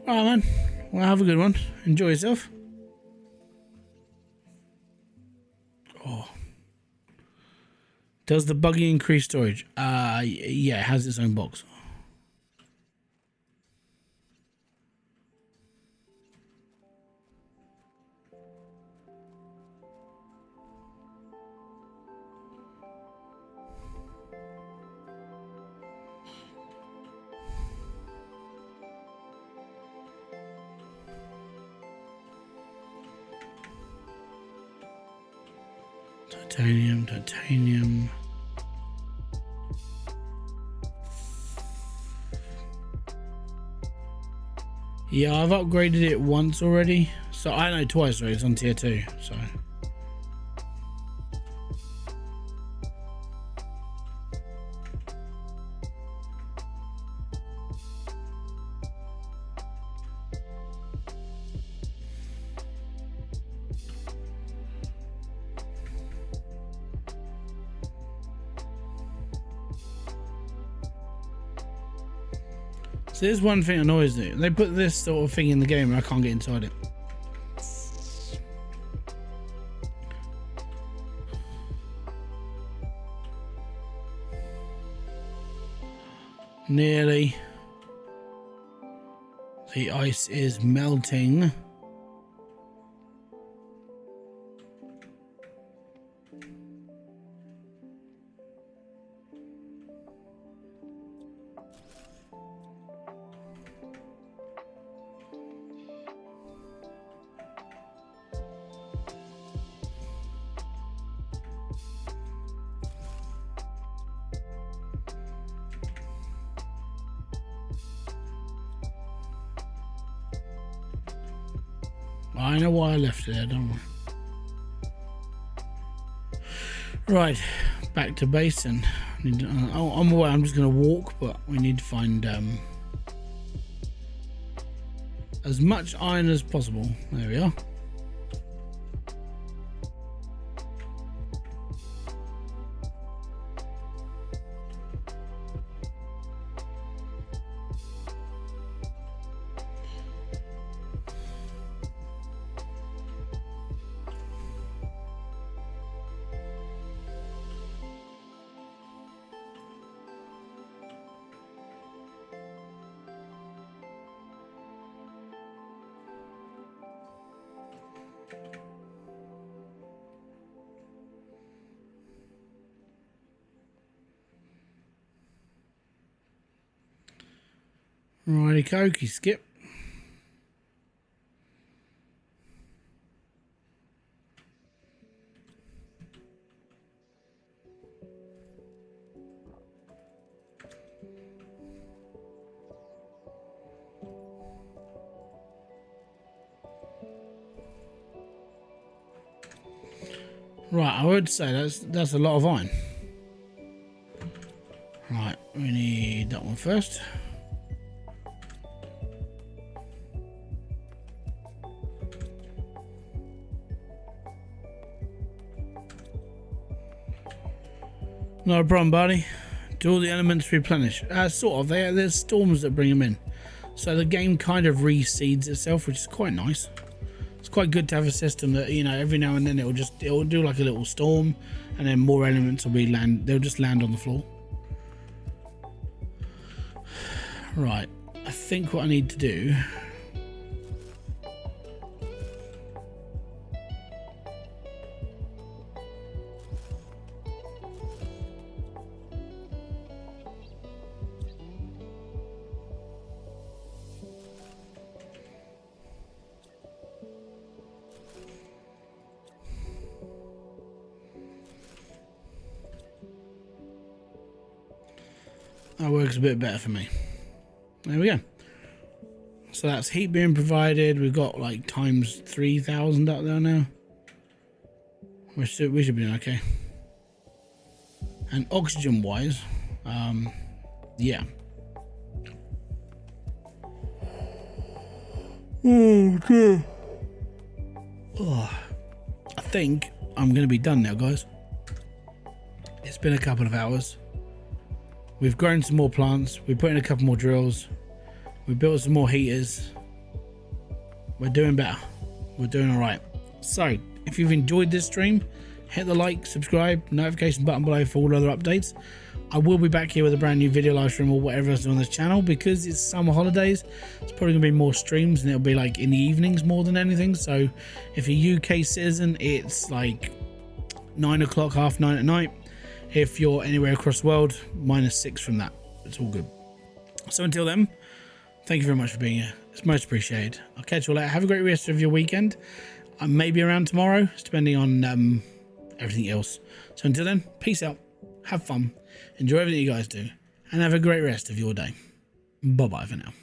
Alright man, well have a good one. Enjoy yourself. Oh. Does the buggy increase storage? Yeah, it has its own box. Titanium. Yeah, I've upgraded it once already. So I know twice already, it's on tier 2, so. So there's one thing that annoys me. They put this sort of thing in the game and I can't get inside it. Nearly. The ice is melting. I know why I left it there, don't I? Right, back to base and I'm away. I'm just going to walk, but we need to find as much iron as possible. There we are. Righty cokey, Skip. Right, I would say that's a lot of iron. Right, we need that one first. No problem, buddy. Do all the elements replenish? Sort of. There's storms that bring them in, so the game kind of reseeds itself, which is quite nice. It's quite good to have a system that, you know, every now and then it'll do like a little storm, and then more elements will be they'll just land on the floor. Right. I think what I need to do. That works a bit better for me. There we go. So that's heat being provided. We've got like times 3,000 up there now. We should be doing okay. And oxygen wise, yeah. Oh dear. Oh, I think I'm going to be done now, guys. It's been a couple of hours. We've grown some more plants. We put in a couple more drills. We built some more heaters. We're doing better. We're doing all right. So if you've enjoyed this stream, hit the like, subscribe, notification button below for all other updates. I will be back here with a brand new video live stream or whatever else on this channel because it's summer holidays. It's probably gonna be more streams and it'll be like in the evenings more than anything. So if you're a UK citizen, it's like 9 o'clock, half 9 at night. If you're anywhere across the world, -6 from that. It's all good. So until then, thank you very much for being here. It's most appreciated. I'll catch you all later. Have a great rest of your weekend. I may be around tomorrow, depending on everything else. So until then, peace out. Have fun. Enjoy everything you guys do. And have a great rest of your day. Bye-bye for now.